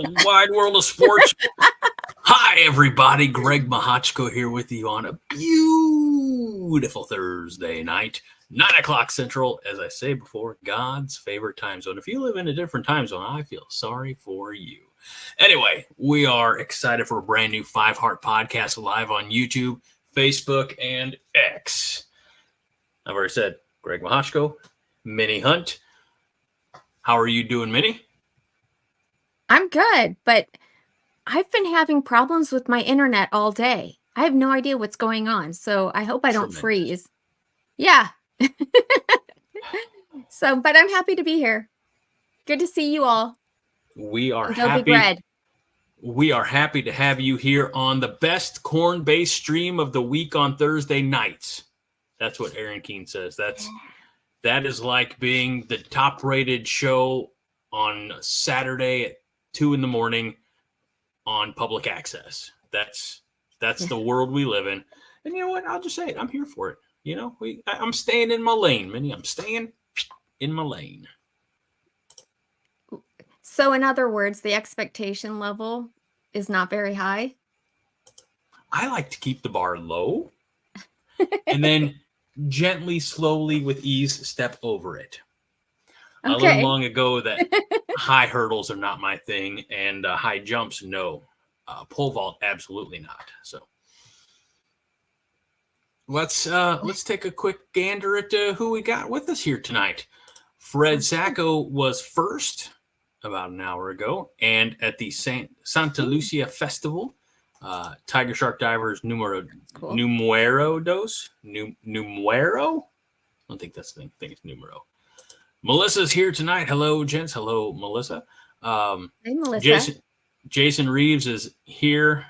the wide world of sports. Hi, everybody. Greg Mahachko here with you on a beautiful Thursday night, 9 o'clock Central. As I say before, God's favorite time zone. If you live in a different time zone, I feel sorry for you. Anyway, we are excited for a brand new Five Heart podcast live on YouTube, Facebook, and X. I've already said Greg Mahachko, Minnie Hunt. How are you doing, Minnie? I'm good, but I've been having problems with my internet all day. I have no idea what's going on, so I hope I don't freeze. Yeah. But I'm happy to be here. Good to see you all. We are happy. We are happy to have you here on the best corn-based stream of the week on Thursday nights. That's what Aaron Keene says. That is like being the top-rated show on Saturday at 2 a.m. on public access. That's the world we live in. And you know what? I'll just say it. I'm here for it. You know, I'm staying in my lane, Minnie. I'm staying in my lane. So in other words, the expectation level is not very high? I like to keep the bar low and then gently, slowly, with ease, step over it. Okay. I learned long ago that high hurdles are not my thing, and high jumps, no. Pole vault, absolutely not. So let's take a quick gander at who we got with us here tonight. Fred Sacco was first about an hour ago, and at the Santa Lucia Festival, Tiger Shark Divers Numero Dos. Numero? I don't think that's the thing. I think it's Numero. Melissa's here tonight. Hello, gents. Hello, Melissa. Hey, Melissa. Jason Reeves is here.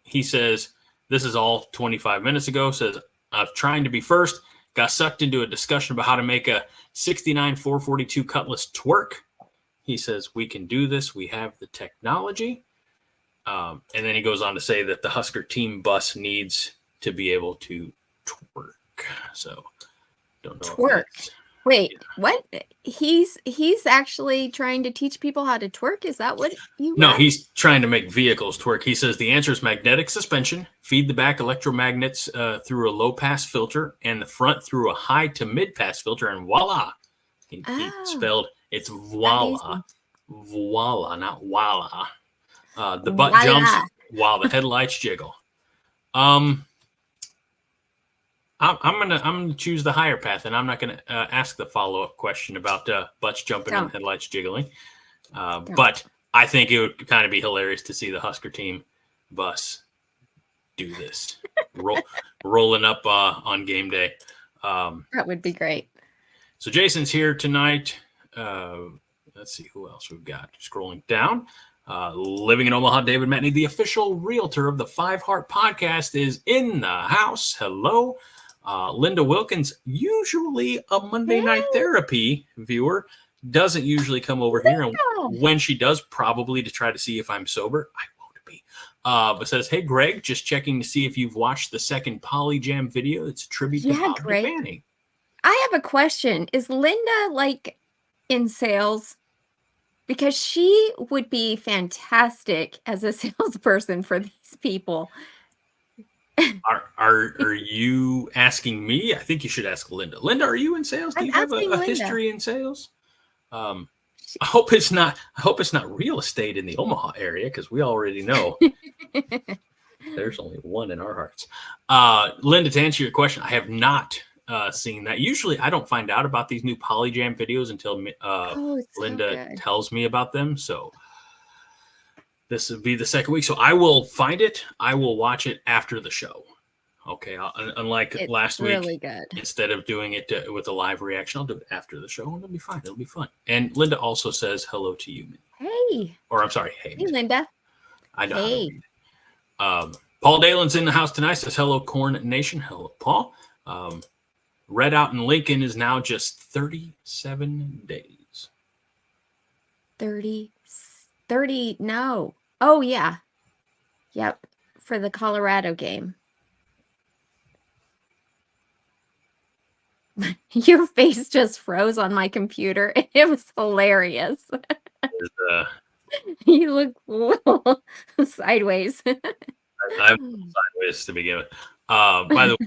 He says, this is all 25 minutes ago, says, I'm trying to be first. Got sucked into a discussion about how to make a 69 442 Cutlass twerk. He says, we can do this. We have the technology. And then he goes on to say that the Husker team bus needs to be able to twerk. So, don't know. Twerk. Wait, what? He's actually trying to teach people how to twerk? Is that what you No, he's trying to make vehicles twerk. He says the answer is magnetic suspension, feed the back electromagnets through a low-pass filter, and the front through a high to mid-pass filter, and voila. It's voila. Voila, not voila. The butt jumps while the headlights jiggle. I'm gonna choose the higher path, and I'm not gonna ask the follow-up question about butts jumping and headlights jiggling. But I think it would kind of be hilarious to see the Husker team bus do this, rolling up on game day. That would be great. So Jason's here tonight. Let's see who else we've got. Scrolling down. Living in Omaha, David Matney, the official realtor of the Five Heart podcast, is in the house. Hello. Linda Wilkins, usually a Monday Night Therapy viewer, doesn't usually come over here. And when she does, probably to try to see if I'm sober. I won't be. But says, hey, Greg, just checking to see if you've watched the second Polyjam video. It's a tribute to Bob Fanning. I have a question. Is Linda like in sales? Because she would be fantastic as a salesperson for these people. Are you asking me? I think you should ask Linda. Linda, are you in sales? Do you have a history in sales? I hope it's not real estate in the Omaha area, because we already know there's only one in our hearts. Linda, to answer your question, I have not seen that. Usually I don't find out about these new Polyjam videos until Linda tells me about them. So this would be the second week. So I will find it. I will watch it after the show. Okay. Unlike last week, really good. Instead of doing it with a live reaction, I'll do it after the show, and it'll be fine. It'll be fun. And Linda also says hello to you. Hey. Or I'm sorry. Hey, Linda. I know how to read. Paul Dalen's in the house tonight. Says hello, Corn Nation. Hello, Paul. Red out in Lincoln is now just 37 days. 30, no. Oh, yeah. Yep. For the Colorado game. Your face just froze on my computer. It was hilarious. You look a little sideways. I'm sideways to begin with. By the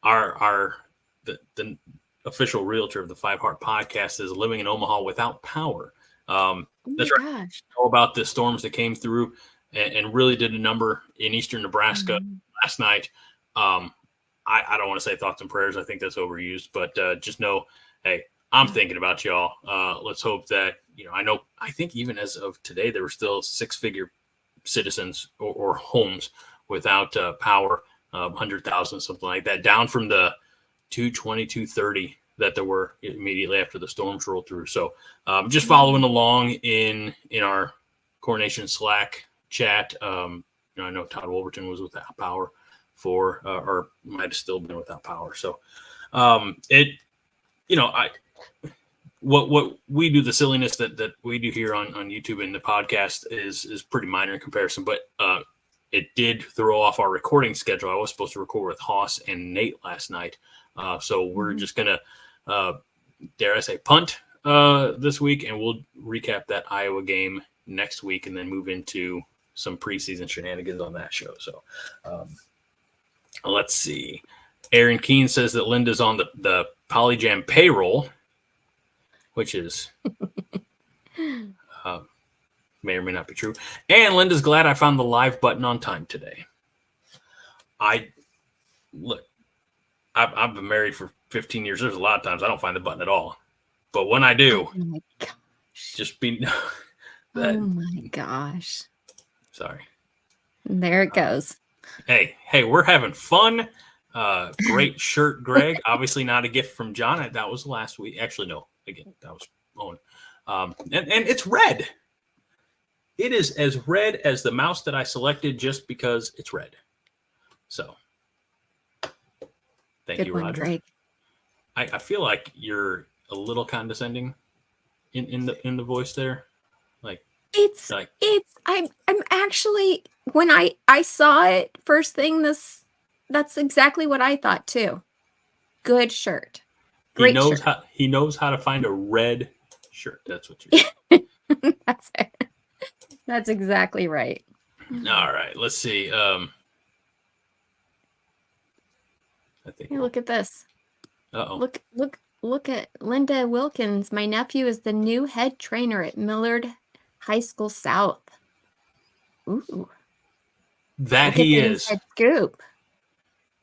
way, the official realtor of the Five Heart Podcast is living in Omaha without power. Oh That's my right. gosh. Know about the storms that came through and really did a number in eastern Nebraska last night. I don't want to say thoughts and prayers. I think that's overused, but just know, hey, I'm thinking about y'all. Let's hope that, I think even as of today, there were still 6-figure citizens or homes without power, 100,000, something like that, down from the 220, 230 that there were immediately after the storms rolled through. So just following along in our Corn Nation Slack chat. I know Todd Wolverton was without power or might have still been without power. So what we do, the silliness that we do here on YouTube and the podcast is pretty minor in comparison, but it did throw off our recording schedule. I was supposed to record with Haas and Nate last night. So we're just going to, dare I say, punt this week, and we'll recap that Iowa game next week and then move into some preseason shenanigans on that show. So let's see. Aaron Keene says that Linda's on the Polyjam payroll, which is may or may not be true. And Linda's glad I found the live button on time today. I've been married for 15 years. There's a lot of times I don't find the button at all. But when I do, oh my gosh. Just be that. Oh my gosh. Sorry. There it goes. Hey, we're having fun. Great shirt, Greg. Obviously not a gift from John. That was last week. Actually, no. Again, that was Owen. And it's red. It is as red as the mouse that I selected just because it's red. So, thank you, Roger. Greg. I feel like you're a little condescending in the voice there. I'm actually, when I saw it first thing, that's exactly what I thought too. Good shirt. Great shirt. He knows how to find a red shirt. That's what you're saying. That's it. That's exactly right. All right, let's see. I think. Hey, look at this. Uh-oh. Look at Linda Wilkins. My nephew is the new head trainer at Millard High School South. Ooh. That he is. Scoop.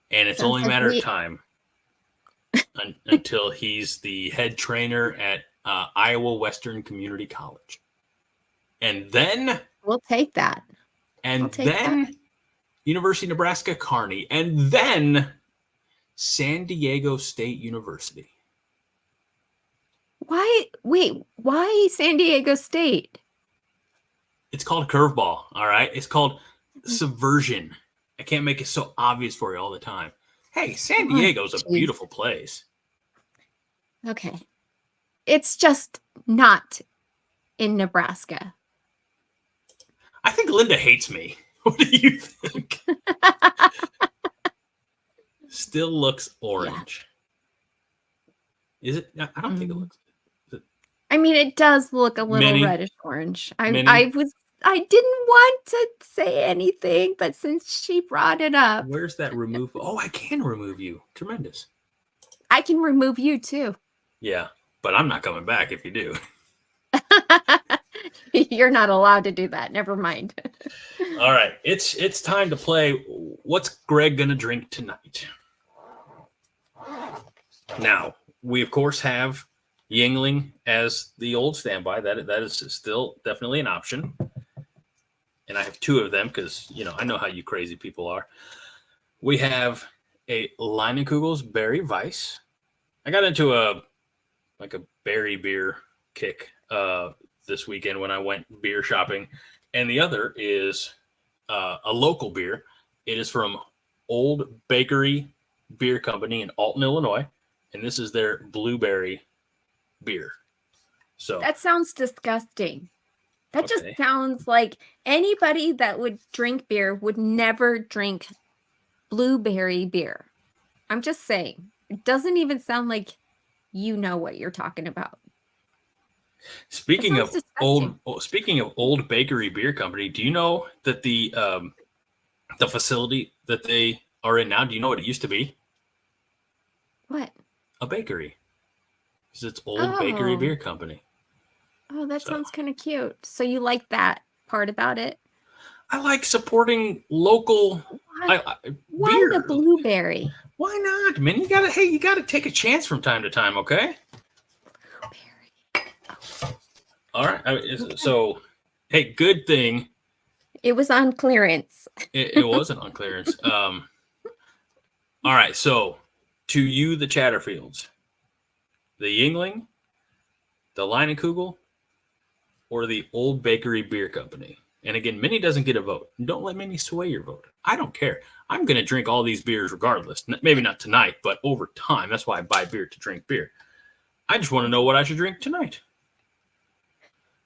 And it's only a matter of time until he's the head trainer at Iowa Western Community College. And then we'll take that. And then University of Nebraska Kearney. And then San Diego State University. Why San Diego State? It's called curveball, all right? It's called subversion. I can't make it so obvious for you all the time. Hey, San Diego's a beautiful place. Okay. It's just not in Nebraska. I think Linda hates me. What do you think? Still looks orange. Yeah. Is it? I don't think it looks. I mean, it does look a little reddish orange. I didn't want to say anything, but since she brought it up. Where's that remove? Oh, I can remove you. Tremendous. I can remove you too. Yeah, but I'm not coming back if you do. You're not allowed to do that. Never mind. All right. It's time to play What's Greg Gonna Drink Tonight? Now, we, of course, have Yuengling as the old standby. That is still definitely an option. And I have two of them because, I know how you crazy people are. We have a Leinenkugel's Berry Weiss. I got into a berry beer kick this weekend when I went beer shopping. And the other is a local beer. It is from Old Bakery Beer Company in Alton, Illinois. And this is their blueberry beer. So that sounds disgusting. That just sounds like anybody that would drink beer would never drink blueberry beer. I'm just saying. It doesn't even sound like you know what you're talking about. Speaking of old bakery beer company, do you know that the facility that they are in now, do you know what it used to be? What? A bakery. It's old bakery beer company. Oh, that sounds kind of cute. So you like that part about it? I like supporting local Why the blueberry? Why not, man? You gotta take a chance from time to time, okay? Blueberry. Oh. All right. So, hey, good thing it was on clearance. It wasn't on clearance. All right. So, to you, the Chatterfields, the Yingling, the Leinenkugel, or the Old Bakery Beer Company. And again, Minnie doesn't get a vote. Don't let Minnie sway your vote. I don't care. I'm going to drink all these beers regardless. Maybe not tonight, but over time. That's why I buy beer to drink beer. I just want to know what I should drink tonight.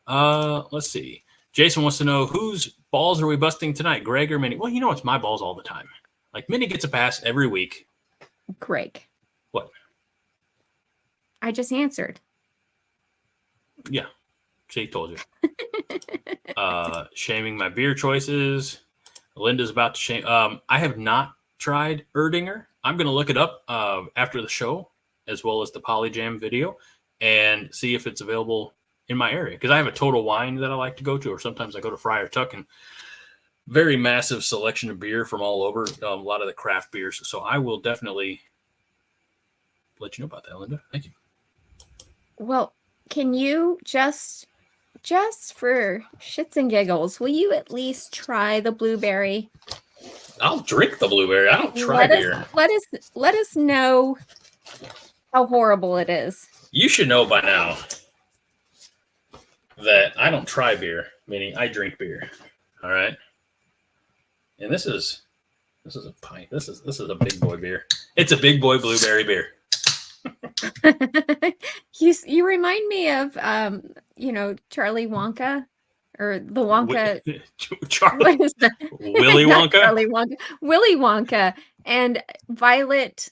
Let's see. Jason wants to know, whose balls are we busting tonight, Greg or Minnie? Well, you know it's my balls all the time. Like, Minnie gets a pass every week. Greg. What? I just answered. Yeah. She told you. Shaming my beer choices. Linda's about to shame. I have not tried Erdinger. I'm going to look it up after the show, as well as the Polyjam video, and see if it's available in my area. Because I have a Total Wine that I like to go to, or sometimes I go to Friar Tuck, and very massive selection of beer from all over, a lot of the craft beers. So I will definitely let you know about that, Linda. Thank you. Well, can you just for shits and giggles, will you at least try the blueberry? I'll drink the blueberry. I don't try beer. Let us know how horrible it is. You should know by now that I don't try beer, meaning I drink beer. All right. And this is a pint. This is a big boy beer. It's a big boy blueberry beer. You remind me of Charlie Wonka, or the Wonka. Willy Wonka. Charlie Wonka. Willy Wonka and Violet.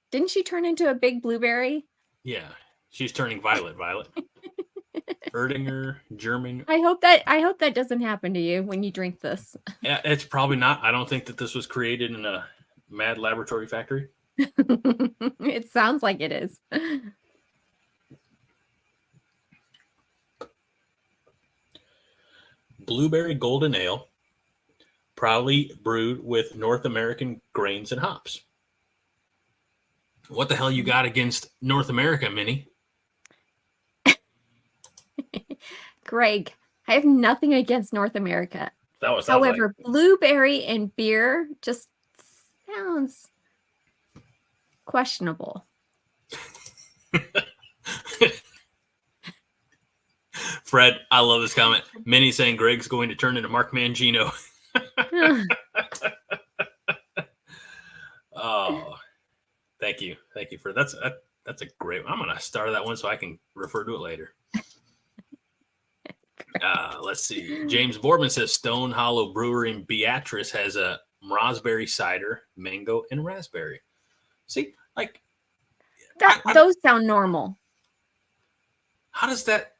Didn't she turn into a big blueberry? Yeah, she's turning violet. Erdinger, German. I hope that doesn't happen to you when you drink this. Yeah, it's probably not. I don't think that this was created in a mad laboratory factory. It sounds like it is. Blueberry Golden Ale, proudly brewed with North American grains and hops. What the hell you got against North America, Minnie? Greg, I have nothing against North America. However, blueberry and beer just sounds questionable. Fred, I love this comment. Minnie saying Greg's going to turn into Mark Mangino. Oh, thank you for that's a great one. I'm gonna star that one so I can refer to it later. Let's see. James Boardman says Stone Hollow Brewery in Beatrice has a raspberry cider, mango, and raspberry. See, like those sound normal. How's that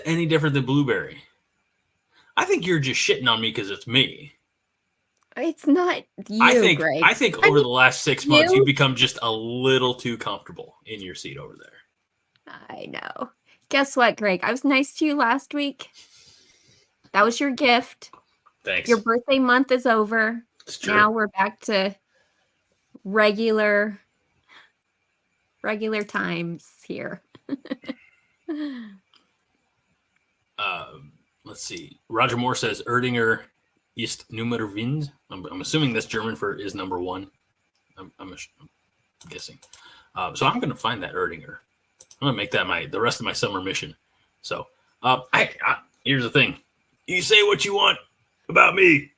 any different than blueberry? I think you're just shitting on me because it's me. It's not you, Greg. I think over the last 6 months, you've become just a little too comfortable in your seat over there. I know. Guess what, Greg? I was nice to you last week. That was your gift. Thanks. Your birthday month is over. It's true. Now we're back to regular times here. Let's see. Roger Moore says Erdinger ist Nummer Wind. I'm assuming that's German for is number one. I'm guessing. So I'm going to find that Erdinger. I'm going to make that the rest of my summer mission. So here's the thing. You say what you want about me,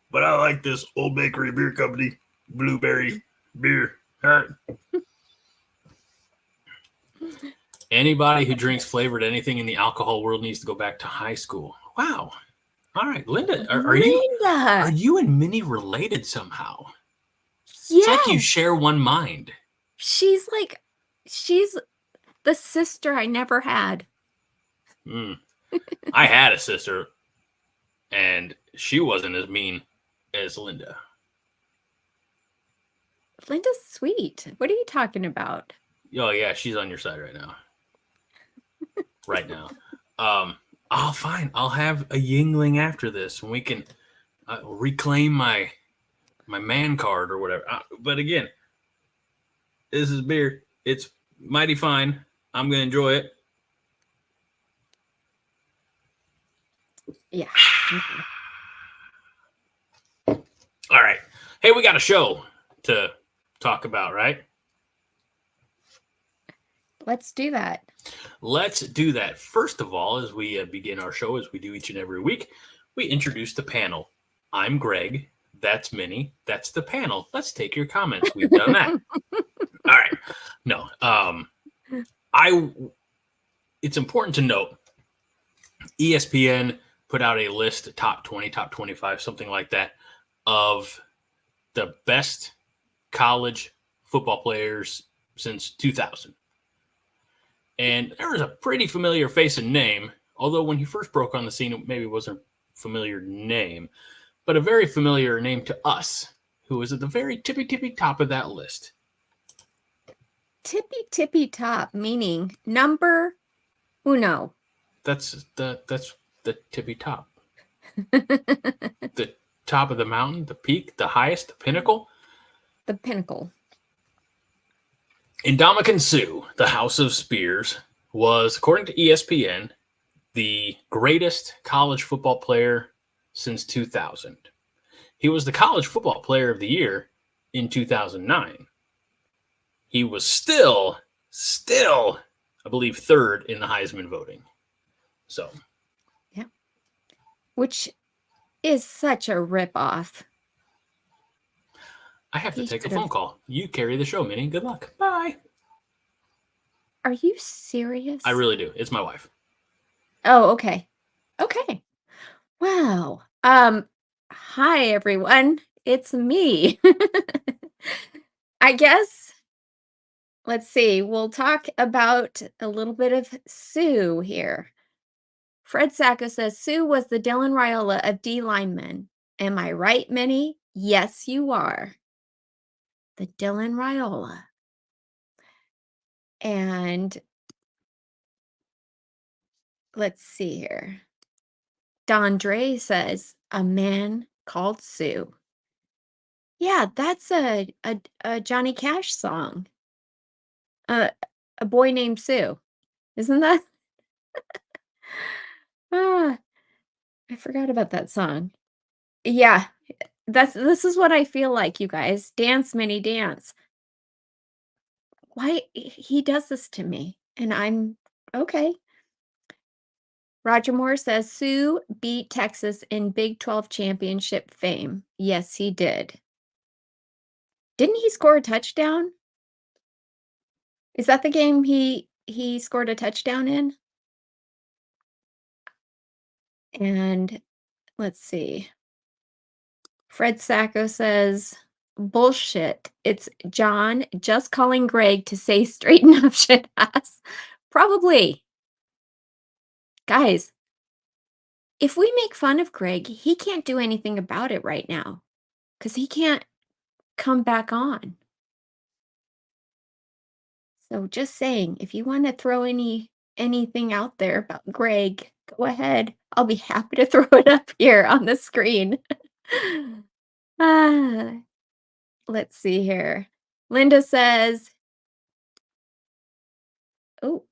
but I like this Old Bakery Beer Company blueberry beer. All right. Anybody who drinks flavored anything in the alcohol world needs to go back to high school. Wow. All right, Linda, are you and Minnie related somehow? Yeah. It's like you share one mind. She's the sister I never had. I had a sister, and she wasn't as mean as Linda. Linda's sweet. What are you talking about? Oh yeah, she's on your side right now. Right now. Fine. I'll have a Yingling after this, and we can reclaim my man card or whatever. But again, this is beer. It's mighty fine. I'm gonna enjoy it. Yeah. All right. Hey, we got a show to talk about, right? Let's do that. Let's do that. First of all, as we begin our show, as we do each and every week, we introduce the panel. I'm Greg. That's Minnie. That's the panel. Let's take your comments. We've done that. All right. No. It's important to note ESPN put out a list, top 20, top 25, something like that, of the best college football players since 2000. And there was a pretty familiar face and name, although when he first broke on the scene, it maybe wasn't a familiar name, but a very familiar name to us, who was at the very tippy top of that list. Tippy top, meaning number uno. That's the tippy top. The top of the mountain, the peak, the highest, the pinnacle. The pinnacle. Ndamukong Suh, the House of Spears, was, according to ESPN, the greatest college football player since 2000. He was the college football player of the year in 2009. He was still, I believe, third in the Heisman voting. So, yeah, which is such a ripoff. I have to take a phone call. You carry the show, Minnie. Good luck. Bye. Are you serious? I really do. It's my wife. Oh, okay. Okay. Wow. Hi everyone. It's me. I guess let's see. We'll talk about a little bit of Suh here. Fred Sacco says Suh was the Dylan Raiola of D linemen. Am I right, Minnie? Yes, you are. The Dylan Raiola. And let's see here. Dondre says a man called Suh. Yeah, that's a Johnny Cash song. A boy named Suh. Isn't that? I forgot about that song. Yeah, this is what I feel like, you guys. Dance, Minnie, dance. Why he does this to me? And I'm okay. Roger Moore says Suh beat Texas in Big 12 championship fame. Yes, he did. Didn't he score a touchdown? Is that the game he scored a touchdown in? And let's see. Fred Sacco says, bullshit. It's John just calling Greg to say straighten up shit ass. Probably. Guys, if we make fun of Greg, he can't do anything about it right now because he can't come back on. So just saying, if you want to throw anything out there about Greg, go ahead. I'll be happy to throw it up here on the screen. Let's see here. Linda says, oh,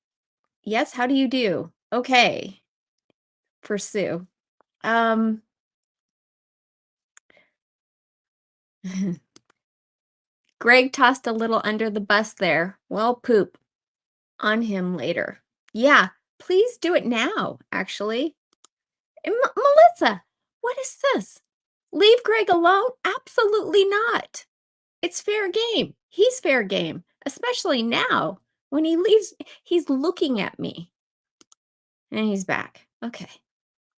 yes, how do you do? Okay. For Suh. Greg tossed a little under the bus there. Well, poop on him later. Yeah, please do it now, actually. Melissa, what is this? Leave Greg alone? Absolutely not. It's fair game. He's fair game, especially now when he leaves. He's looking at me. And he's back. Okay.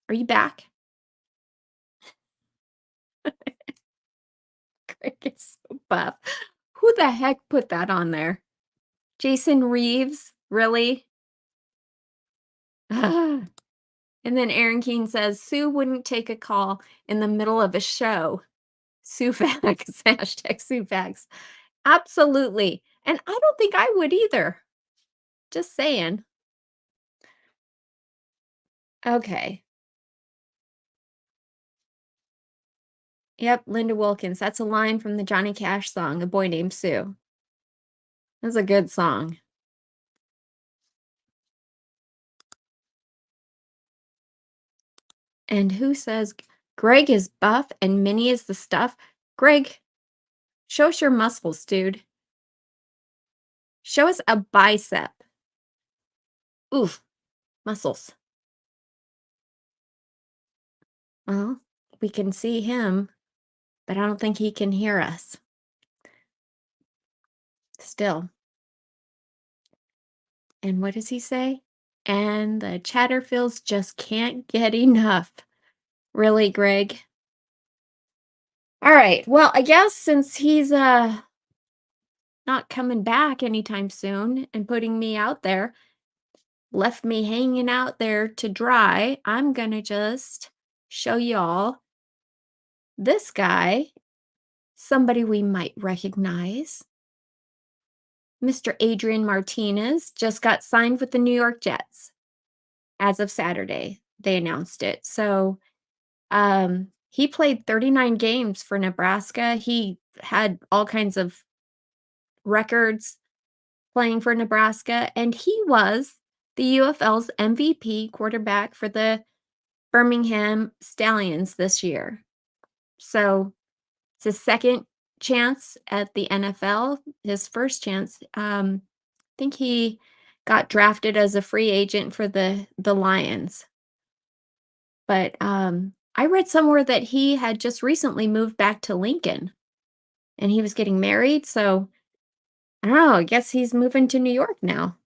Are you back? Greg is so buff. Who the heck put that on there? Jason Reeves? Really? And then Aaron Keene says, Sue wouldn't take a call in the middle of a show. Sue facts. Hashtag Sue facts. Absolutely. And I don't think I would either. Just saying. Okay. Yep, Linda Wilkins. That's a line from the Johnny Cash song, A Boy Named Sue. That's a good song. And who says Greg is buff and Minnie is the stuff? Greg, show us your muscles, dude. Show us a bicep. Oof, muscles. Well, we can see him, but I don't think he can hear us. Still. And what does he say? And the Chatterfields just can't get enough. Really, Greg? All right. Well, I guess since he's not coming back anytime soon and putting me out there, left me hanging out there to dry, I'm going to just show y'all this guy, somebody we might recognize. Mr. Adrian Martinez just got signed with the New York Jets as of Saturday. They announced it. So, he played 39 games for Nebraska. He had all kinds of records playing for Nebraska, and he was the UFL's MVP quarterback for the Birmingham Stallions this year. So it's his second chance at the NFL. His first chance, I think he got drafted as a free agent for the Lions. But I read somewhere that he had just recently moved back to Lincoln and he was getting married. So I don't know. I guess he's moving to New York now,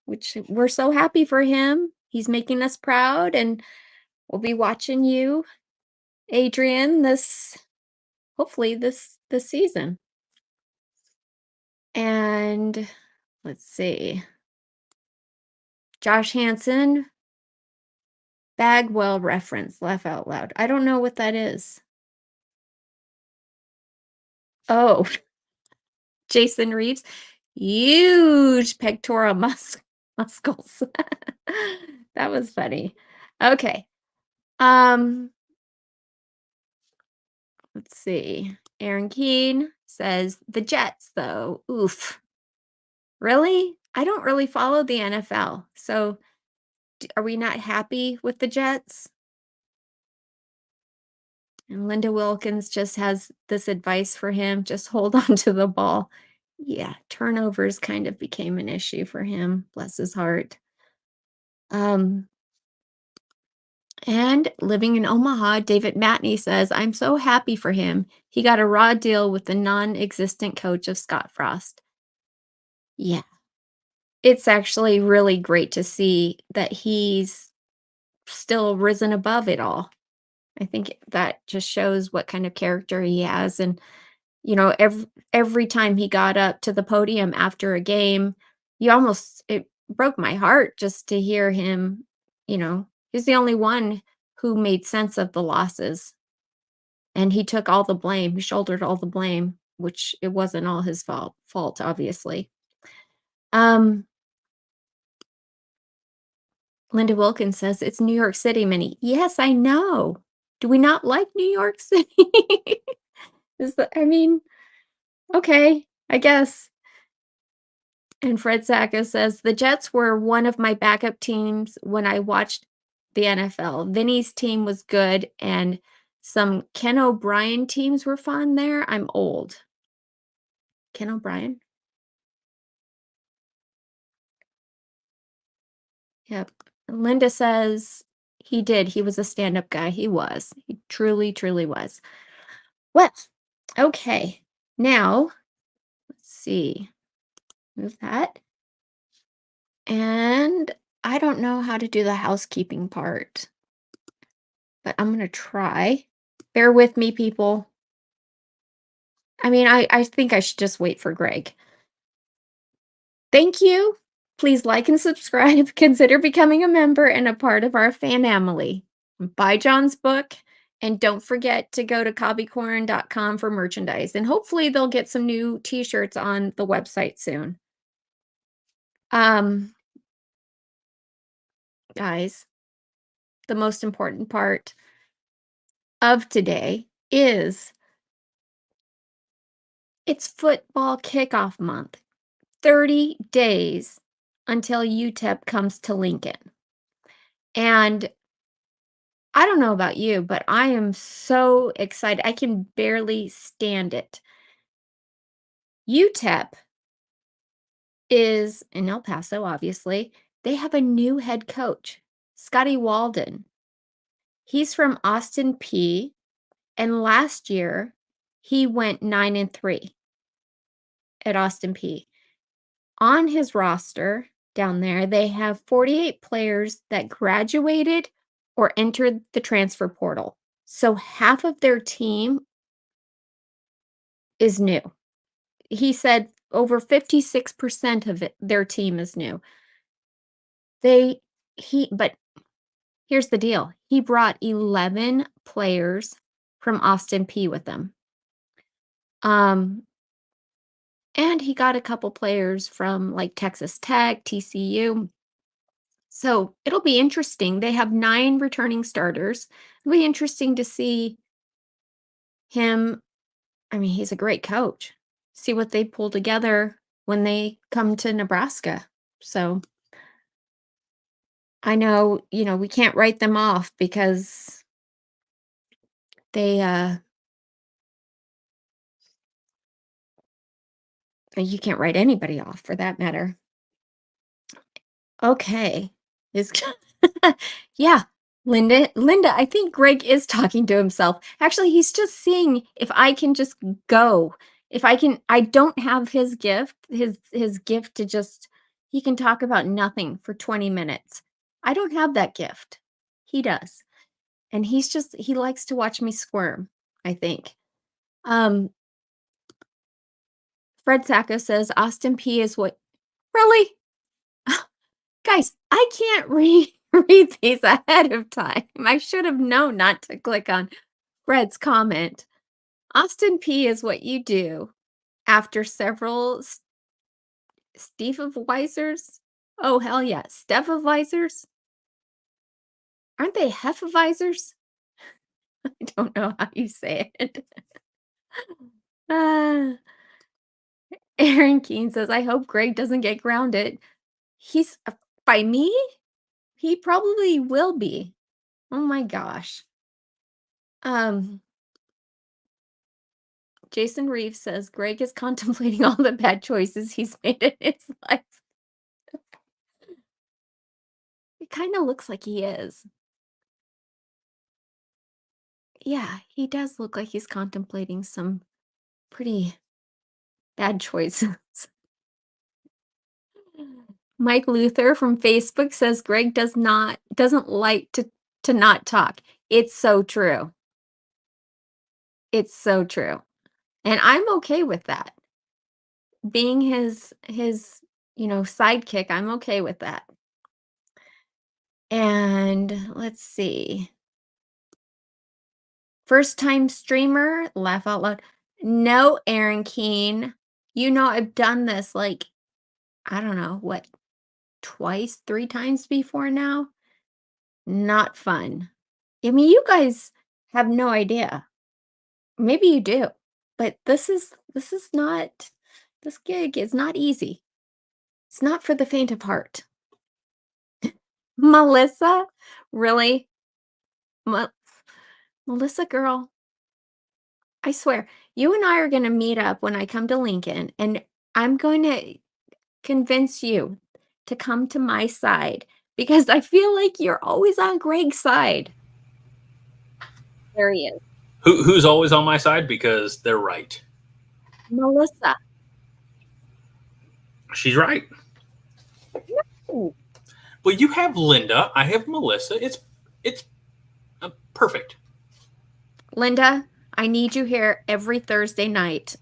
which we're so happy for him. He's making us proud, and we'll be watching you, Adrian, this hopefully this season. And let's see. Josh Hansen, Bagwell reference, laugh out loud. I don't know what that is. Oh, Jason Reeves, huge pectoral muscles. That was funny. Okay. Um, let's see. Aaron Keene says the Jets, though. Oof. Really? I don't really follow the NFL. So are we not happy with the Jets? And Linda Wilkins just has this advice for him, just hold on to the ball. Yeah, turnovers kind of became an issue for him, bless his heart. Um, and living in Omaha, David Matney says, I'm so happy for him. He got a raw deal with the non-existent coach of Scott Frost. Yeah, it's actually really great to see that he's still risen above it all. I think that just shows what kind of character he has. And, every time he got up to the podium after a game, it broke my heart just to hear him, he's the only one who made sense of the losses. And he took all the blame. He shouldered all the blame, which it wasn't all his fault, obviously. Um, Linda Wilkins says it's New York City, Minnie. Yes, I know. Do we not like New York City? I mean, okay, I guess. And Fred Sacco says the Jets were one of my backup teams when I watched the NFL. Vinny's team was good, and some Ken O'Brien teams were fun there. I'm old. Ken O'Brien? Yep. Linda says he did. He was a stand-up guy. He was. He truly, truly was. Well, okay. Now, let's see. Move that. And I don't know how to do the housekeeping part, but I'm going to try. Bear with me, people. I mean, I think I should just wait for Greg. Thank you. Please like and subscribe. Consider becoming a member and a part of our family. Buy John's book. And don't forget to go to cobbycorn.com for merchandise. And hopefully they'll get some new t-shirts on the website soon. Guys, the most important part of today is it's football kickoff month. 30 days until UTEP comes to Lincoln. And I don't know about you, but I am so excited. I can barely stand it. UTEP is in El Paso, obviously. They have a new head coach, Scotty Walden. He's from Austin P. And last year, he went 9-3 at Austin P. On his roster down there, they have 48 players that graduated or entered the transfer portal. So half of their team is new. He said over 56% of their team is new. But here's the deal. He brought 11 players from Austin P with him. And he got a couple players from like Texas Tech, TCU. So it'll be interesting. They have 9 returning starters. It'll be interesting to see him. I mean, he's a great coach. See what they pull together when they come to Nebraska. So I know, we can't write them off because they you can't write anybody off for that matter. Okay. Is yeah. Linda, I think Greg is talking to himself. Actually, he's just seeing if I can just go. If I don't have his gift, his gift to just he can talk about nothing for 20 minutes. I don't have that gift. He does. And he likes to watch me squirm, I think. Fred Sacco says Austin P is what really? Guys, I can't read these ahead of time. I should have known not to click on Fred's comment. Austin P is what you do after several Stefeweisers. Oh, hell yeah. Stefeweisers? Aren't they Hefeweisers? I don't know how you say it. uh, Aaron Keene says, I hope Greg doesn't get grounded. He's by me? He probably will be. Oh my gosh. Jason Reeves says Greg is contemplating all the bad choices he's made in his life. It kind of looks like he is. Yeah, he does look like he's contemplating some pretty bad choices. Mike Luther from Facebook says Greg doesn't like to not talk. It's so true. It's so true. And I'm okay with that. Being his sidekick, I'm okay with that. And let's see. First time streamer, laugh out loud. No, Aaron Keene. I've done this like, I don't know, what, twice, 3 times before now? Not fun. I mean, you guys have no idea. Maybe you do, but this gig is not easy. It's not for the faint of heart. Melissa? Really? Melissa girl, I swear, you and I are gonna meet up when I come to Lincoln, and I'm going to convince you to come to my side because I feel like you're always on Greg's side. There he is. Who's always on my side? Because they're right. Melissa. She's right. No. Well, you have Linda. I have Melissa. It's perfect. Linda, I need you here every Thursday night.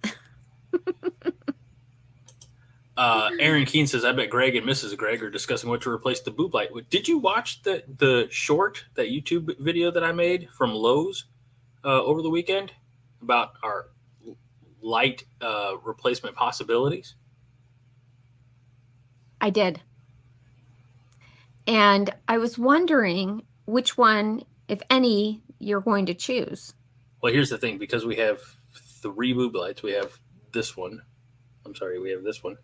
Aaron Keene says, I bet Greg and Mrs. Greg are discussing what to replace the boob light with. Did you watch the short, that YouTube video that I made from Lowe's over the weekend about our light replacement possibilities? I did. And I was wondering which one, if any, you're going to choose. Well, here's the thing. Because we have 3 boob lights, we have this one. We have this one.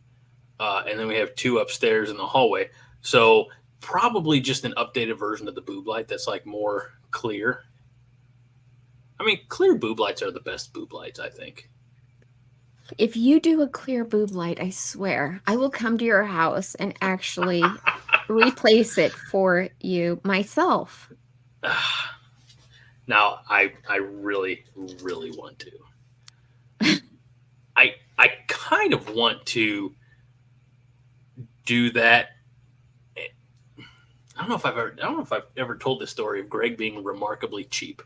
And then we have 2 upstairs in the hallway. So probably just an updated version of the boob light that's like more clear. I mean, clear boob lights are the best boob lights, I think. If you do a clear boob light, I swear, I will come to your house and actually replace it for you myself. Now, I really, really want to. I kind of want to do that. I don't know if I've ever told the story of Greg being remarkably cheap.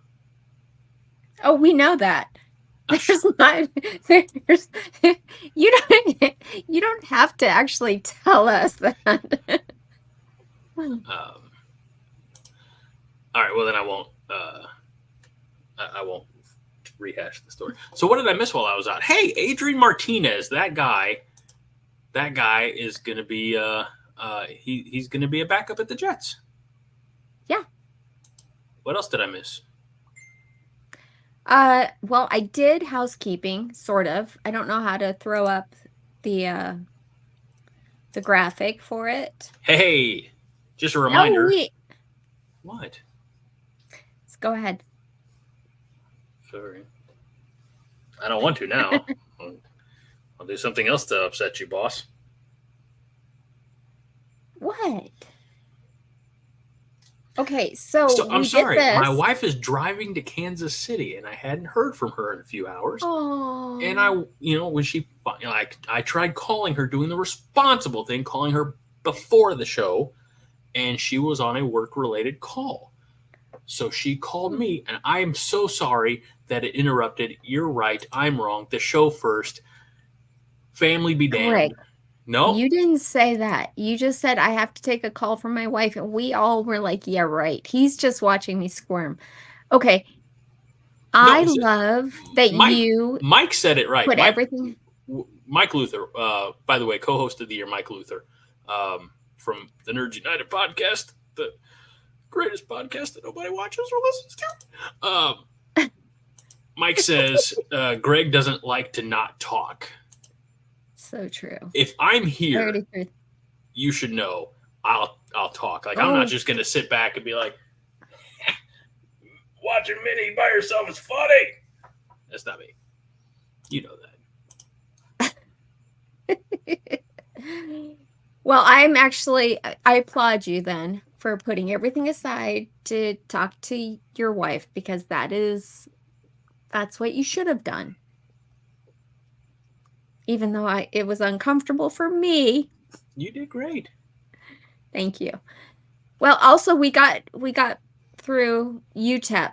Oh, we know that. You don't have to actually tell us that. All right, well then I won't rehash the story. So what did I miss while I was out? Hey, Adrian Martinez, that guy is going to be he's going to be a backup at the Jets. Yeah. What else did I miss? Well, I did housekeeping, sort of. I don't know how to throw up the graphic for it. Hey, just a reminder. No, What? Let's go ahead. Sorry. I don't want to now. I'll do something else to upset you, boss. What? Okay, so I'm sorry. My wife is driving to Kansas City, and I hadn't heard from her in a few hours. Oh. And when she, I tried calling her, doing the responsible thing, calling her before the show, and she was on a work-related call. So she called me, and I am so sorry that it interrupted. You're right. I'm wrong. The show first. Family be damned. Greg, no, you didn't say that. You just said I have to take a call from my wife, and we all were like, yeah, right. He's just watching me squirm. Okay. I love that Mike said it right. Put everything. Mike Luther, by the way, co-host of the year, Mike Luther, from the Nerds United podcast, the greatest podcast that nobody watches or listens to. Mike says Greg doesn't like to not talk. So true. If I'm here, you should know I'll talk. Like, I'm not just going to sit back and be like, watching Minnie by herself is funny. That's not me. You know that. Well, I applaud you then for putting everything aside to talk to your wife, because that's what you should have done. Even though it was uncomfortable for me. You did great. Thank you. Well, also we got through UTEP.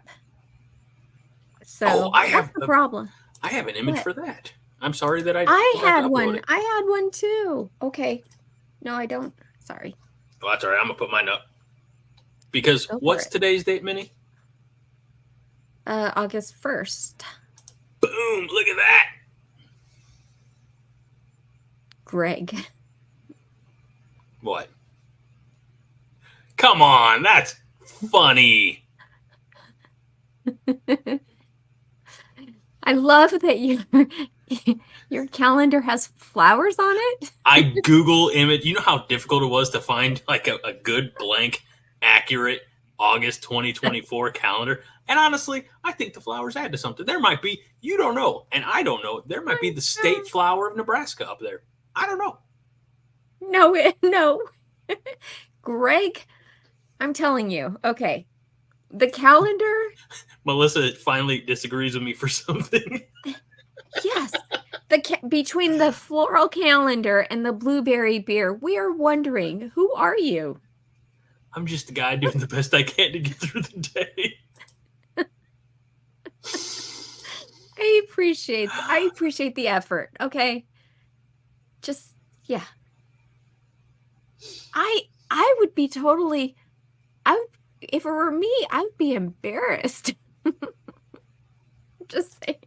So I have the problem. I have an image for that. I'm sorry that I had one. I had one too. Okay. No, I don't. Sorry. Well, that's all right. I'm gonna put mine up. Because what's today's date, Minnie? August 1st. Boom! Look at that. Greg. What? Come on, that's funny. I love that your calendar has flowers on it. I Google image. You know how difficult it was to find like a good blank, accurate August 2024 calendar. And honestly, I think the flowers add to something. There might be, you don't know, and I don't know. There might be the state flower of Nebraska up there. I don't know. No. Greg, I'm telling you. Okay. The calendar. Melissa finally disagrees with me for something. Yes. Between the floral calendar and the blueberry beer, we are wondering, who are you? I'm just a guy doing the best I can to get through the day. appreciate the effort. Okay. Just, yeah. I would be totally, if it were me, I would be embarrassed. Just saying.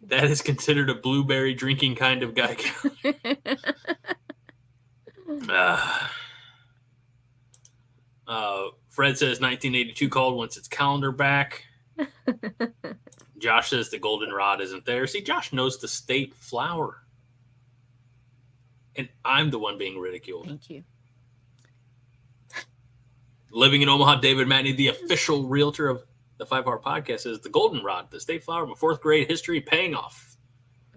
That is considered a blueberry drinking kind of guy. Fred says 1982 called once its calendar back. Josh says the goldenrod isn't there. See, Josh knows the state flower. And I'm the one being ridiculed. Thank you. Living in Omaha, David Matney, the official realtor of the 5 Hour Podcast, says the goldenrod, the state flower of a 4th grade history, paying off.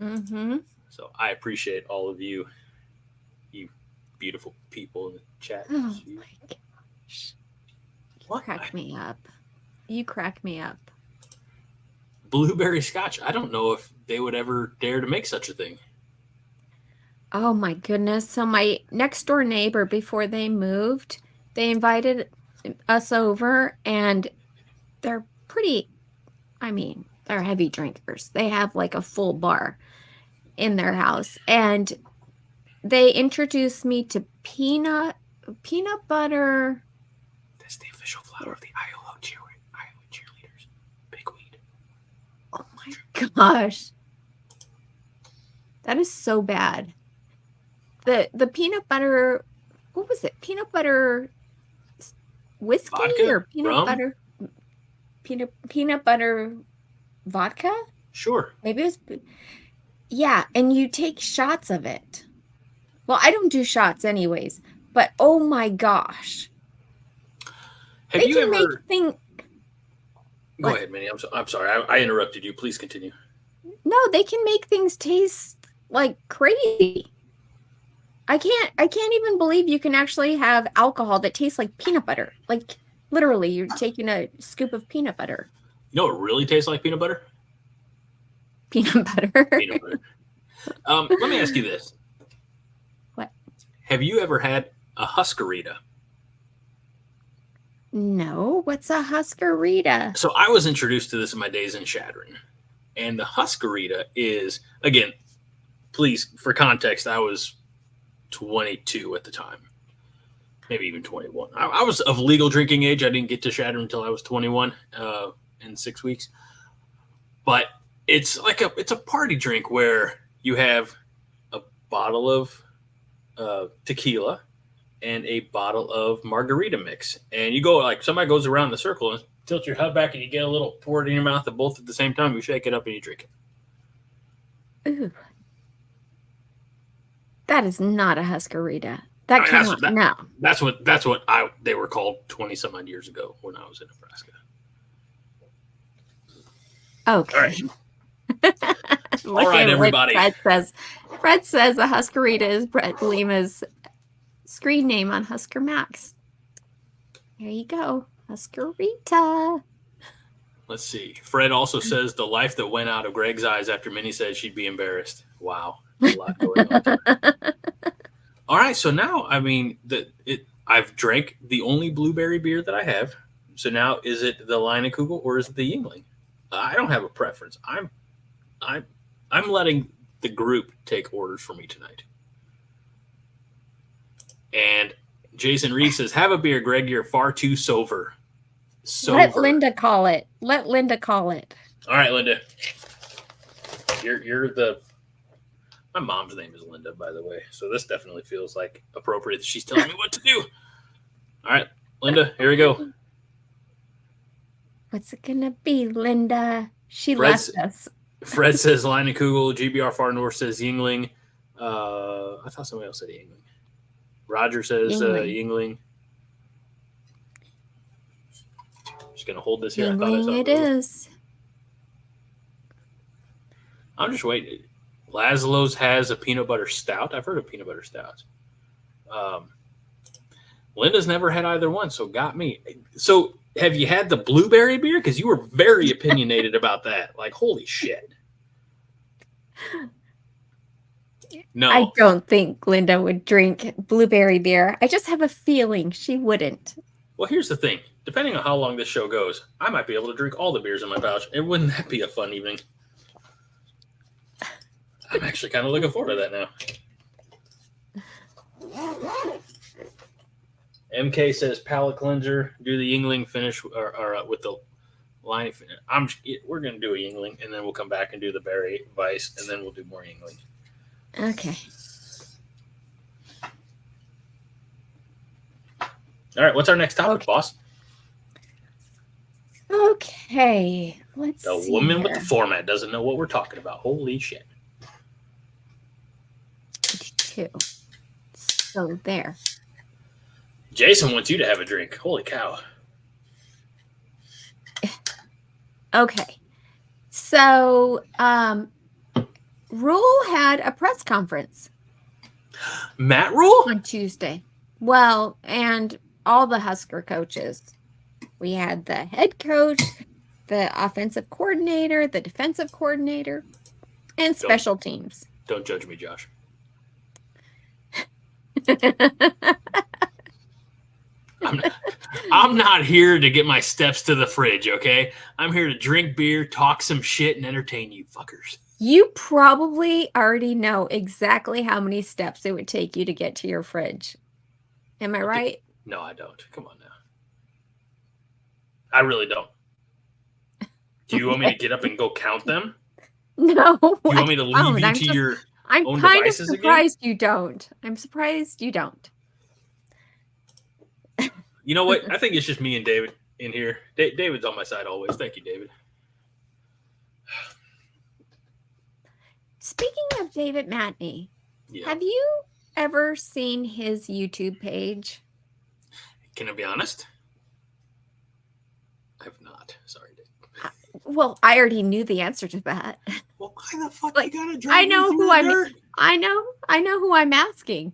Mm-hmm. So I appreciate all of you beautiful people in the chat. Oh my gosh. You crack me up. You crack me up. Blueberry scotch. I don't know if they would ever dare to make such a thing. Oh my goodness. So my next door neighbor, before they moved, they invited us over, and they're they're heavy drinkers. They have like a full bar in their house, and they introduced me to peanut butter. That's the official flower of the Iowa cheerleaders. Big weed. Oh my gosh. That is so bad. The peanut butter, what was it? Peanut butter whiskey vodka? Or peanut Rum? butter peanut butter vodka? Sure. Maybe it was, yeah, and you take shots of it. Well, I don't do shots anyways, but oh my gosh. Have you ever make things. Go ahead, Minnie. I'm sorry. I interrupted you. Please continue. No, they can make things taste like crazy. I can't even believe you can actually have alcohol that tastes like peanut butter. Like literally, you're taking a scoop of peanut butter. You know what really tastes like peanut butter? Peanut butter. Peanut butter. Let me ask you this. What? Have you ever had a Huskerita? No. What's a Huskerita? So I was introduced to this in my days in Shadron. And the Huskerita is, again, please, for context, I was 22 at the time. Maybe even 21. I was of legal drinking age. I didn't get to Shadron until I was 21 in 6 weeks. But it's a party drink where you have a bottle of tequila and a bottle of margarita mix. And you go, like, somebody goes around the circle and tilt your head back and you get a little pour it in your mouth at both at the same time. You shake it up and you drink it. Ooh. That is not a Huskerita. That cannot. No. That's what they were called 20 some odd years ago when I was in Nebraska. Okay. All right. All right, everybody. Fred says a Huskerita is Brett Lima's screen name on Husker Max. There you go. Huskerita. Let's see. Fred also says the life that went out of Greg's eyes after Minnie said she'd be embarrassed. Wow. A lot going on. All right. So now, I've drank the only blueberry beer that I have. So now, is it the Leinenkugel or is it the Yuengling? I don't have a preference. I'm letting the group take orders for me tonight. And Jason Reed says, "Have a beer, Greg. You're far too sober." Let Linda call it. Let Linda call it. All right, Linda. You're the. My mom's name is Linda, by the way. So this definitely feels like appropriate that she's telling me what to do. All right, Linda. Here we go. What's it gonna be, Linda? She left us. Fred says Leinenkugel. GBR Far North says Yuengling. I thought somebody else said Yuengling. Roger says Yuengling. Just gonna hold this here. Yuengling it is. I'm just waiting. Laszlo's has a peanut butter stout. I've heard of peanut butter stouts. Linda's never had either one, so got me. So have you had the blueberry beer? Because you were very opinionated about that. Like, holy shit. No. I don't think Linda would drink blueberry beer. I just have a feeling she wouldn't. Well, here's the thing. depending on how long this show goes, I might be able to drink all the beers in my pouch. And wouldn't that be a fun evening? I'm actually kind of looking forward to that now. MK says palate cleanser. Do the Yingling finish or with the line. We're gonna do a Yingling, and then we'll come back and do the berry vice, and then we'll do more Yingling. Okay. All right. What's our next topic, boss? Okay. Let's see. The woman with the format doesn't know what we're talking about. Holy shit. 2. So there. Jason wants you to have a drink. Holy cow. Okay. So, Rule had a press conference. Matt Rule? On Tuesday. Well, and all the Husker coaches. We had the head coach, the offensive coordinator, the defensive coordinator, and special teams. Don't judge me, Josh. I'm not here to get my steps to the fridge, okay? I'm here to drink beer, talk some shit, and entertain you fuckers. You probably already know exactly how many steps it would take you to get to your fridge. Am I right? No, I don't. Come on now. I really don't. Do you want me to get up and go count them? No. Do you want me to leave you to your own devices again? I'm kind of surprised you don't. I'm surprised you don't. You know what? I think it's just me and David in here. David's on my side always. Thank you, David. Speaking of David Matney, have you ever seen his YouTube page? Can I be honest? I have not. Sorry, David. Well, I already knew the answer to that. Well, why the fuck you gotta drive me through the dirt? I know who I'm asking.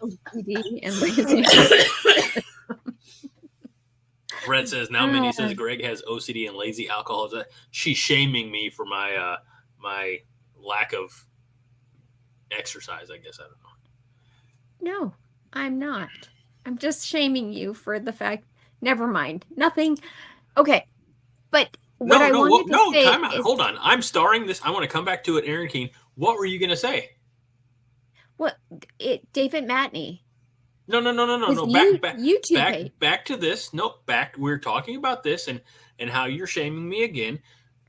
OCD and lazy. Brett says now. Minnie says Greg has OCD and lazy alcoholism. She's shaming me for my my lack of exercise. I guess I don't know. No, I'm not. I'm just shaming you for the fact. Never mind. Nothing. Okay, but what I wanted to say time out. Hold on. I'm starring this. I want to come back to it, Aaron Keene. What were you going to say? What? David Matney. No. Back to this. No, back. We're talking about this and how you're shaming me again.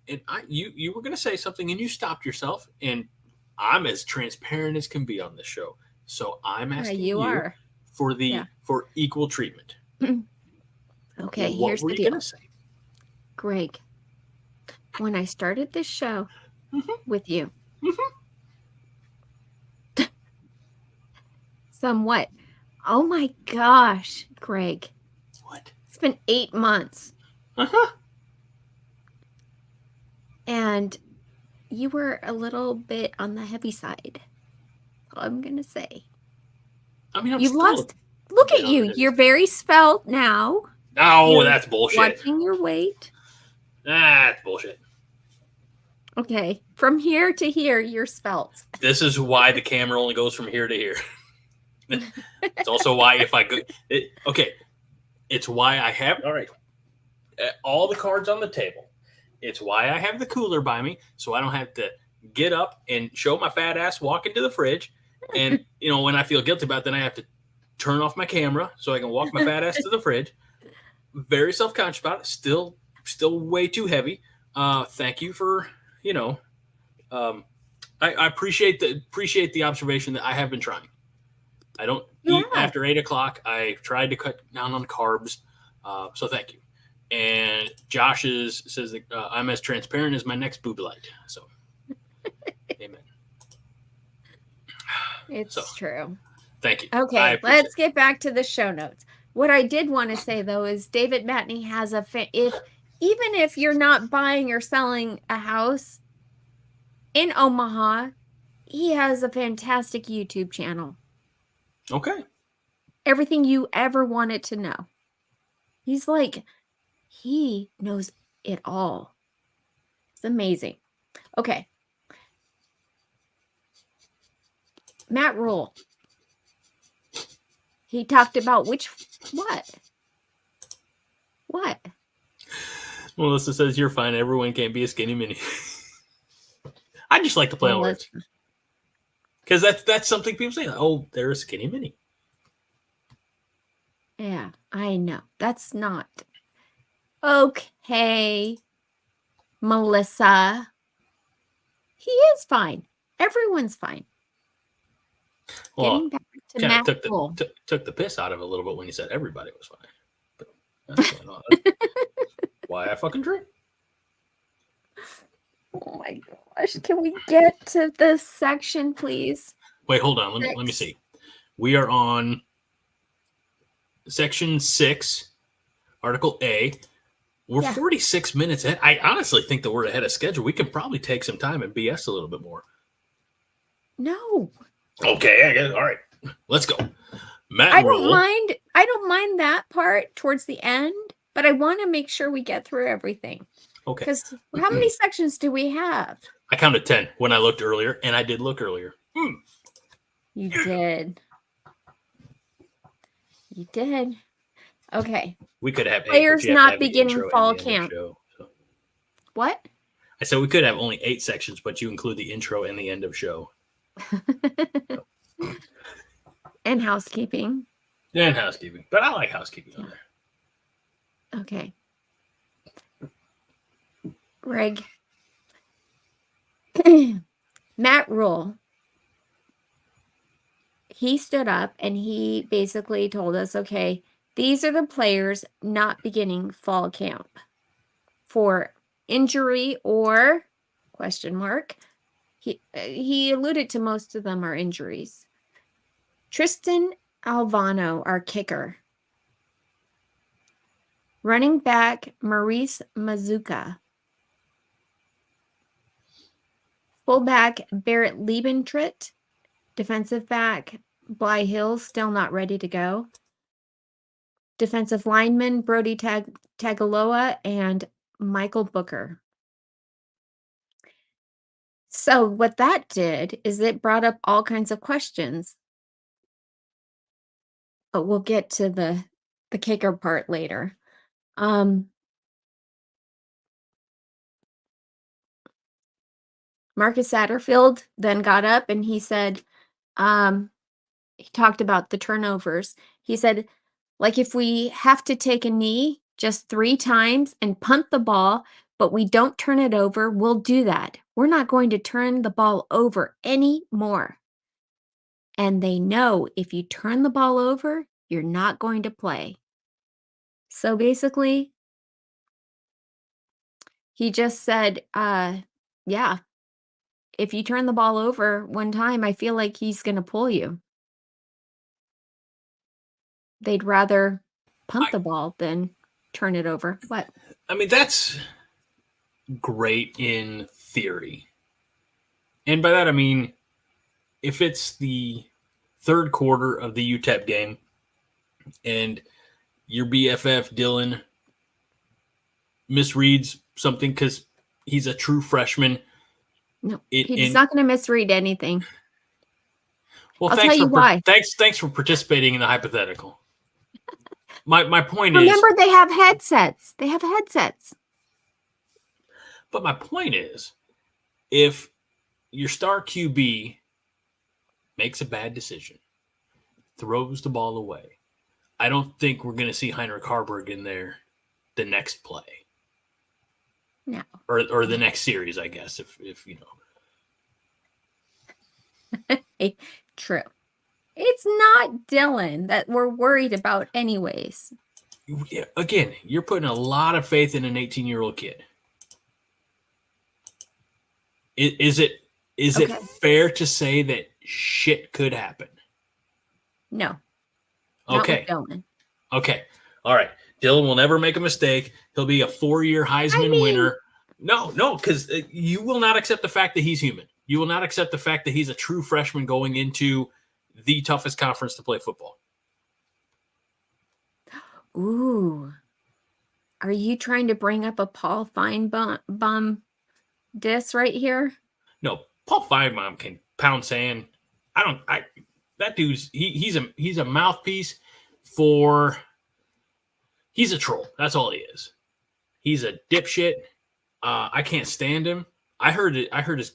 And you were going to say something and you stopped yourself. And I'm as transparent as can be on this show. So I'm asking you for equal treatment. Okay, what here's were the you deal. Gonna say? Greg, when I started this show with you, somewhat. Oh my gosh, Greg. What? It's been 8 months. And you were a little bit on the heavy side. I'm going to say. I mean, you've lost. Look at you. You're very svelte now. Oh, that's bullshit. Watching your weight. That's bullshit. Okay. From here to here, you're svelte. This is why the camera only goes from here to here. It's also why if I go... okay. It's why I have... All right. All the cards on the table. It's why I have the cooler by me, so I don't have to get up and show my fat ass, walk into the fridge, and, when I feel guilty about it, then I have to turn off my camera so I can walk my fat ass to the fridge. Very self-conscious about it. Still way too heavy. Thank you for, I appreciate the observation that I have been trying. I don't eat after 8 o'clock. I've tried to cut down on carbs. So thank you. And Josh says that I'm as transparent as my next boob light. So, amen. It's true. Thank you. Okay, let's get back to the show notes. What I did want to say, though, is David Matney has even if you're not buying or selling a house in Omaha, he has a fantastic YouTube channel. Okay. Everything you ever wanted to know. He knows it all. It's amazing. Okay. Matt Rule. He talked about what? Melissa says you're fine. Everyone can't be a skinny mini. I just like to play on words. Because that's something people say. Oh, they're a skinny mini. Yeah, I know. That's not okay, Melissa. He is fine. Everyone's fine. Well, getting back to Matt Rule. Took the piss out of it a little bit when you said everybody was fine. But that's why I fucking drink. Oh my gosh. Can we get to this section, please? Wait, hold on. Let me see. We are on section 6, article A. We're 46 minutes ahead. I honestly think that we're ahead of schedule. We can probably take some time and BS a little bit more. No. Okay, I guess. All right. Let's go. I don't mind that part towards the end, but I want to make sure we get through everything. Okay. Because how many sections do we have? I counted 10 when I looked earlier, and I did look earlier. You did. Okay. We could have players not beginning fall camp. What? I said we could have only 8 sections, but you include the intro and the end of show. And housekeeping. But I like housekeeping on there. Okay. Greg. Matt Rule. He stood up and he basically told us, okay, these are the players not beginning fall camp for injury or question mark. He alluded to most of them are injuries. Tristan Alvano, our kicker. Running back, Maurice Mazuka. Fullback, Barrett Liebentritt. Defensive back, Bly Hill, still not ready to go. Defensive lineman, Brody Tagaloa and Michael Booker. So what that did is it brought up all kinds of questions. But we'll get to the kicker part later. Marcus Satterfield then got up and he said, he talked about the turnovers. He said, like if we have to take a knee just 3 times and punt the ball, but we don't turn it over, we'll do that. We're not going to turn the ball over anymore. And they know if you turn the ball over, you're not going to play. So basically, he just said, yeah, if you turn the ball over one time, I feel like he's going to pull you. They'd rather punt the ball than turn it over. What? I mean, that's great in theory. And by that, I mean, if it's the third quarter of the UTEP game and your BFF, Dylan, misreads something because he's a true freshman. No, he's not going to misread anything. Well, I'll tell you why. Thanks for participating in the hypothetical. My point is... Remember, they have headsets. But my point is, if your star QB makes a bad decision, throws the ball away, I don't think we're going to see Heinrich Harburg in there the next play. No. Or the next series, I guess, if you know. True. It's not Dylan that we're worried about anyways. Yeah, again, you're putting a lot of faith in an 18-year-old kid. Is it fair to say that shit could happen? No. Okay. Not with Dylan. Okay. All right. Dylan will never make a mistake. He'll be a 4-year Heisman winner. No, because you will not accept the fact that he's human. You will not accept the fact that he's a true freshman going into the toughest conference to play football. Ooh. Are you trying to bring up a Paul Feinbaum diss right here? No, Paul Feinbaum can pound sand. that dude's he's a mouthpiece for. He's a troll. That's all he is. He's a dipshit. I can't stand him. I heard his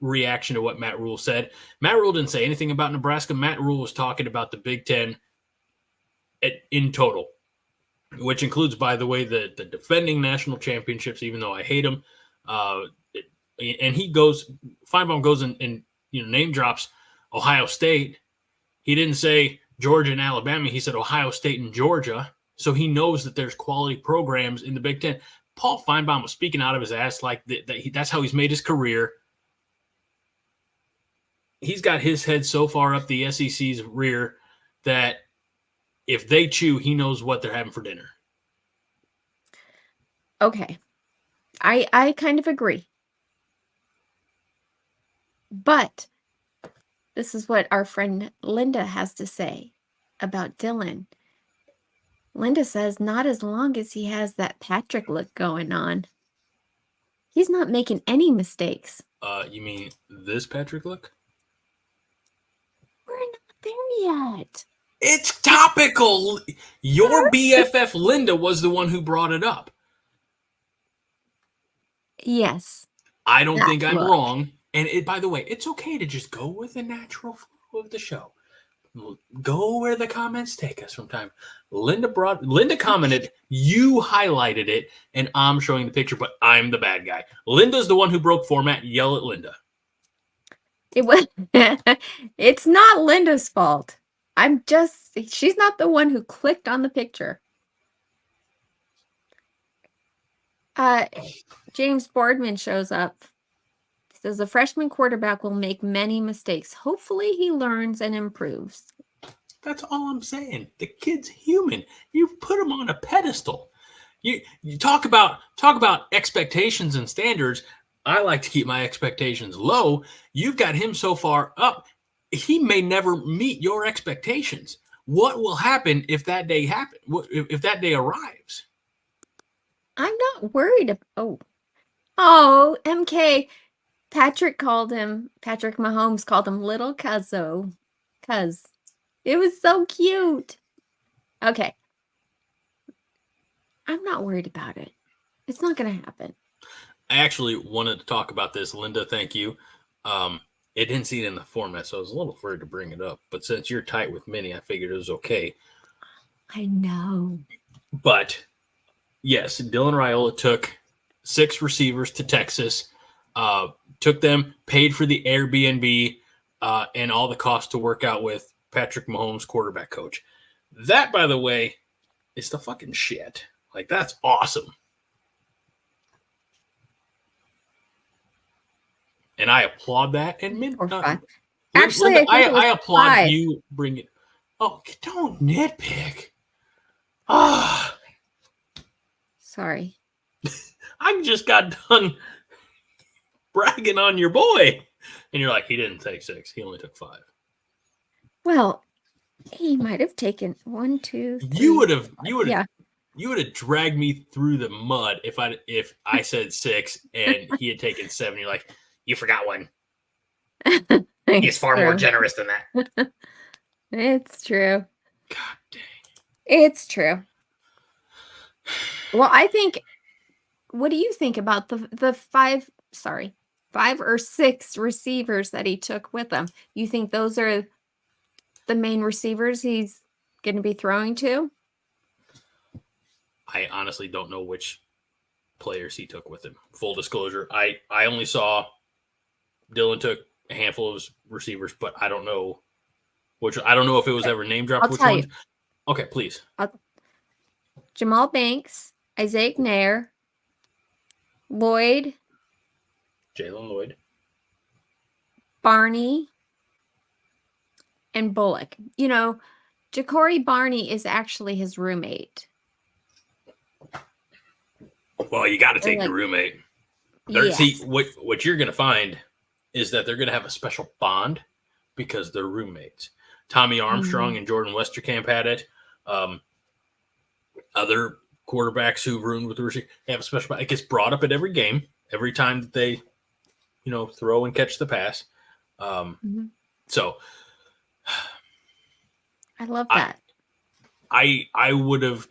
reaction to what Matt Rule said. Matt Rule didn't say anything about Nebraska. Matt Rule was talking about the Big Ten in total, which includes, by the way, the defending national championships, even though I hate them. And Feinbaum goes and name drops Ohio State. He didn't say Georgia and Alabama. He said Ohio State and Georgia. So he knows that there's quality programs in the Big Ten. Paul Feinbaum was speaking out of his ass like that's how he's made his career. He's got his head so far up the SEC's rear that if they chew, he knows what they're having for dinner. Okay. I kind of agree. But this is what our friend Linda has to say about Dylan. Linda says, not as long as he has that Patrick look going on. He's not making any mistakes. You mean this Patrick look? We're not there yet. It's topical. Your BFF Linda was the one who brought it up. Yes. I don't think I'm wrong. And by the way, it's okay to just go with the natural flow of the show. Go where the comments take us from time. Linda commented, you highlighted it, and I'm showing the picture, but I'm the bad guy. Linda's the one who broke format. Yell at Linda. It's not Linda's fault. She's not the one who clicked on the picture. James Boardman shows up. Says the freshman quarterback will make many mistakes. Hopefully he learns and improves. That's all I'm saying. The kid's human. You put him on a pedestal. You talk about expectations and standards. I like to keep my expectations low. You've got him so far up. He may never meet your expectations. What will happen if that day happens? If that day arrives? I'm not worried. Oh, MK. Patrick Mahomes called him Little Cuzzo. Cuz. It was so cute. Okay. I'm not worried about it. It's not going to happen. I actually wanted to talk about this. Linda, thank you. It didn't see it in the format, so I was a little afraid to bring it up. But since you're tight with Minnie, I figured it was okay. I know. But, yes, Dylan Raiola took 6 receivers to Texas, took them, paid for the Airbnb, and all the costs to work out with Patrick Mahomes, quarterback coach. That, by the way, is the fucking shit. Like, that's awesome. And I applaud that. And actually, Linda, I applaud 5. you bringing. Oh, don't nitpick. Ah, sorry. I just got done bragging on your boy, and you're like, he didn't take 6; he only took 5. Well, he might have taken 1, 2, 3. You would have dragged me through the mud if I said 6 and he had taken 7. You're like, you forgot one. He's far more generous than that. It's true. God dang. It's true. Well, I think. What do you think about the 5 or 6 receivers that he took with him? You think those are the main receivers he's going to be throwing to? I honestly don't know which players he took with him. Full disclosure, I only saw Dylan took a handful of receivers, but I don't know which. I don't know if it was ever name dropped. I'll tell you. Okay, please. Jamal Banks, Isaac Nair, Jalen Lloyd, Barney, and Bullock. You know, Ja'Cory Barney is actually his roommate. Well, you got to take your roommate. Yes. See, what you're going to find is that they're going to have a special bond because they're roommates. Tommy Armstrong and Jordan Westerkamp had it. Other quarterbacks who've roomed with the receiver have a special bond. It gets brought up at every game, every time that they, throw and catch the pass. So I love that. I would have,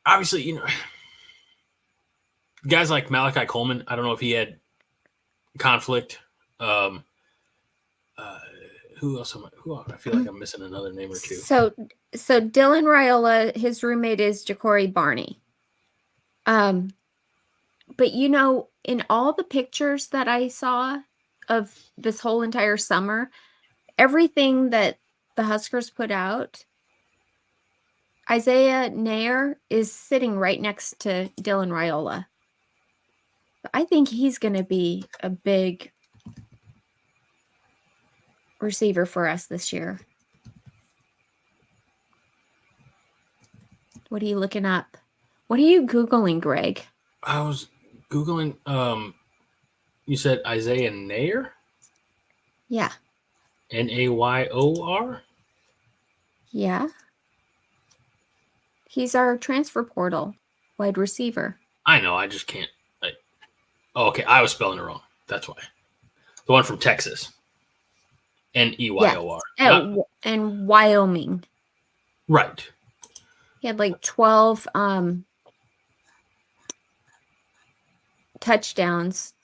obviously, guys like Malachi Coleman, I don't know if he had conflict. Who else? I feel like I'm missing another name or two. So Dylan Raiola, his roommate is Ja'Cory Barney. But in all the pictures that I saw of this whole entire summer, everything that the Huskers put out, Isaiah Nair is sitting right next to Dylan Raiola. I think he's going to be a big receiver for us this year. What are you looking up? What are you Googling, Greg? I was Googling, you said Isaiah Nair? Yeah. Nayor? Yeah. He's our transfer portal wide receiver. I know, I just can't. Okay, I was spelling it wrong. That's why. The one from Texas. Neyor. Yes. And Wyoming. Right. He had like 12 touchdowns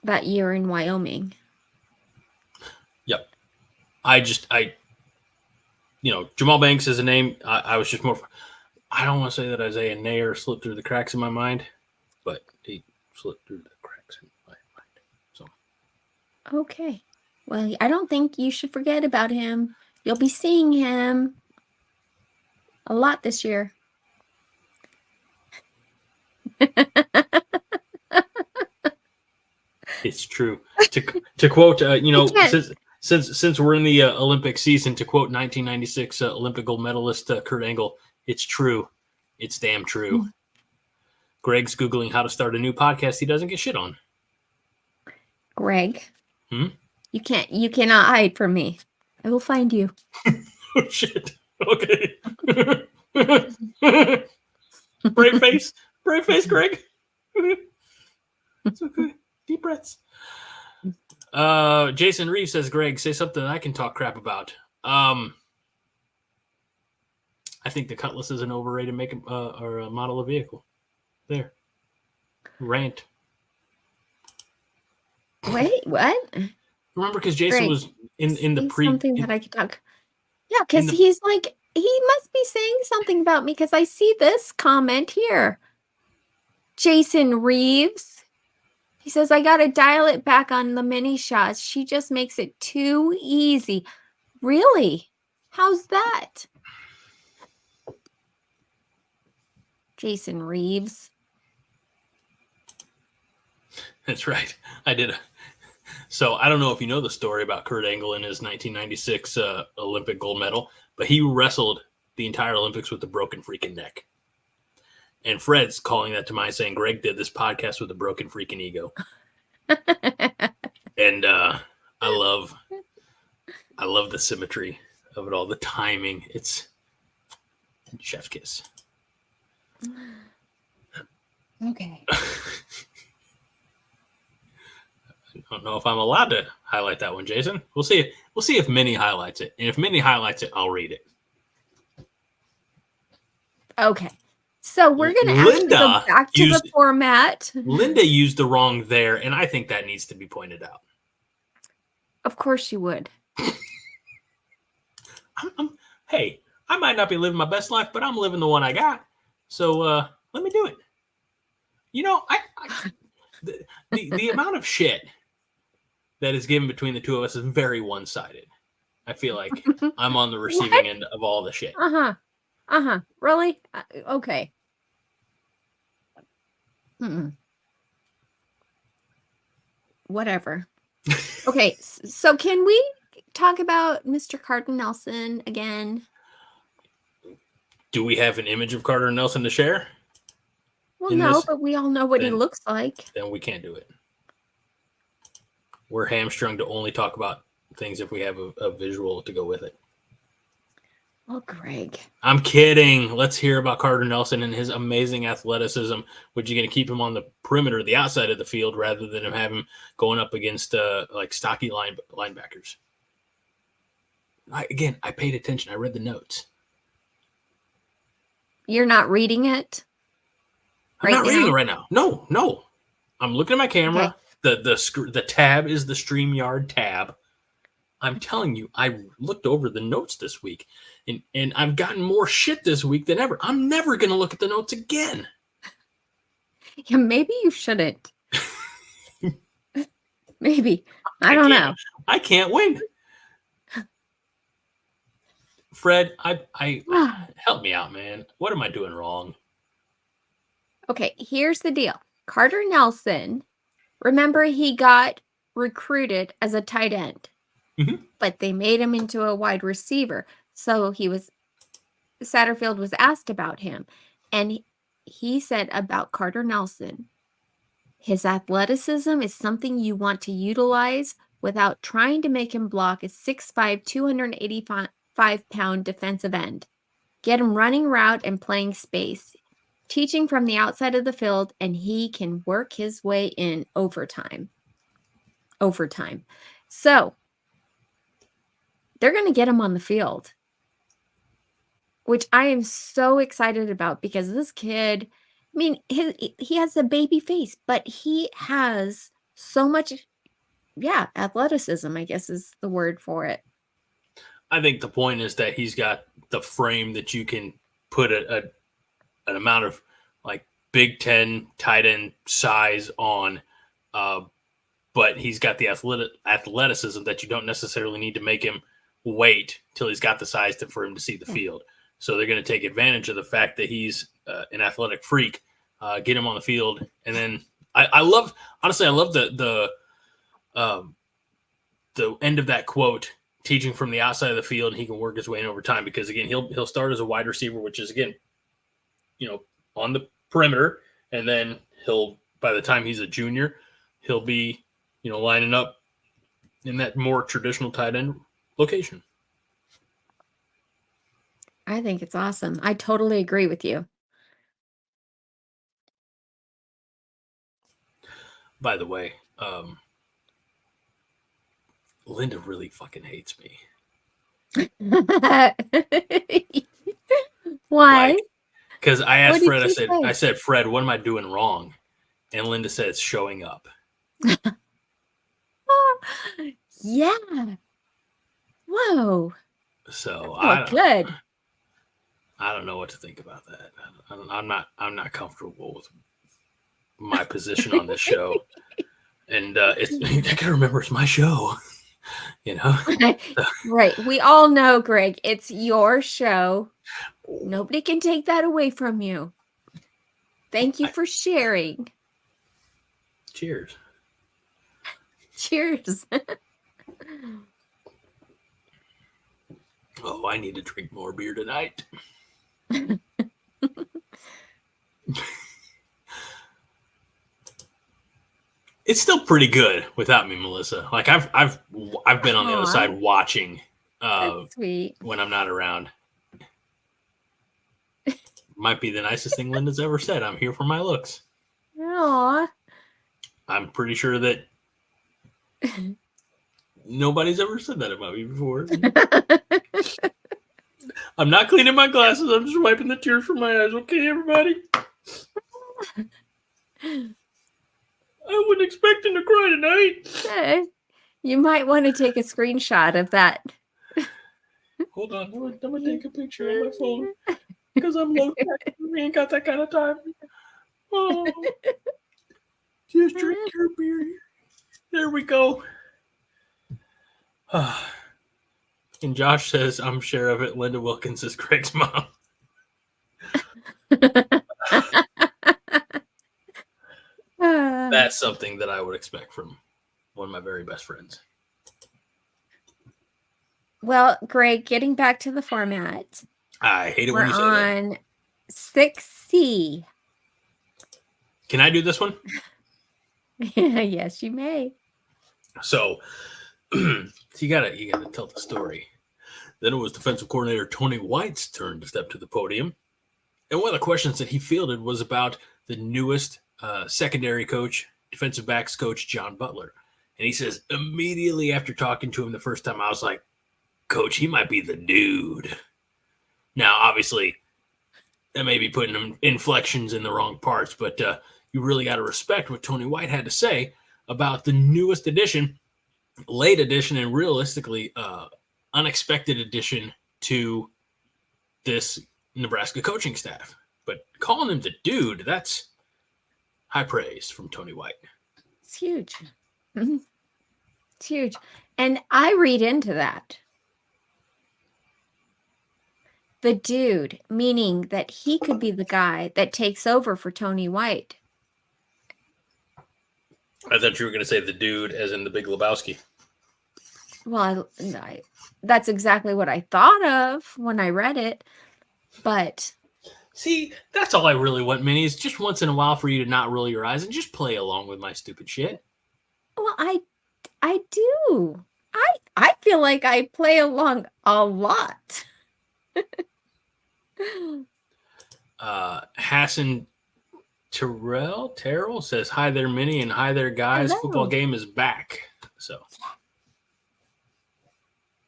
that year in Wyoming. Yep. Jamal Banks is a name. I was just more. I don't want to say that Isaiah Nair slipped through the cracks in my mind, but he slipped through the cracks in my mind. So. Okay. Well, I don't think you should forget about him. You'll be seeing him a lot this year. It's true. To quote, since we're in the Olympic season, to quote 1996 Olympic gold medalist Kurt Angle, it's true. It's damn true. Greg's Googling how to start a new podcast he doesn't get shit on. Greg, you cannot hide from me. I will find you. Oh, shit. Okay. Brave face, Greg. It's okay. Deep breaths. Jason Reeves says, Greg, say something I can talk crap about. I think the Cutlass is an overrated or a model of vehicle. There. Rant. Wait, what? Remember, because Jason Greg, was in the something that I could talk. Yeah, because he's like, he must be saying something about me because I see this comment here. Jason Reeves. He says, I got to dial it back on the mini shots. She just makes it too easy. Really? How's that? Jason Reeves. That's right. I did. So I don't know if you know the story about Kurt Angle in his 1996 Olympic gold medal, but he wrestled the entire Olympics with a broken freaking neck. And Fred's calling that to mind, saying Greg did this podcast with a broken freaking ego. And I love the symmetry of it all, the timing. It's chef's kiss. Okay. I don't know if I'm allowed to highlight that one, Jason. We'll see if Minnie highlights it. And if Minnie highlights it, I'll read it. Okay. So we're going to actually go back to the format. Linda used the wrong there, and I think that needs to be pointed out. Of course you would. Hey, I might not be living my best life, but I'm living the one I got. So let me do it. The amount of shit that is given between the two of us is very one-sided. I feel like I'm on the receiving end of all the shit. Really? Okay. Whatever. Okay, so can we talk about Mr. Carter Nelson again? Do we have an image of Carter Nelson to share? Well, no, but we all know what he looks like. Then we can't do it. We're hamstrung to only talk about things if we have a visual to go with it. Oh, Greg. I'm kidding. Let's hear about Carter Nelson and his amazing athleticism. Would you going to keep him on the perimeter, the outside of the field, rather than have him going up against like stocky linebackers? I paid attention. I read the notes. You're not reading it? I'm not reading it right now. No. I'm looking at my camera. Okay. The tab is the StreamYard tab. I'm telling you, I looked over the notes this week, and I've gotten more shit this week than ever. I'm never going to look at the notes again. Yeah, maybe you shouldn't. Maybe. I don't know. I can't win. Fred, I help me out, man. What am I doing wrong? Okay, here's the deal. Carter Nelson, remember he got recruited as a tight end, but they made him into a wide receiver. So Satterfield was asked about him, and he said about Carter Nelson, his athleticism is something you want to utilize without trying to make him block a 6'5", 285-pound defensive end. Get him running route and playing space, teaching from the outside of the field, and he can work his way in overtime. So they're going to get him on the field, which I am so excited about because this kid, I mean, he has a baby face, but he has so much, athleticism, I guess is the word for it. I think the point is that he's got the frame that you can put an amount of like Big Ten tight end size on, but he's got the athleticism that you don't necessarily need to make him wait till he's got the size for him to see the field. So they're going to take advantage of the fact that he's an athletic freak, get him on the field, and then I love the end of that quote. Teaching from the outside of the field, and he can work his way in over time because again, he'll start as a wide receiver, which is again, on the perimeter, and then by the time he's a junior, he'll be, lining up in that more traditional tight end location. I think it's awesome. I totally agree with you. By the way, Linda really fucking hates me. Why? Because I asked Fred, I said, Fred, what am I doing wrong? And Linda said, it's showing up. Yeah. Whoa. So I don't know what to think about that. I'm not comfortable with my position on this show. And I gotta remember it's my show. Right. We all know, Greg, it's your show. Nobody can take that away from you. Thank you for sharing. Cheers. Cheers. Oh, I need to drink more beer tonight. It's still pretty good without me, Melissa. Like I've been on the other side watching when I'm not around. Might be the nicest thing Linda's ever said. I'm here for my looks. Aww. I'm pretty sure that nobody's ever said that about me before. I'm not cleaning my glasses. I'm just wiping the tears from my eyes. Okay, everybody? I wasn't expecting to cry tonight. Okay. You might want to take a screenshot of that. Hold on. I'm going to take a picture on my phone because I'm low tech. We ain't got that kind of time. Oh. Just drink your beer. There we go. And Josh says, I'm sure of it. Linda Wilkins is Craig's mom. That's something that I would expect from one of my very best friends. Well, Greg, getting back to the format. I hate it when you say that. We're on 6C. Can I do this one? Yes, you may. So you gotta tell the story. Then it was defensive coordinator Tony White's turn to step to the podium. And one of the questions that he fielded was about the newest secondary coach, defensive backs coach, John Butler. And he says, immediately after talking to him the first time, I was like, Coach, he might be the dude. Now, obviously, that may be putting him inflections in the wrong parts, but you really got to respect what Tony White had to say about the newest addition, late addition, and realistically unexpected addition to this Nebraska coaching staff. But calling him the dude, that's high praise from Tony White. It's huge. It's huge. And I read into that. The dude, meaning that he could be the guy that takes over for Tony White. I thought you were going to say the dude as in the Big Lebowski. Well, that's exactly what I thought of when I read it. But see, that's all I really want, Minnie, is just once in a while for you to not roll your eyes and just play along with my stupid shit. Well, I do. I feel like I play along a lot. Hassan Terrell says, hi there, Minnie, and hi there, guys. Hello. Football game is back. So.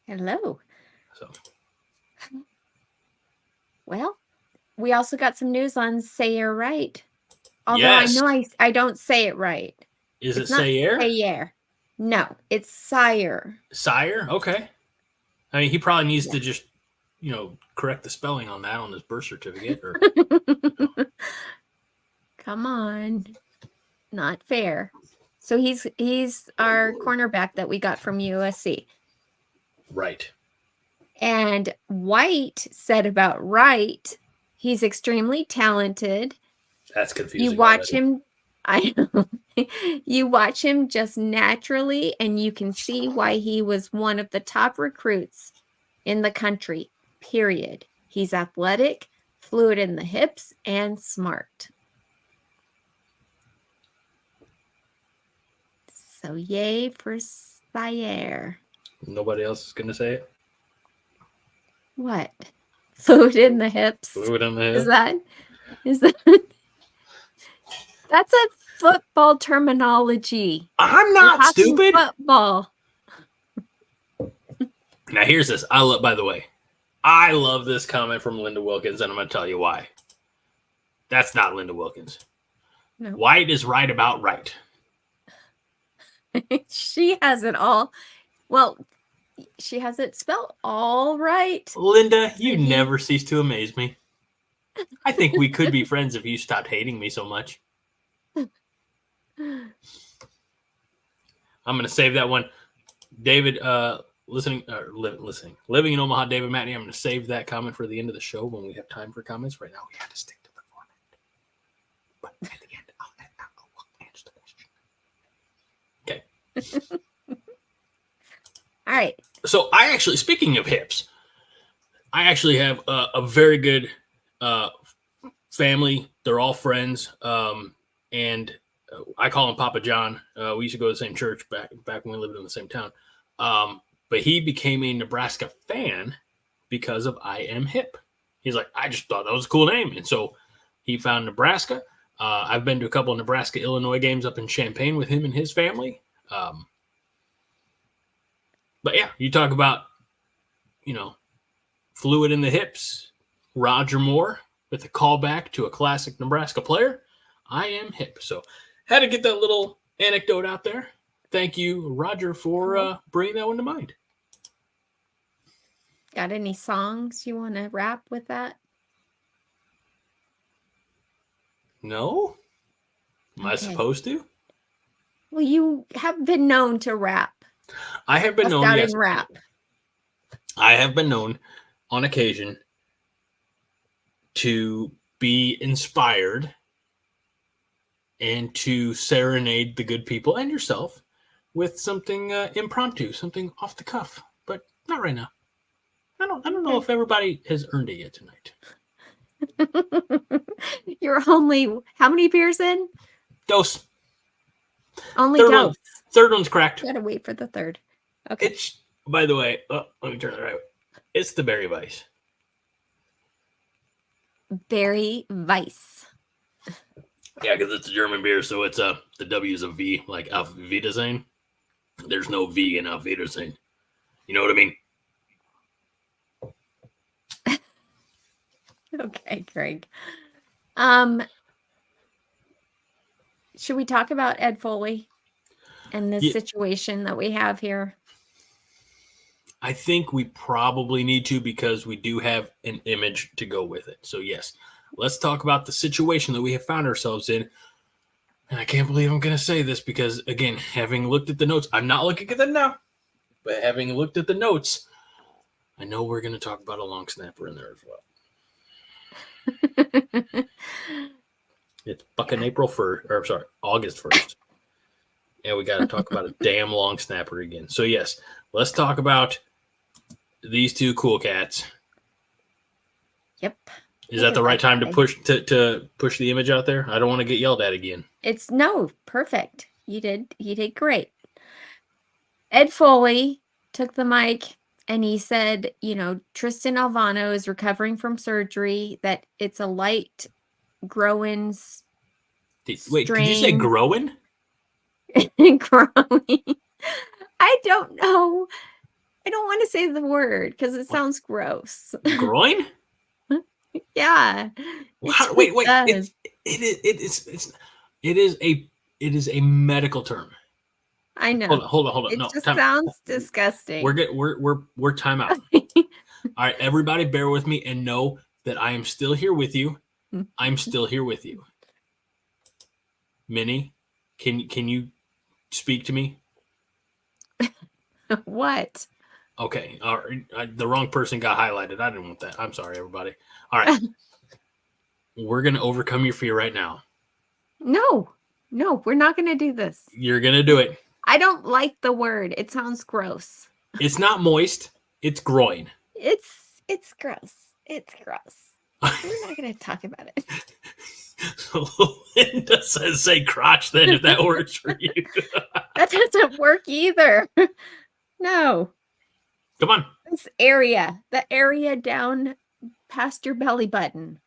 Hello. So. Well, we also got some news on Sayer Right. Although yes. I know I don't say it right. Is it Sayer? Sayer. No, it's Sire. Sire? Okay. I mean, he probably needs to just, correct the spelling on that on his birth certificate. Or, Come on. Not fair. So he's our cornerback that we got from USC. Right. And White said about Wright, he's extremely talented. That's confusing. You watch him, I know. You watch him just naturally, and you can see why he was one of the top recruits in the country, period. He's athletic, fluid in the hips, and smart. So yay for Sire. Nobody else is going to say it? What? Fluid in the hips? Fluid in the hips? Is that? That's a football terminology. I'm not stupid. Football. Now here's this. By the way, I love this comment from Linda Wilkins, and I'm going to tell you why. That's not Linda Wilkins. No. White is right about right. She has it all. Well, she has it spelled all right. Linda, you never cease to amaze me. I think we could be friends if you stopped hating me so much. I'm going to save that one. David, living in Omaha, David Matney, I'm going to save that comment for the end of the show when we have time for comments. Right now, we have to stick to the format. But at the end, I'll answer the question. Okay. All right. So speaking of hips, I actually have a very good family. They're all friends. And I call him Papa John. We used to go to the same church back when we lived in the same town. But he became a Nebraska fan because of I Am Hip. He's like, I just thought that was a cool name. And so he found Nebraska. I've been to a couple of Nebraska-Illinois games up in Champaign with him and his family. But yeah, you talk about, fluid in the hips. Roger Moore with a callback to a classic Nebraska player. I Am Hip. So had to get that little anecdote out there. Thank you, Roger, for bringing that one to mind. Got any songs you want to rap with that? No? Am I supposed to? Well, you have been known to rap. I have been known, yes. Rap. I have been known on occasion to be inspired and to serenade the good people and yourself with something impromptu, something off the cuff, but not right now. I don't know if everybody has earned it yet tonight. You're only how many beers in? Dose. Only third dose. Third one's cracked. Gotta wait for the third. Okay. By the way, let me turn it right. It's the Berry Weiss. Berry Weiss. Yeah, because it's a German beer, so it's the W is a V, like Auf Wiedersehen. There's no V in Auf Wiedersehen. You know what I mean? Okay, Craig. Should we talk about Ed Foley and the situation that we have here? I think we probably need to because we do have an image to go with it. So, yes, let's talk about the situation that we have found ourselves in. And I can't believe I'm going to say this because, again, having looked at the notes, I'm not looking at them now, but having looked at the notes, I know we're going to talk about a long snapper in there as well. It's fucking August 1st. And we got to talk about a damn long snapper again. So, yes, let's talk about these two cool cats. Yep. Is that the right time to push the image out there? I don't want to get yelled at again. No, perfect. You did great. Ed Foley took the mic and he said, Tristan Alvano is recovering from surgery, that it's a light growing Wait, did you say growing? Growing. I don't know. I don't want to say the word because it sounds gross. Groin? Yeah. Wait. It is a medical term. I know. Hold on. It just sounds disgusting. We're time out. All right, everybody, bear with me and know that I am still here with you. I'm still here with you. Minnie, can you speak to me? What? Okay. All right. The wrong person got highlighted. I didn't want that. I'm sorry, everybody. All right. We're going to overcome your fear right now. No, we're not going to do this. You're going to do it. I don't like the word. It sounds gross. It's not moist. It's groin. It's gross. It's gross. We're not going to talk about it. Linda says say crotch then if that works for you. That doesn't work either. No. Come on. This area. The area down past your belly button.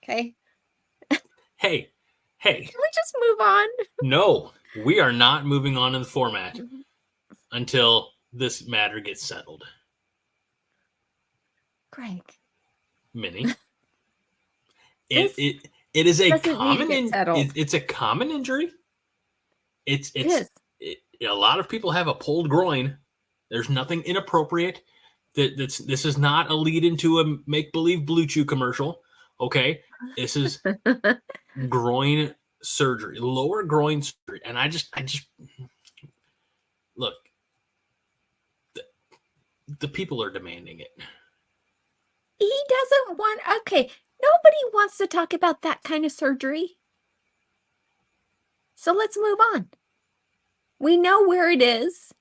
Okay? Hey. Can we just move on? No, we are not moving on in the format until this matter gets settled. Greg. Minnie. It is a common it's a common injury. It's a lot of people have a pulled groin. There's nothing inappropriate. This is not a lead into a make-believe Blue Chew commercial. Okay, this is groin surgery, lower groin surgery, and I just look. The people are demanding it. He doesn't want. Okay, nobody wants to talk about that kind of surgery. So let's move on. We know where it is.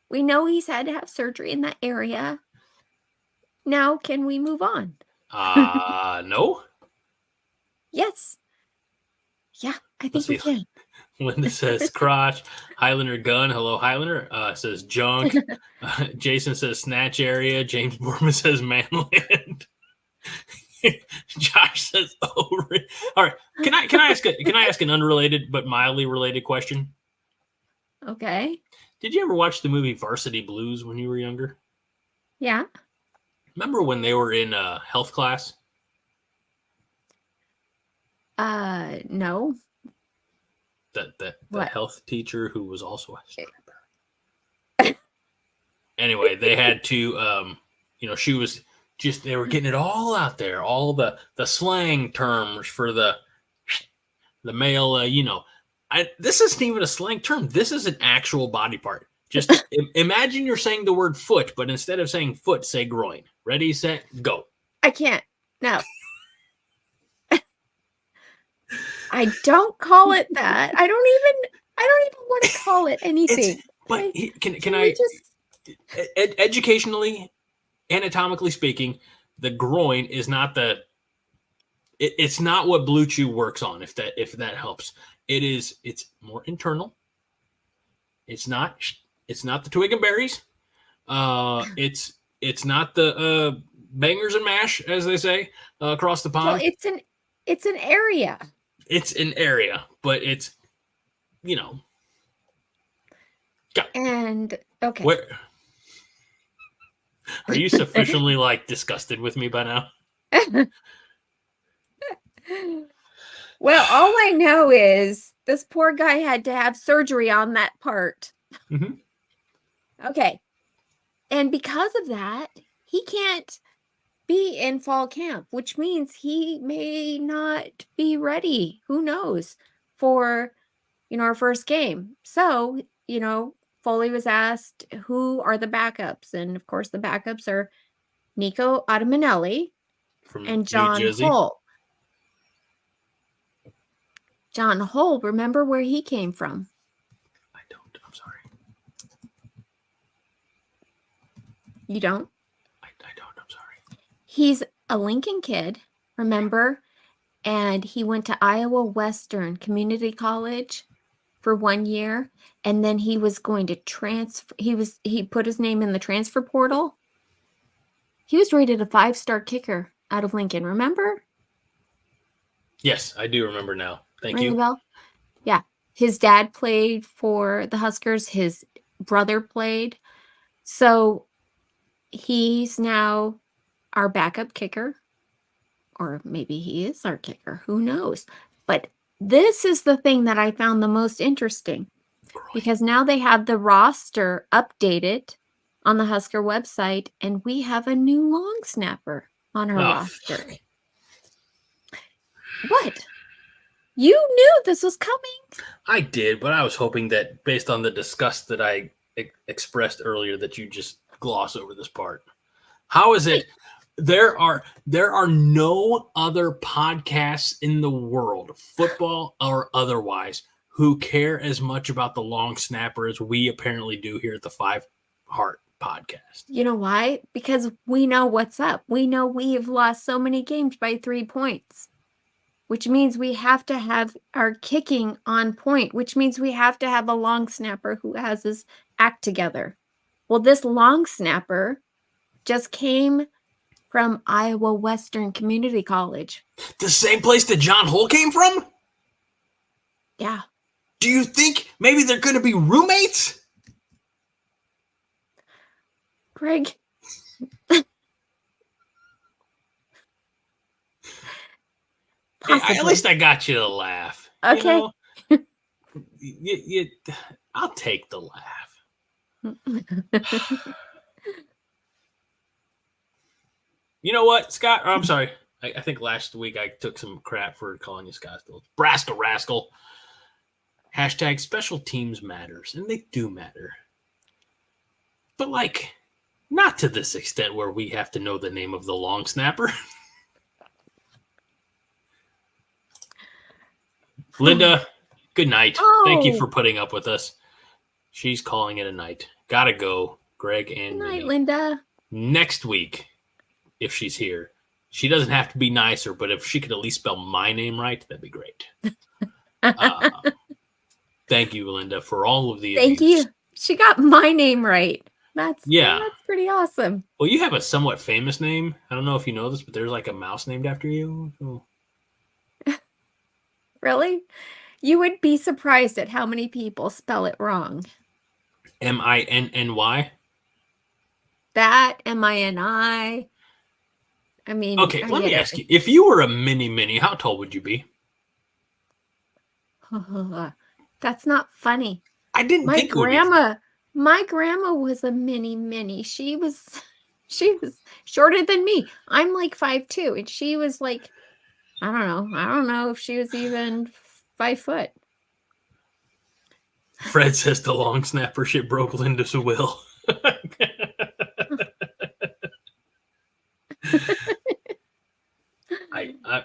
We know he's had to have surgery in that area. Now, can we move on? No. Yes. Yeah, I think we can. Linda says crotch. Highlander gun. Hello, Highlander. Says junk. Jason says snatch area. James Borman says manland. Josh says all right. Can I ask an unrelated but mildly related question? Okay. Did you ever watch the movie Varsity Blues when you were younger? Yeah. Remember when they were in health class? No. The health teacher who was also a stripper. Anyway, they had to she was just, they were getting it all out there, all the slang terms for the male, this isn't even a slang term. This is an actual body part. Just imagine you're saying the word foot, but instead of saying foot, say groin. Ready, set, go. I can't. No. I don't call it that. I don't even want to call it anything. But can I just educationally, anatomically speaking, the groin is not it's not what Blue Chew works on, if that helps. It's more internal. It's not the twig and berries. It's not the bangers and mash, as they say, across the pond. Well, it's an area. It's an area, but it's, you know. And okay. Where are you sufficiently like disgusted with me by now? Well, all I know is this poor guy had to have surgery on that part. Mm-hmm. Okay. And because of that, he can't be in fall camp, which means he may not be ready. Who knows? For, our first game. So, Foley was asked, who are the backups? And of course, the backups are Nico Ottaminelli and John Hull. John Hull, remember where he came from? I don't. I'm sorry. You don't? I don't. I'm sorry. He's a Lincoln kid, remember? And he went to Iowa Western Community College for 1 year. And then he was going to transfer. He put his name in the transfer portal. He was rated a 5-star kicker out of Lincoln, remember? Yes, I do remember now. Thank you. Ring a bell? Yeah. His dad played for the Huskers. His brother played. So he's now our backup kicker. Or maybe he is our kicker. Who knows? But this is the thing that I found the most interesting. Because now they have the roster updated on the Husker website. And we have a new long snapper on our roster. What? You knew this was coming. I did, but I was hoping that based on the disgust that I expressed earlier that you just gloss over this part. How is it there are no other podcasts in the world, football or otherwise, who care as much about the long snapper as we apparently do here at the 5 Heart podcast? You know why? Because we know what's up. We know we've lost so many games by 3 points. Which means we have to have our kicking on point, which means we have to have a long snapper who has his act together. Well, this long snapper just came from Iowa Western Community College. The same place that John Hull came from? Yeah. Do you think maybe they're going to be roommates? Greg. Hey, at least I got you to laugh. Okay. I'll take the laugh. You know what, Scott? I'm sorry. I think last week I took some crap for calling you Scottsville. Nebraska rascal. # special teams matters, and they do matter. But, not to this extent where we have to know the name of the long snapper. Linda, good night. Oh. Thank you for putting up with us. She's calling it a night. Gotta go, Greg and Good night, Minnie. Linda. Next week, if she's here, she doesn't have to be nicer, but if she could at least spell my name right, that'd be great. Thank you, Linda, for all of the Thank abuse. you. She got my name right. That's pretty awesome. Well, you have a somewhat famous name. I don't know if you know this, but there's a mouse named after you. Oh. Really? You would be surprised at how many people spell it wrong. Minny? That, Mini. I mean, okay, let me ask you. If you were a mini, how tall would you be? That's not funny. I didn't think my grandma was a mini. She was shorter than me. I'm 5'2", and she was I don't know if she was even 5 foot. Fred says the long snapper shit broke Linda's will.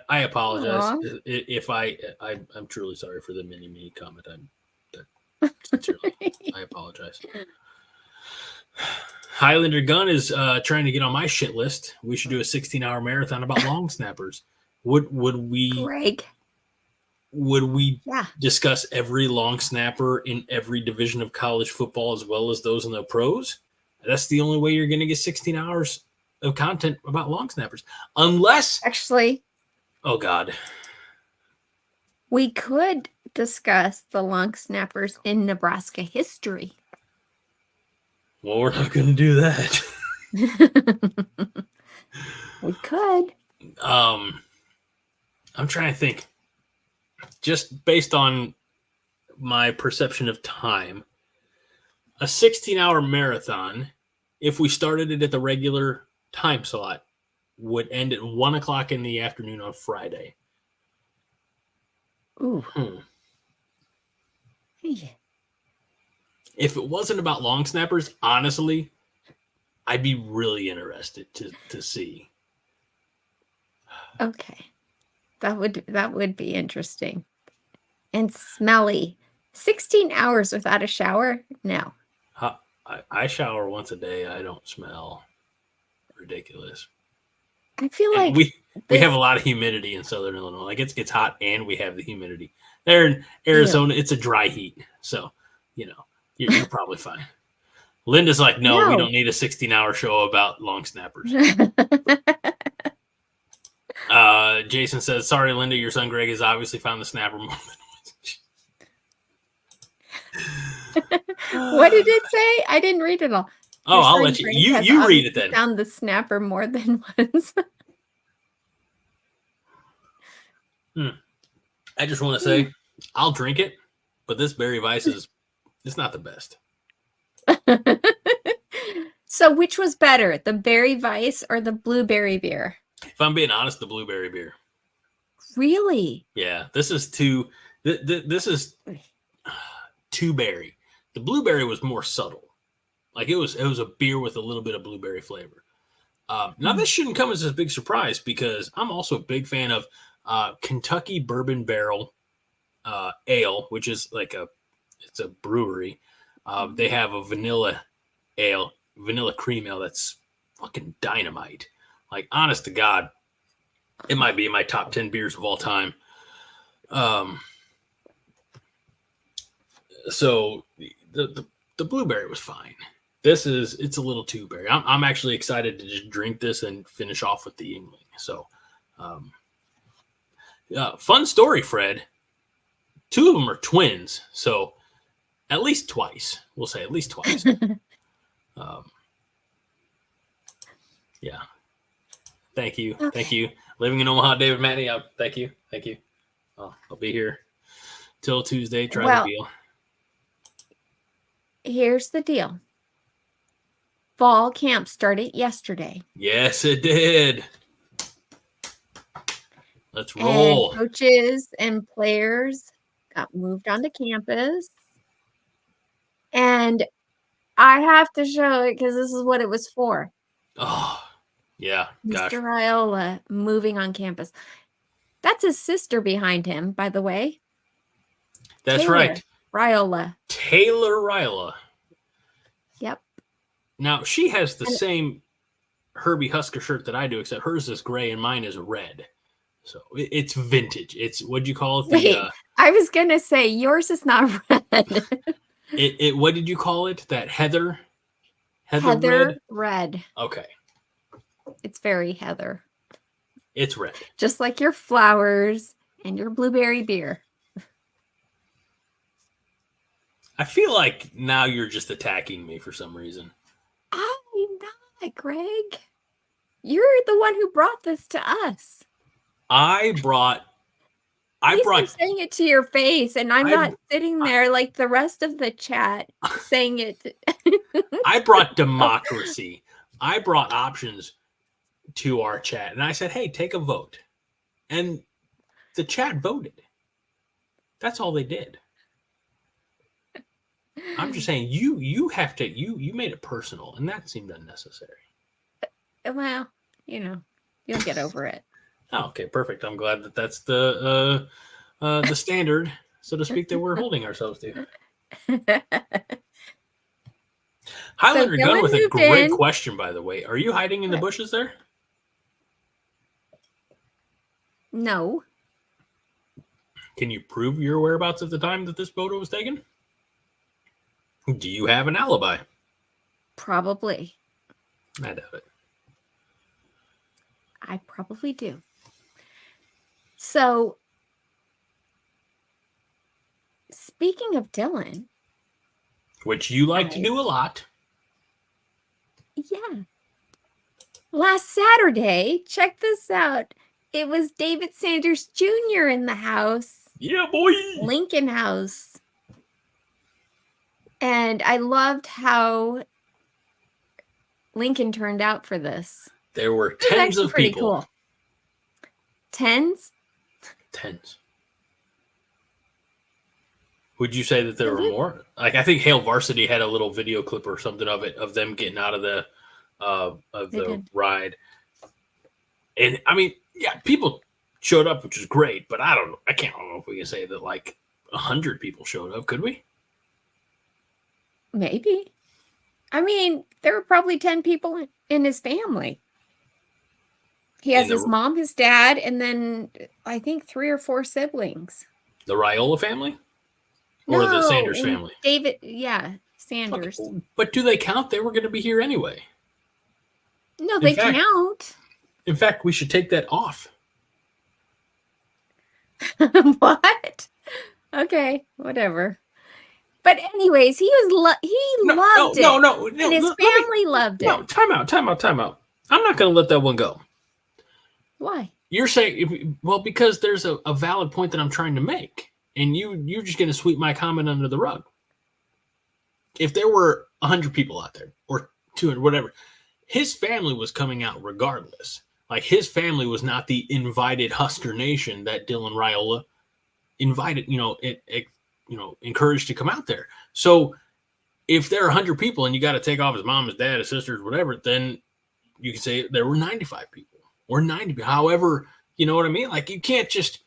I apologize. Aww. If I'm truly sorry for the mini comment. Sincerely, I apologize. Highlander Gunn is trying to get on my shit list. We should do a 16-hour marathon about long snappers. Would we, Greg? Would we discuss every long snapper in every division of college football as well as those in the pros? That's the only way you're going to get 16 hours of content about long snappers. Unless, actually, oh God, we could discuss the long snappers in Nebraska history. Well, we're not going to do that. We could. I'm trying to think. Just based on my perception of time, a 16-hour marathon, if we started it at the regular time slot, would end at 1 o'clock in the afternoon on Friday. Ooh. Hey. If it wasn't about long snappers, honestly, I'd be really interested to see. Okay. That would be interesting. And smelly. 16 hours without a shower? No. I shower once a day. I don't smell ridiculous. I feel like we have a lot of humidity in Southern Illinois. Like it gets hot and we have the humidity. There in Arizona, it's a dry heat. So, you're probably fine. Linda's like, no, we don't need a 16-hour show about long snappers. Jason says, sorry, Linda, your son Greg has obviously found the snapper more than what did it say? I didn't read it all. Oh, I'll let you. You read it then. Found the snapper more than once. I just want to say, I'll drink it, but this Berry Weiss it's not the best. So which was better, the Berry Weiss or the blueberry beer? If I'm being honest, the blueberry beer. Really? Yeah, this is too berry. The blueberry was more subtle. Like it was a beer with a little bit of blueberry flavor. Now this shouldn't come as a big surprise because I'm also a big fan of Kentucky Bourbon Barrel Ale, which is it's a brewery. They have a vanilla cream ale that's fucking dynamite. Like, honest to God, it might be in my top 10 beers of all time. So the blueberry was fine. It's a little too berry. I'm actually excited to just drink this and finish off with the Yingling. So, fun story, Fred. 2 of them are twins, so at least twice. We'll say at least twice. Yeah. Thank you. Okay. Thank you. Living in Omaha, David Matney. Thank you. Thank you. I'll be here till Tuesday. Try the deal. Here's the deal. Fall camp started yesterday. Yes, it did. Let's roll. And coaches and players got moved onto campus. And I have to show it because this is what it was for. Oh, yeah. Mr. Raiola moving on campus. That's his sister behind him, by the way. That's Taylor right. Raiola. Taylor Raiola. Yep. Now, she has the same Herbie Husker shirt that I do, except hers is gray and mine is red. So it's vintage. It's, what'd you call it? Wait, I was going to say, yours is not red. What did you call it? That Heather red. Okay. It's very heather. It's red. Just like your flowers and your blueberry beer. I feel like now you're just attacking me for some reason. I'm not, Greg. You're the one who brought this to us. I brought saying it to your face, and I'm not sitting there like the rest of the chat saying it. I brought democracy. I brought options to our chat, and I said, hey, take a vote. And the chat voted. That's all they did. I'm just saying you have to you made it personal, and that seemed unnecessary. Well, you'll get over it. Oh, okay, perfect. I'm glad that's the standard, so to speak, that we're holding ourselves to. Highlander Gun with a great question, by the way. Are you hiding in the bushes there? No. Can you prove your whereabouts at the time that this photo was taken? Do you have an alibi? Probably. I doubt it. I probably do. So, speaking of Dylan, which you like to do a lot. Yeah. Last Saturday, check this out. It was David Sanders Jr. in the house. Yeah, boy. Lincoln House. And I loved how Lincoln turned out for this. There were tens of pretty people. Cool. Tens? Would you say that there were more? Like, I think Hale Varsity had a little video clip or something of it, of them getting out of the ride. And I mean, yeah, people showed up, which is great, but I don't know if we can say that like 100 people showed up. Could we? Maybe. I mean, there were probably 10 people in his family. He has his mom, his dad, and then I think 3 or 4 siblings. The Raiola family? Or the Sanders family? David, Sanders. Okay. But do they count? They were going to be here anyway. No, they count. In fact, we should take that off. What? Okay, whatever. But anyways, he loved it. No. And his family loved it. No, time out. I'm not going to let that one go. Why? You're saying, well, because there's a valid point that I'm trying to make. And you're just going to sweep my comment under the rug. If there were 100 people out there, or 200, whatever, his family was coming out regardless. Like, his family was not the invited Husker Nation that Dylan Raiola invited, encouraged to come out there. So if there are 100 people and you got to take off his mom, his dad, his sisters, whatever, then you can say there were 95 people or 90 people. However, you know what I mean? Like, you can't just,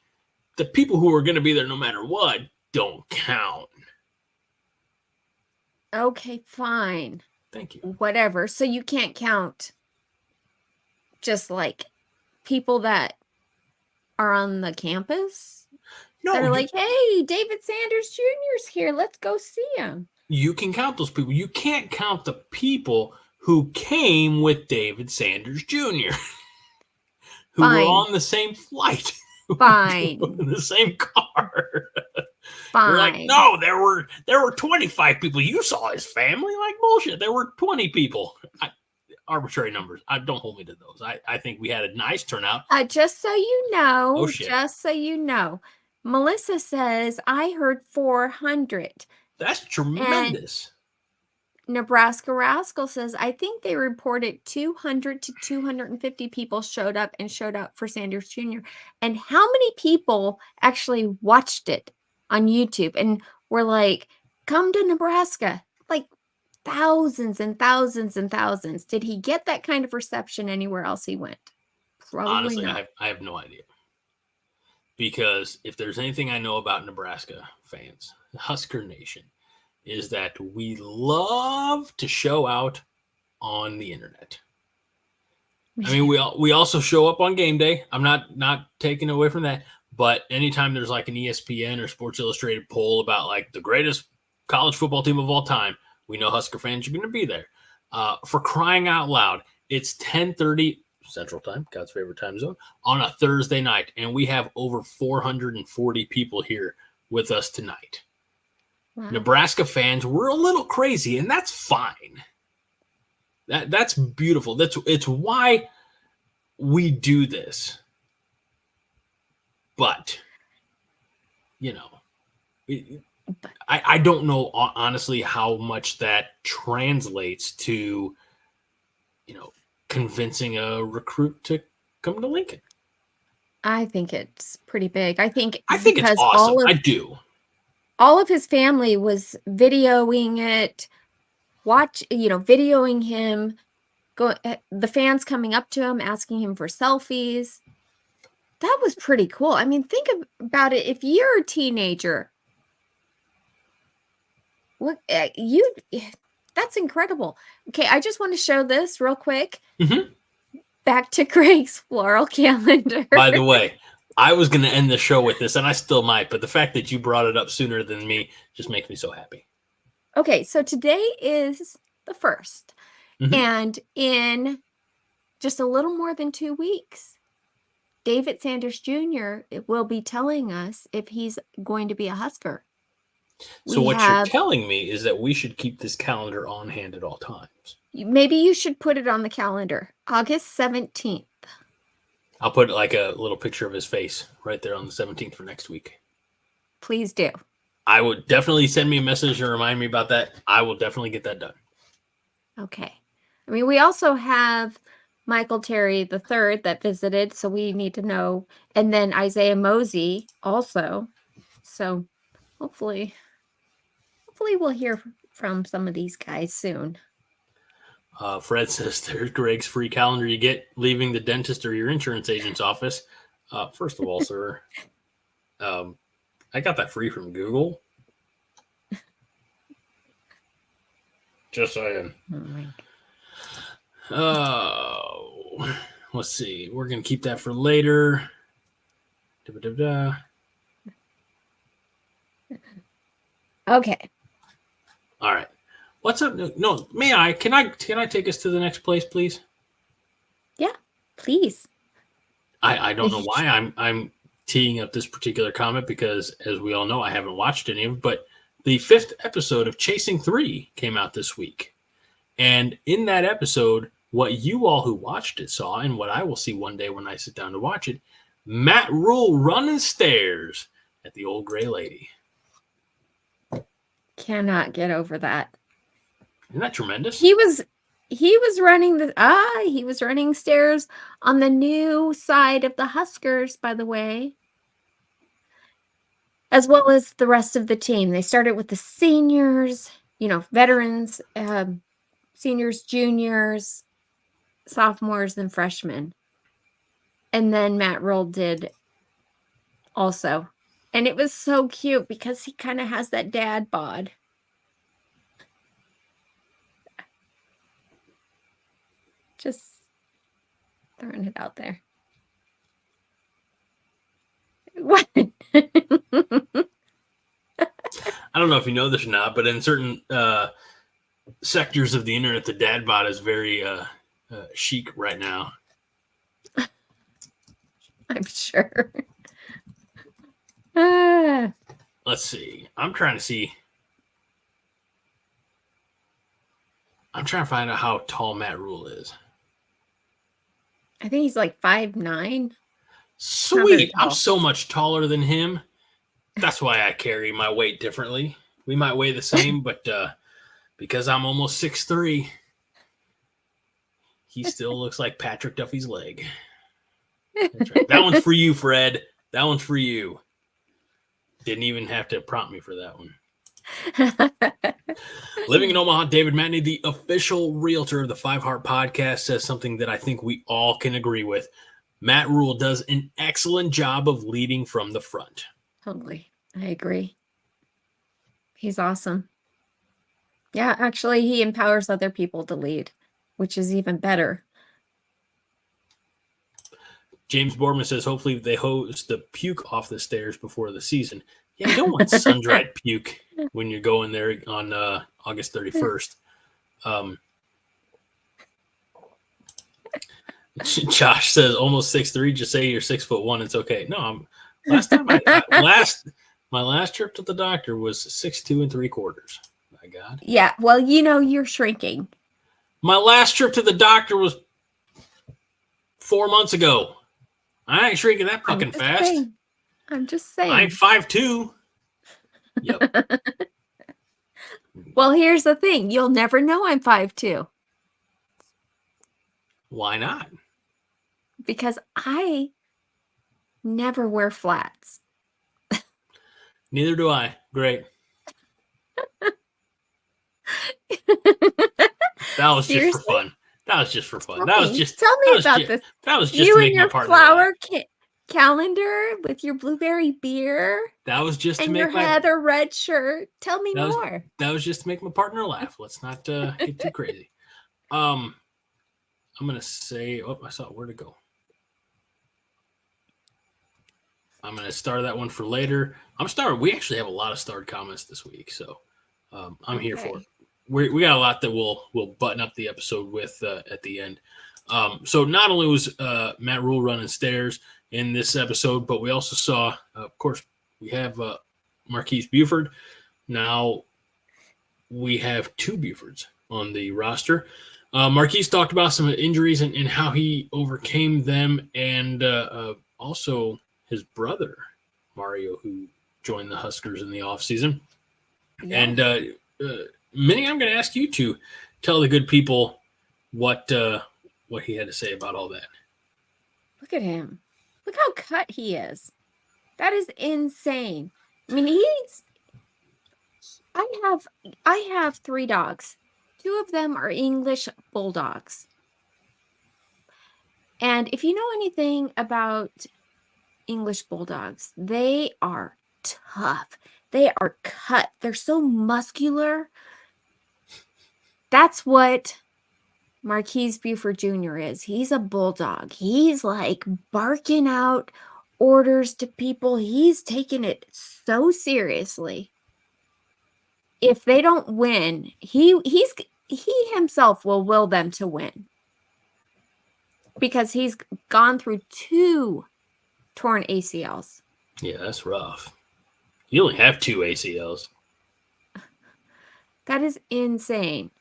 the people who are going to be there no matter what don't count. Okay, fine. Thank you. Whatever. So you can't count just like people that are on the campus? No. They're like, hey, David Sanders Jr.'s here. Let's go see him. You can count those people. You can't count the people who came with David Sanders Jr. who were on the same flight. Fine. In the same car. Fine. You're like, no, there were 25 people. You saw his family? Like, bullshit. There were 20 people. Arbitrary numbers. Don't hold me to those. I think we had a nice turnout. Just so you know. Oh, shit. Just so you know. Melissa says, I heard 400. That's tremendous. And Nebraska Rascal says, I think they reported 200 to 250 people showed up for Sanders Jr. And how many people actually watched it on YouTube and were like, come to Nebraska? Like thousands and thousands and thousands. Did he get that kind of reception anywhere else he went? Probably honestly not. I have no idea. Because if there's anything I know about Nebraska fans, Husker Nation, is that we love to show out on the internet. I mean, we also show up on game day. I'm not taking away from that. But anytime there's like an ESPN or Sports Illustrated poll about like the greatest college football team of all time, we know Husker fans are going to be there. For crying out loud, it's 10:30 Central Time, God's favorite time zone, on a Thursday night, and we have over 440 people here with us tonight. Wow. Nebraska fans, we're a little crazy, and that's fine. That's beautiful. It's why we do this. But, I don't know honestly how much that translates to, convincing a recruit to come to Lincoln. I think it's pretty big. I think it's awesome. I do. All of his family was videoing it, videoing him, the fans coming up to him, asking him for selfies. That was pretty cool. I mean, think about it. If you're a teenager, that's incredible. Okay, I just want to show this real quick. Mm-hmm. Back to Greg's floral calendar. By the way, I was going to end the show with this, and I still might, but the fact that you brought it up sooner than me just makes me so happy. Okay, so today is the 1st. Mm-hmm. And in just a little more than 2 weeks, David Sanders Jr. will be telling us if he's going to be a Husker. So what you're telling me is that we should keep this calendar on hand at all times. Maybe you should put it on the calendar. August 17th. I'll put like a little picture of his face right there on the 17th for next week. Please do. I would definitely send me a message and remind me about that. I will definitely get that done. Okay. I mean, we also have Michael Terry III that visited, so we need to know. And then Isaiah Mosey also. So hopefully we'll hear from some of these guys soon. Fred says there's Greg's free calendar you get leaving the dentist or your insurance agent's office. First of all, sir, I got that free from Google. Just saying. Oh, let's see. We're going to keep that for later. Okay. All right. What's up? No, may I? Can I take us to the next place, please? Yeah, please. I don't know why I'm teeing up this particular comment because, as we all know, I haven't watched any of it, but the 5th episode of Chasing 3 came out this week. And in that episode, what you all who watched it saw, and what I will see one day when I sit down to watch it, Matt Rule running stairs at the old gray lady. Cannot get over that. Isn't that tremendous? He was running stairs on the new side of the Huskers, by the way, as well as the rest of the team. They started with the seniors, veterans, seniors, juniors, sophomores, and freshmen. And then Matt Rule did also. And it was so cute because he kind of has that dad bod. Just throwing it out there. What? I don't know if you know this or not, but in certain sectors of the internet, the dad bod is very chic right now. I'm sure. Let's see. I'm trying to find out how tall Matt Rule is. I think he's like 5'9". Sweet. I'm so much taller than him. That's why I carry my weight differently. We might weigh the same, but because I'm almost 6'3", he still looks like Patrick Duffy's leg. That's right. That one's for you, Fred. That one's for you. Didn't even have to prompt me for that one. Living in Omaha, David Matney, the official realtor of the 5 Heart Podcast, says something that I think we all can agree with. Matt Rule does an excellent job of leading from the front. Totally. I agree. He's awesome. Yeah, actually, he empowers other people to lead, which is even better. James Borman says, hopefully they hose the puke off the stairs before the season. Yeah, you don't want sun-dried puke when you're going there on August 31st. Josh says, almost 6'3", just say you're 6'1", it's okay. No, my last trip to the doctor was 6'2"3/4. My God. Yeah, well, you're shrinking. My last trip to the doctor was 4 months ago. I ain't shrinking that fucking fast. I'm just saying. I ain't 5'2". Yep. Well, here's the thing. You'll never know I'm 5'2". Why not? Because I never wear flats. Neither do I. Great. That was just for fun. That was just for fun. Tell me about this. That was just you to make and your my partner flower calendar with your blueberry beer. That was just and to make your heather red shirt. Tell me more. That was just to make my partner laugh. Let's not get too crazy. I'm gonna say. Oh, I saw where to go. I'm gonna star that one for later. We actually have a lot of starred comments this week, so I'm here for it. We got a lot that we'll button up the episode with at the end. So not only was Matt Rule running stairs in this episode, but we also saw, of course, we have Marquise Buford. Now we have two Bufords on the roster. Marquise talked about some injuries and how he overcame them, and also his brother, Mario, who joined the Huskers in the offseason. Yeah. And Minnie, I'm going to ask you to tell the good people what he had to say about all that. Look at him. Look how cut he is. That is insane. I mean, I have 3 dogs. 2 of them are English bulldogs. And if you know anything about English bulldogs, they are tough. They are cut. They're so muscular. That's what Marquise Buford Jr. is. He's a bulldog. He's like barking out orders to people. He's taking it so seriously. If they don't win, he himself will them to win, because he's gone through 2 torn ACLs. Yeah, that's rough. You only have 2 ACLs. That is insane.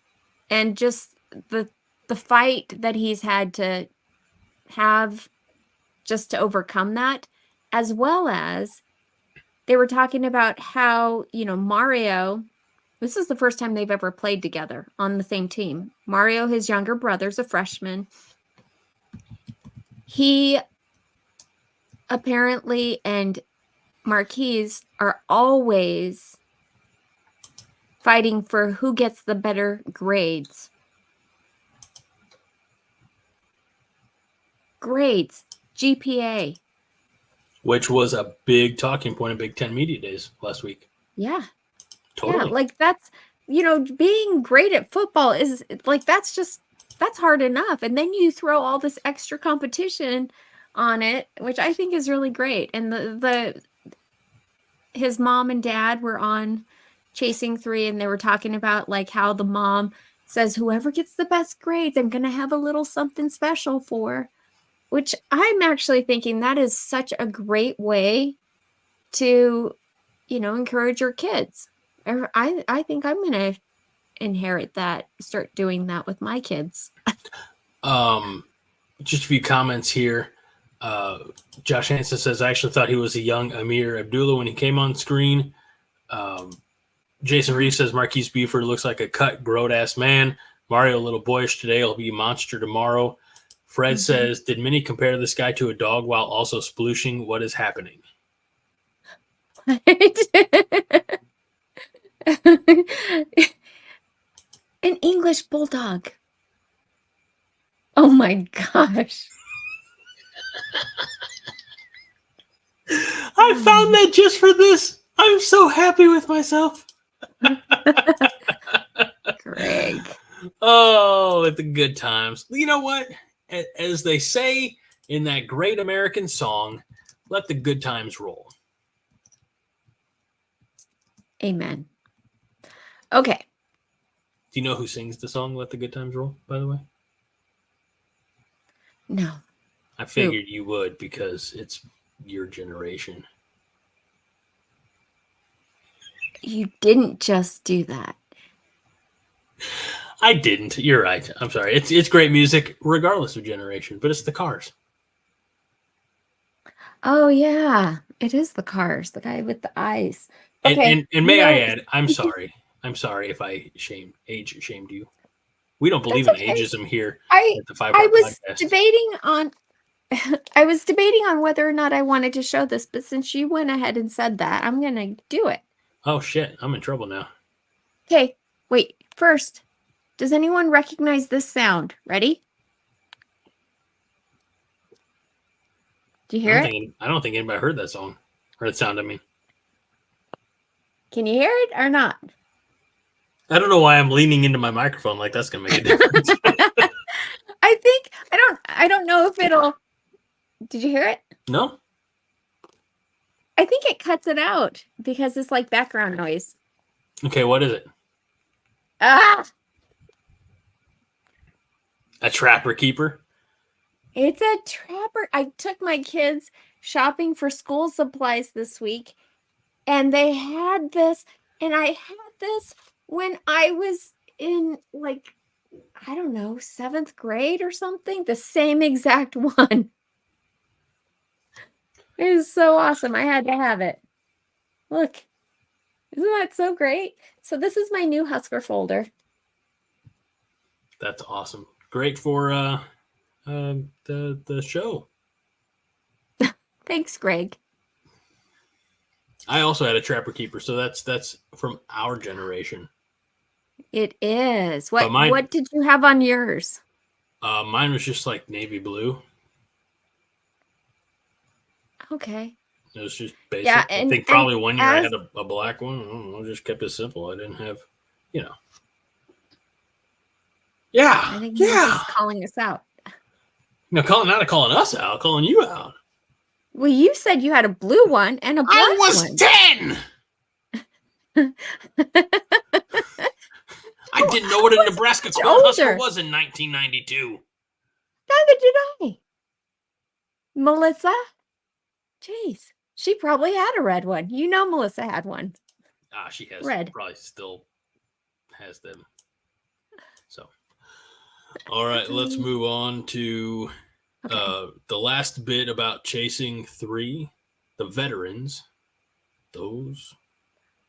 And just the fight that he's had to have just to overcome that, as well as they were talking about how, Mario, this is the first time they've ever played together on the same team. Mario, his younger brother's a freshman. He apparently and Marquise are always fighting for who gets the better grades. Grades, GPA. Which was a big talking point in Big Ten Media Days last week. Yeah. Totally. Yeah, like that's, being great at football is like, that's hard enough. And then you throw all this extra competition on it, which I think is really great. And his mom and dad were on Chasing 3, and they were talking about like how the mom says, whoever gets the best grades, I'm going to have a little something special for, which I'm actually thinking that is such a great way to, encourage your kids. I think I'm going to inherit that, start doing that with my kids. Just a few comments here. Josh Hansen says, I actually thought he was a young Amir Abdullah when he came on screen. Jason Reese says, Marquise Buford looks like a cut, grown-ass man. Mario, a little boyish today. He'll be a monster tomorrow. Fred says, did Minnie compare this guy to a dog while also splooshing? What is happening? An English bulldog. Oh my gosh. I found that just for this. I'm so happy with myself. Greg. Oh, at the good times. You know what? As they say in that great American song, let the good times roll. Amen. Okay. Do you know who sings the song Let the Good Times Roll, by the way? No. I figured you would, because it's your generation. You didn't just do that. I didn't. You're right. I'm sorry. It's great music regardless of generation, but it's the Cars. Oh yeah, it is the Cars. The guy with the eyes. Okay. And may I add, I'm sorry. I'm sorry if I age shamed you. We don't believe in ageism here at the 5 Heart Podcast. I was debating on whether or not I wanted to show this, but since you went ahead and said that, I'm gonna do it. Oh shit, I'm in trouble now. Okay, wait. First, does anyone recognize this sound? Ready? Do you hear it? I don't think anybody heard that song. Or that sound, I mean. Can you hear it or not? I don't know why I'm leaning into my microphone like that's gonna make a difference. I don't know if it'll. Did you hear it? No. I think it cuts it out because it's like background noise. Okay, what is it? Ah! A trapper keeper? It's a trapper. I took my kids shopping for school supplies this week, and they had this, and I had this when I was in, like, I don't know, 7th grade or something. The same exact one. It is so awesome. I had to have it. Look, isn't that so great? So this is my new Husker folder. That's awesome. Great for the show. Thanks, Greg. I also had a Trapper Keeper, so that's from our generation. It is. What did you have on yours? Mine was just like navy blue. Okay. It was just basic. Yeah, I think probably one year I had a black one. I don't know, just kept it simple. I didn't have, Yeah. I think you're just calling us out. No, not calling us out, calling you out. Well, you said you had a blue one and a black one. I was 10! I didn't know what a Nebraska Cornhusker was in 1992. Neither did I. Melissa? Jeez. She probably had a red one. You know Melissa had one. She has red. Probably still has them. So, all right, let's move on to the last bit about chasing 3, the veterans, those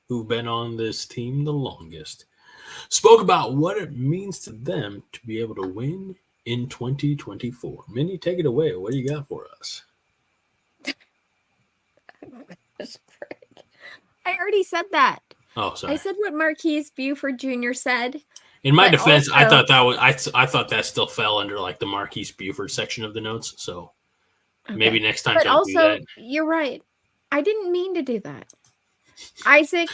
who've been on this team the longest, spoke about what it means to them to be able to win in 2024. Minnie, take it away. What do you got for us? I already said that. Oh, sorry. I said what Marquise Buford Jr. said. In my defense, also, I thought that still fell under like the Marquise Buford section of the notes. So maybe next time. But also, do that. You're right. I didn't mean to do that. Isaac.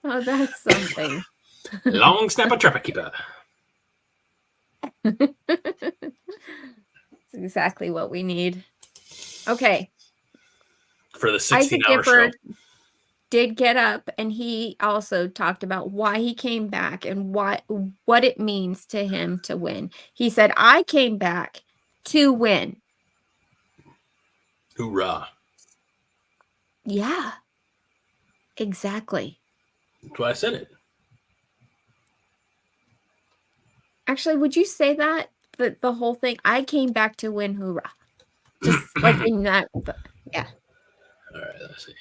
Oh, that's something. Long snapper trapper keeper. That's exactly what we need. Okay. For the 16-hour show. Did get up, and he also talked about why he came back and what it means to him to win. He said, I came back to win. Hoorah. Yeah. Exactly. That's why I said it. Actually, would you say that? The whole thing? I came back to win, hoorah. Just like in that, yeah. All right, let's see.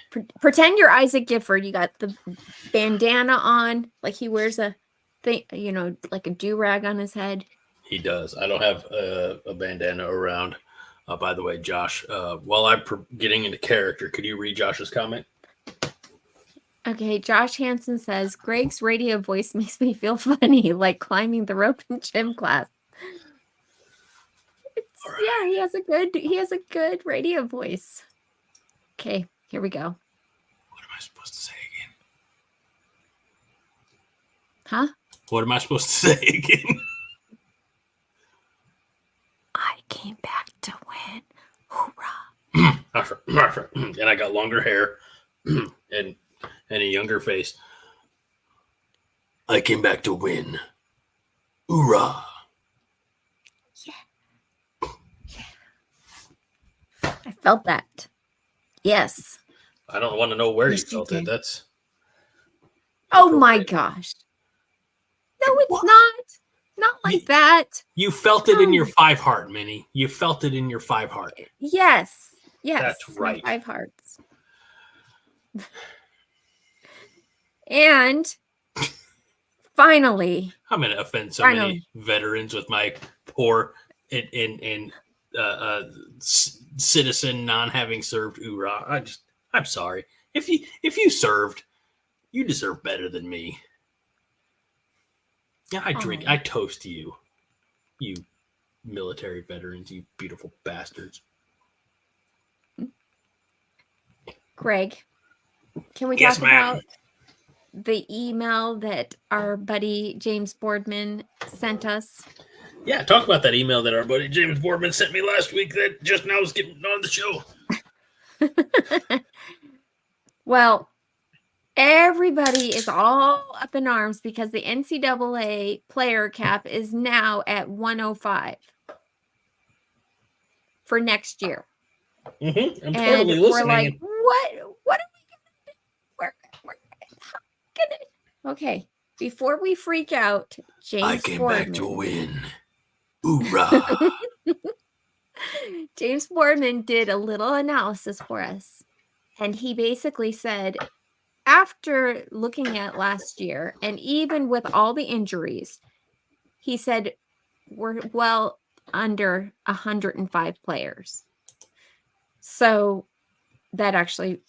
Pretend you're Isaac Gifford. You got the bandana on, like he wears a thing, like a do-rag on his head. He does. I don't have a bandana around. By the way, Josh, while I'm getting into character, could you read Josh's comment? Okay, Josh Hansen says, Greg's radio voice makes me feel funny, like climbing the rope in gym class. Right. Yeah, he has a good radio voice. Okay, here we go. What am I supposed to say again? Huh? What am I supposed to say again? I came back to win. Hoorah. And I got longer hair and a younger face. I came back to win. Hoorah. Yeah. I felt that. Yes. I don't want to know where you felt it. That's. Oh my gosh. No, it's not. Not like that. You felt it in your 5 heart, Minnie. You felt it in your 5 heart. Yes. That's right. 5 hearts. And finally, I'm going to offend so many veterans with my poor and citizen non having served hoorah. I'm sorry. If you served, you deserve better than me. Yeah, I toast you military veterans, you beautiful bastards. Greg, can we talk about the email that our buddy James Boardman sent us? Yeah, talk about that email that our buddy James Boardman sent me last week that just now is getting on the show. Well, Everybody is all up in arms because the NCAA player cap is now at 105 for next year. Mm-hmm. I'm and totally we're listening. like, what are we gonna do? We're gonna okay. Before we freak out, James I came Boardman. back to win. Hoorah! James Boardman did a little analysis for us, and he basically said, after looking at last year, and even with all the injuries, he said we're well under 105 players. So that actually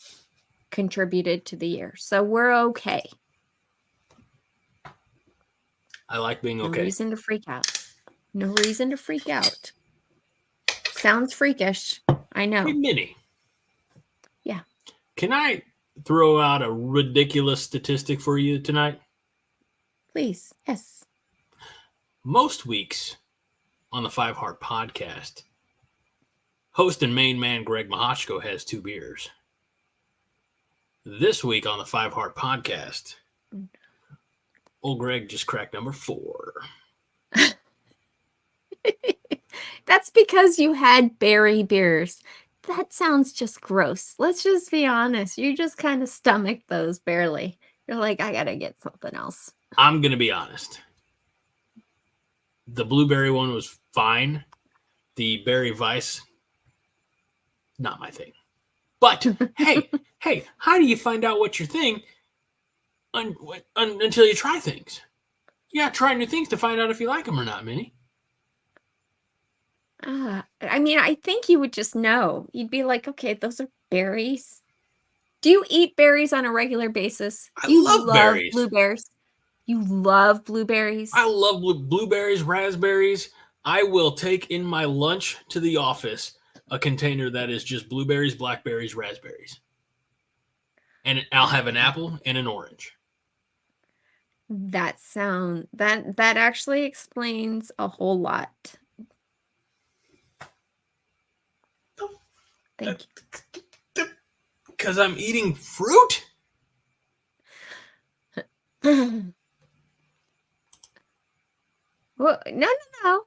contributed to the year. So we're okay. I like being okay. No reason to freak out. No reason to freak out. Sounds freakish. I know. Hey, Minnie. Yeah. Can I throw out a ridiculous statistic for you tonight? Please. Yes. Most weeks on the 5 Heart podcast, host and main man Greg Mahochko has 2 beers. This week on the 5 Heart podcast, old Greg just cracked number 4. That's because you had berry beers. That sounds just gross. Let's just be honest. You just kind of stomached those barely. You're like, I gotta get something else. I'm going to be honest. The blueberry one was fine. The berry vice, not my thing. But hey, how do you find out what your thing until you try things? You got to try new things to find out if you like them or not, Minnie. I mean, I think you would just know. You'd be like, okay, those are berries. Do you eat berries on a regular basis? I love berries. Blueberries. You love blueberries? I love blueberries, raspberries. I will take in my lunch to the office a container that is just blueberries, blackberries, raspberries. And I'll have an apple and an orange. That actually explains a whole lot. Thank you. Because I'm eating fruit? Well, no.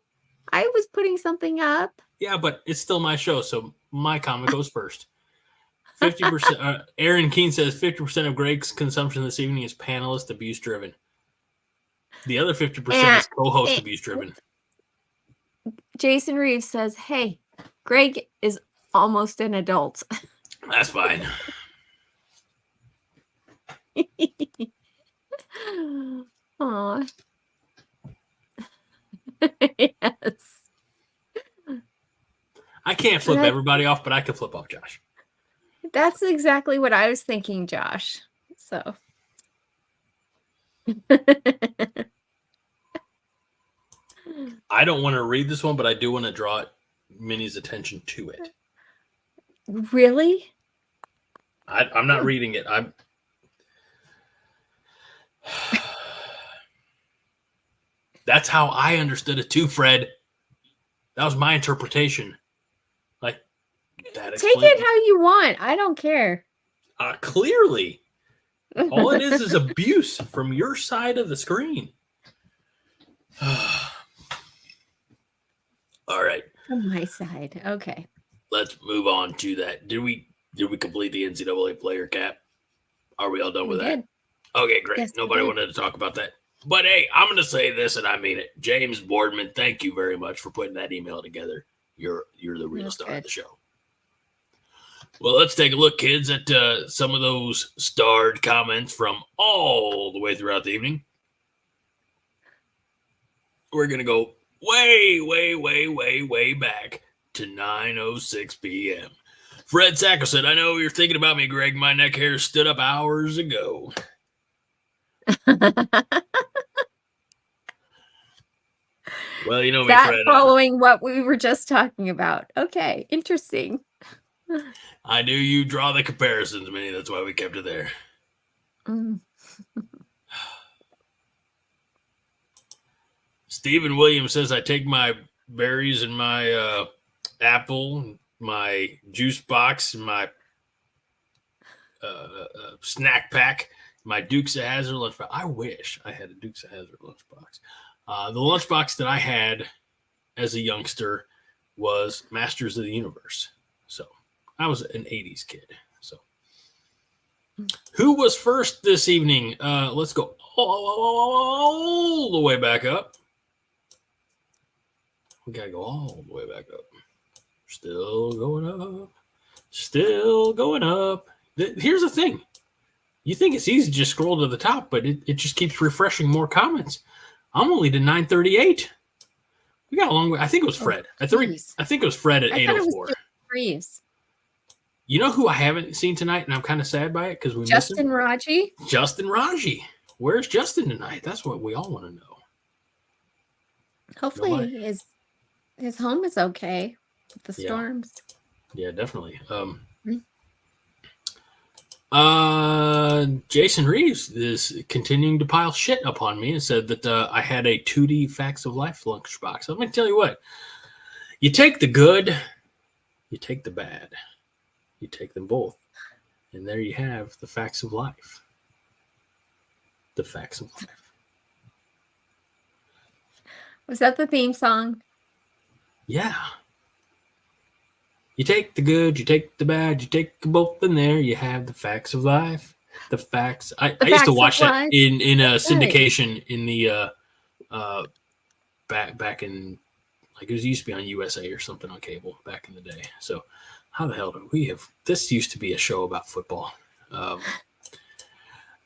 I was putting something up. Yeah, but it's still my show, so my comment goes first. 50%. Aaron Keene says 50% of Greg's consumption this evening is panelist abuse driven. The other 50% is co-host abuse driven. Jason Reeves says, "Hey, Greg is almost an adult." That's fine. Aw. Yes. I can't flip everybody off, but I can flip off Josh. That's exactly what I was thinking, Josh. So. I don't want to read this one, but I do want to draw Minnie's attention to it. Really? I'm not reading it. That's how I understood it too, Fred. That was my interpretation. Like that. Take it how you want. I don't care. Clearly, all it is abuse from your side of the screen. All right. From my side. Okay. Let's move on to that. Did we complete the NCAA player cap? Are we all done with that? Okay, great. Yes, nobody wanted to talk about that. But hey, I'm going to say this, and I mean it. James Boardman, thank you very much for putting that email together. You're the real star of the show. Well, let's take a look, kids, at some of those starred comments from all the way throughout the evening. We're going to go way back to 9:06 p.m. Fred Sacco said, "I know you're thinking about me, Greg. My neck hair stood up hours ago." Well, you know me, that Fred. Following what we were just talking about. Okay, interesting. I knew you draw the comparisons, Minnie. That's why we kept it there. Stephen Williams says, "I take my berries and my apple, my juice box, and my snack pack My Dukes of Hazzard lunchbox. I wish I had a Dukes of Hazzard lunchbox. The lunchbox that I had as a youngster was Masters of the Universe. So I was an 80s kid. So who was first this evening? Let's go all the way back up. We got to go all the way back up. Still going up. Still going up. Here's the thing. You think it's easy to just scroll to the top, but it just keeps refreshing more comments. I'm only to 938. We got a long way. I think it was Fred. I think it was Fred at 804. You know who I haven't seen tonight, and I'm kind of sad by it because we missed him? Justin Raji. Where's Justin tonight? That's what we all want to know. Hopefully his home is okay with the storms. Yeah, definitely. Jason Reeves is continuing to pile shit upon me and said that I had a 2D Facts of Life lunchbox. Let me tell you what. You take the good, you take the bad. You take them both. And there you have the Facts of Life. The Facts of Life. Was that the theme song? Yeah. You take the good, you take the bad, you take them both in there. You have the Facts of Life. The facts. I used to watch that in a syndication in the back in, like, it used to be on USA or something on cable back in the day. So how the hell do we have this? Used to be a show about football.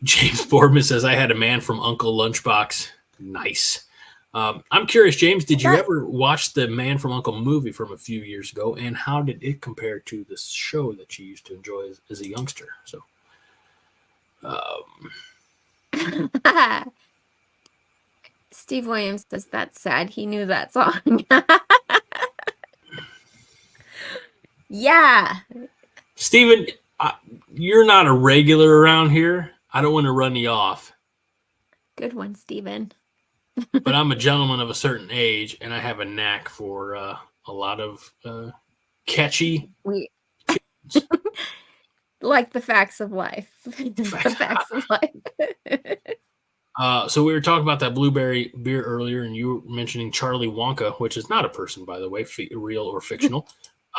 James Boardman says I had a Man from Uncle lunchbox. Nice. I'm curious, James, did you ever watch the Man from Uncle movie from a few years ago, and how did it compare to the show that you used to enjoy as a youngster? So, Steve Williams says that's sad. He knew that song. Yeah. Steven, you're not a regular around here. I don't want to run you off. Good one, Steven. But I'm a gentleman of a certain age, and I have a knack for a lot of catchy. Like the Facts of Life. The Facts of Life. So we were talking about that blueberry beer earlier, and you were mentioning Charlie Wonka, which is not a person, by the way, real or fictional.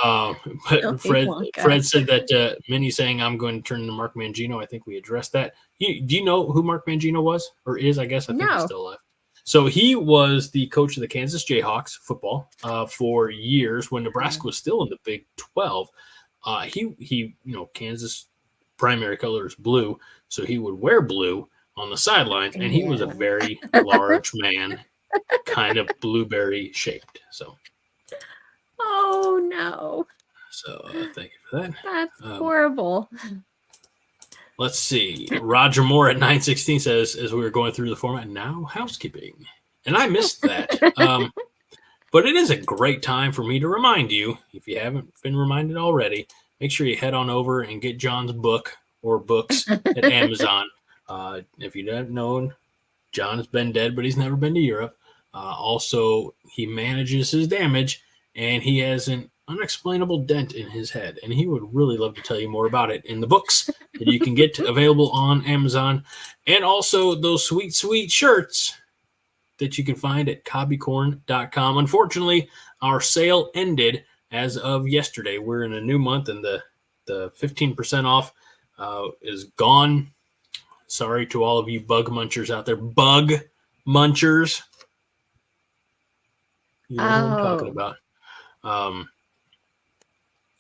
But Fred said that Minnie saying I'm going to turn to Mark Mangino. I think we addressed that. Do you know who Mark Mangino was or is? I guess I think he's still alive. So he was the coach of the Kansas Jayhawks football for years when Nebraska was still in the Big 12. He Kansas primary color is blue, so he would wear blue on the sidelines, and he was a very large man, kind of blueberry shaped. So. Oh no! So thank you for that. That's horrible. Let's see. Roger Moore at 916 says, as we were going through the format, now housekeeping. And I missed that. But it is a great time for me to remind you, if you haven't been reminded already, make sure you head on over and get John's book or books at Amazon. If you don't know, John has been dead, but he's never been to Europe. Also, he manages his damage, and he has an unexplainable dent in his head, and he would really love to tell you more about it in the books that you can get available on Amazon, and also those sweet, sweet shirts that you can find at cobbycorn.com. Unfortunately, our sale ended as of yesterday. We're in a new month, and the 15% off is gone. Sorry to all of you bug munchers out there. Bug munchers. You know what I'm talking about.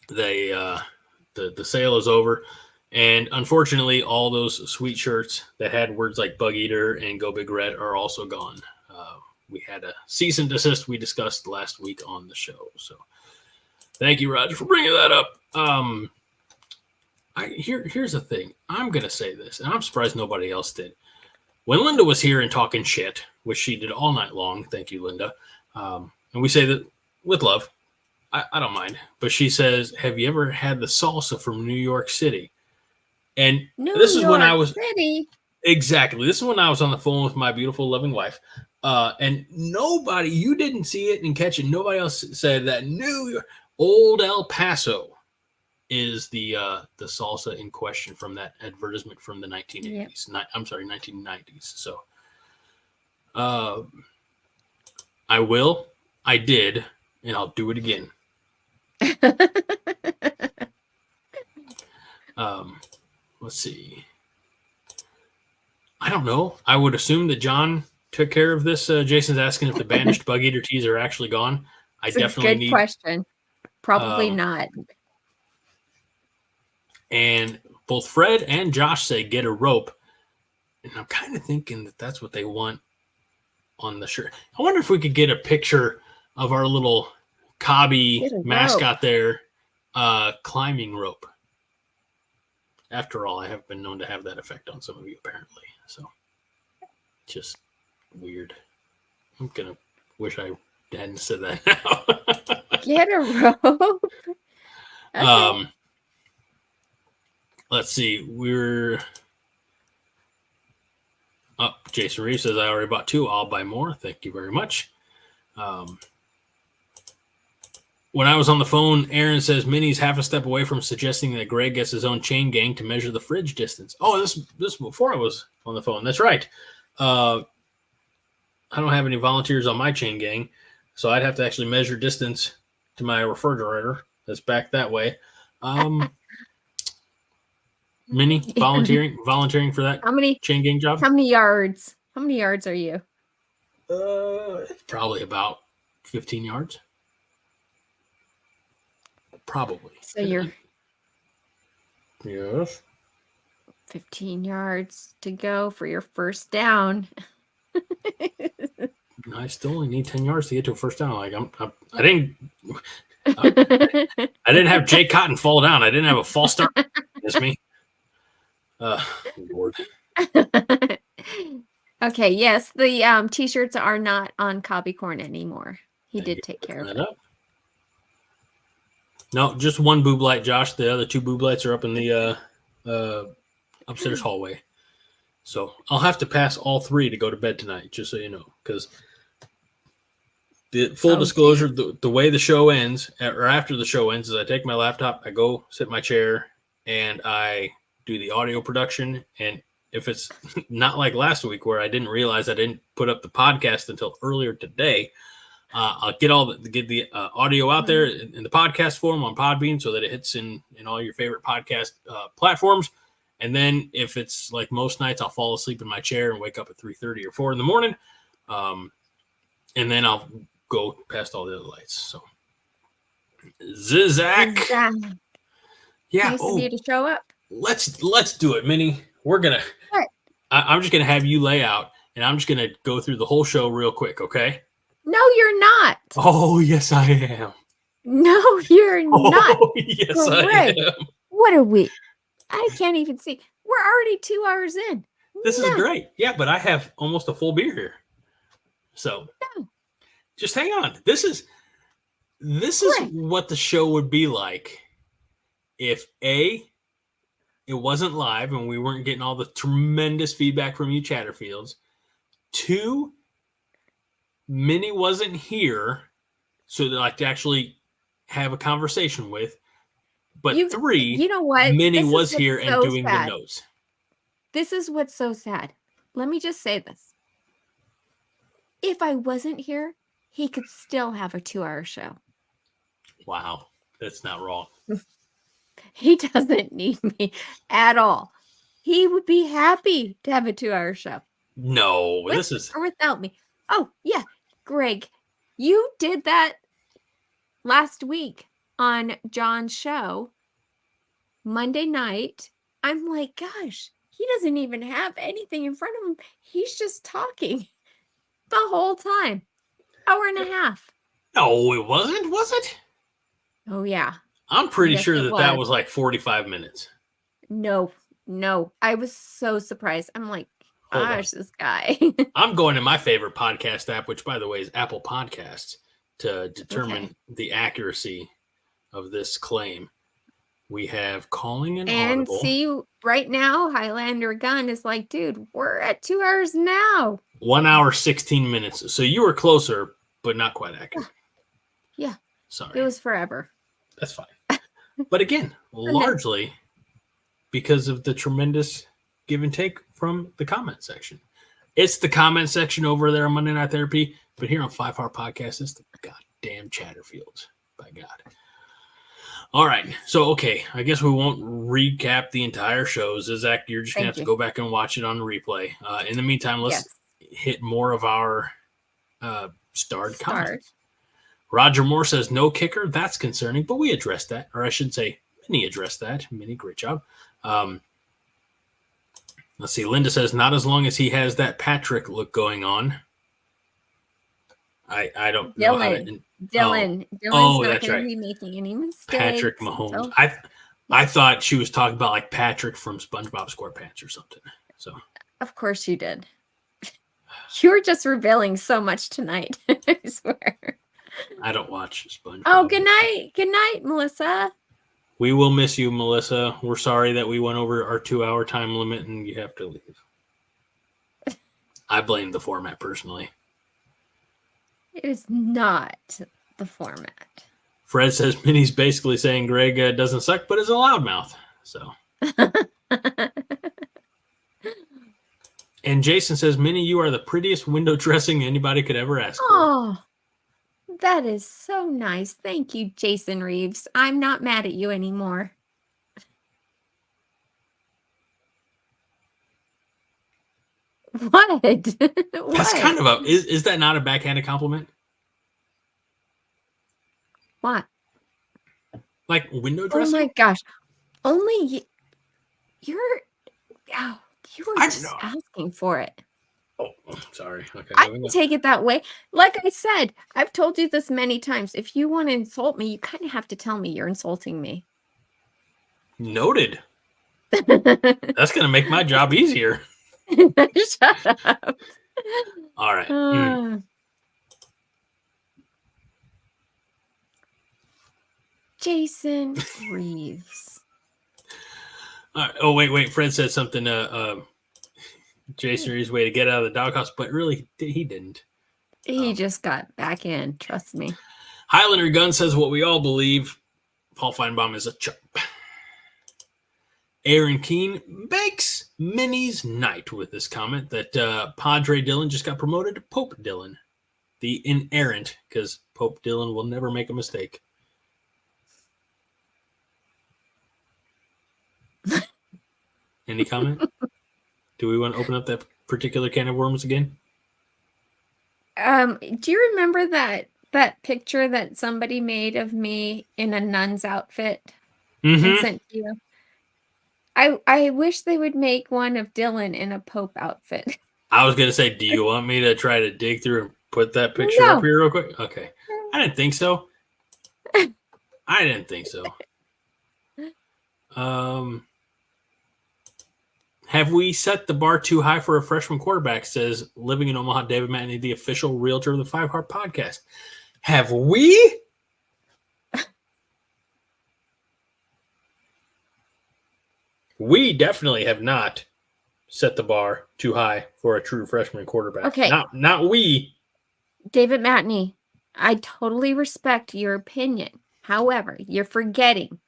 The sale is over, and unfortunately all those sweet shirts that had words like Bug Eater and Go Big Red are also gone. We had a cease and desist we discussed last week on the show, so thank you, Roger, for bringing that up. Here's the thing. I'm gonna say this, and I'm surprised nobody else did. When Linda was here and talking shit, which she did all night long, thank you, Linda, and we say that with love, I don't mind. But she says, have you ever had the salsa from New York City? And this is when I was exactly. This is when I was on the phone with my beautiful, loving wife. And nobody, you didn't see it and catch it. Nobody else said that New York, old El Paso is the salsa in question from that advertisement from the 1980s. Yep. I'm sorry, 1990s. So I did, and I'll do it again. Let's see. I don't know. I would assume that John took care of this. Jason's asking if the banished bug eater teas are actually gone. It's a good question. Probably not. And both Fred and Josh say get a rope. And I'm kind of thinking that that's what they want on the shirt. I wonder if we could get a picture of our little Cobby mascot there climbing rope. After all, I have been known to have that effect on some of you, apparently. So, just weird. I'm going to wish I hadn't said that now. Get a rope. Okay. Let's see. We're up. Jason Reeves says, I already bought 2. I'll buy more. Thank you very much. When I was on the phone, Aaron says Minnie's half a step away from suggesting that Greg gets his own chain gang to measure the fridge distance. Oh, this before I was on the phone. That's right. I don't have any volunteers on my chain gang, so I'd have to actually measure distance to my refrigerator that's back that way. Minnie, volunteering for that chain gang job? How many yards? How many yards are you? Probably about 15 yards. Probably. So you're... Yes. 15 yards to go for your first down. I still only need 10 yards to get to a first down. Like I didn't have Jay Cotton fall down. I didn't have a false start. It's me. Lord. Okay. Yes, the t-shirts are not on Cobby Corn anymore. He did take care of it. No, just one boob light, Josh. The other 2 boob lights are up in the upstairs hallway. So I'll have to pass all 3 to go to bed tonight, just so you know. Because the full disclosure, the way the show ends, or after the show ends, is I take my laptop, I go sit in my chair, and I do the audio production. And if it's not like last week where I didn't realize I didn't put up the podcast until earlier today, I'll get the audio out there in the podcast form on Podbean so that it hits in all your favorite podcast platforms. And then if it's like most nights, I'll fall asleep in my chair and wake up at 3:30 or 4 in the morning. And then I'll go past all the other lights. So Zizak. Yeah. Nice of you to show up. Let's do it, Minnie. We're gonna I'm just gonna have you lay out, and I'm just gonna go through the whole show real quick, okay? No, you're not. Oh, yes, I am. No, you're not. Yes, I am. What are we? I can't even see. We're already 2 hours in. This is great. Yeah, but I have almost a full beer here. So just hang on. This is what the show would be like if it wasn't live and we weren't getting all the tremendous feedback from you Chatterfields. 2, Minnie wasn't here, so like to actually have a conversation with. But 3, you know what? Minnie was here and doing the notes. This is what's so sad. Let me just say this. If I wasn't here, he could still have a 2-hour show. Wow, that's not wrong. He doesn't need me at all. He would be happy to have a 2-hour show. No, with or without me. Oh, yeah. Greg, you did that last week on John's show, Monday night. I'm like, gosh, he doesn't even have anything in front of him. He's just talking the whole time. 1.5 hours. No, it wasn't, was it? Oh, yeah. I'm pretty sure that was like 45 minutes. No. I was so surprised. I'm like, gosh, this guy. I'm going to my favorite podcast app, which, by the way, is Apple Podcasts, to determine the accuracy of this claim. We have calling and audible. See, right now, Highlander Gun is like, dude, we're at 2 hours now. 1 hour, 16 minutes. So you were closer, but not quite accurate. Yeah. Sorry. It was forever. That's fine. But again, largely because of the tremendous give and take from the comment section. It's the comment section over there on Monday Night Therapy, but here on 5 Heart Podcast, it's the goddamn Chatterfields. By God. All right. So, okay. I guess we won't recap the entire show. Zach, you're just going to have to go back and watch it on the replay. In the meantime, let's hit more of our starred comments. Roger Moore says, no kicker. That's concerning, but we addressed that. Or I should say, Minnie addressed that. Minnie, great job. Let's see. Linda says, not as long as he has that Patrick look going on. I don't know how to... Dylan's not going to be making any mistakes. Patrick Mahomes. I thought she was talking about like Patrick from SpongeBob SquarePants or something. So of course you did. You were just revealing so much tonight. I swear. I don't watch SpongeBob. Oh, good night. Good night, Melissa. We will miss you, Melissa. We're sorry that we went over our 2-hour time limit and you have to leave. I blame the format personally. It is not the format. Fred says Minnie's basically saying Greg doesn't suck, but is a loudmouth. So. And Jason says, Minnie, you are the prettiest window dressing anybody could ever ask for. Oh, that is so nice. Thank you, Jason Reeves. I'm not mad at you anymore. What? That's kind of a... Is that not a backhanded compliment? What? Like window dressing? Oh my gosh. Only you're... Oh, you were just asking for it. Oh, sorry. Okay, I can take it that way. Like I said, I've told you this many times. If you want to insult me, you kind of have to tell me you're insulting me. Noted. That's going to make my job easier. Shut up. All right. Jason Reeves. Oh, wait. Fred said something. Jason Reeves' way to get out of the doghouse, but really, he didn't. He just got back in. Trust me. Highlander Gunn says what we all believe. Paul Feinbaum is a chump. Aaron Keene makes Minnie's night with this comment that Padre Dylan just got promoted to Pope Dylan, the inerrant, because Pope Dylan will never make a mistake. Any comment? Do we want to open up that particular can of worms again? Do you remember that picture that somebody made of me in a nun's outfit and sent to you? I wish they would make one of Dylan in a Pope outfit. I was going to say, do you want me to try to dig through and put that picture up here real quick? Okay. I didn't think so. Have we set the bar too high for a freshman quarterback, says living in Omaha, David Matney, the official realtor of the 5 Heart Podcast. Have we? We definitely have not set the bar too high for a true freshman quarterback. Okay. Not we. David Matney, I totally respect your opinion. However, you're forgetting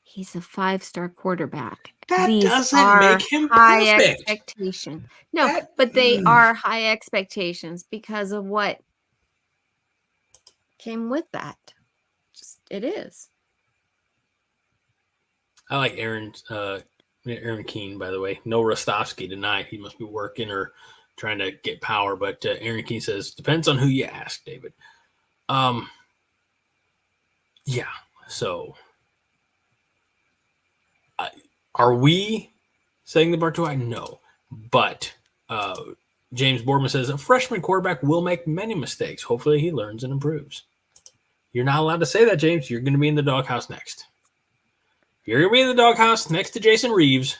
he's a 5-star quarterback. That doesn't make him high expectations. No, but they are high expectations because of what came with that. Just it is. I like Aaron Keene, by the way. No Rostovsky tonight. He must be working or trying to get power. But Aaron Keene says, depends on who you ask, David. Yeah. So, are we setting the bar too high? No. But James Boardman says, a freshman quarterback will make many mistakes. Hopefully he learns and improves. You're not allowed to say that, James. You're going to be in the doghouse next. You're going to be in the doghouse next to Jason Reeves.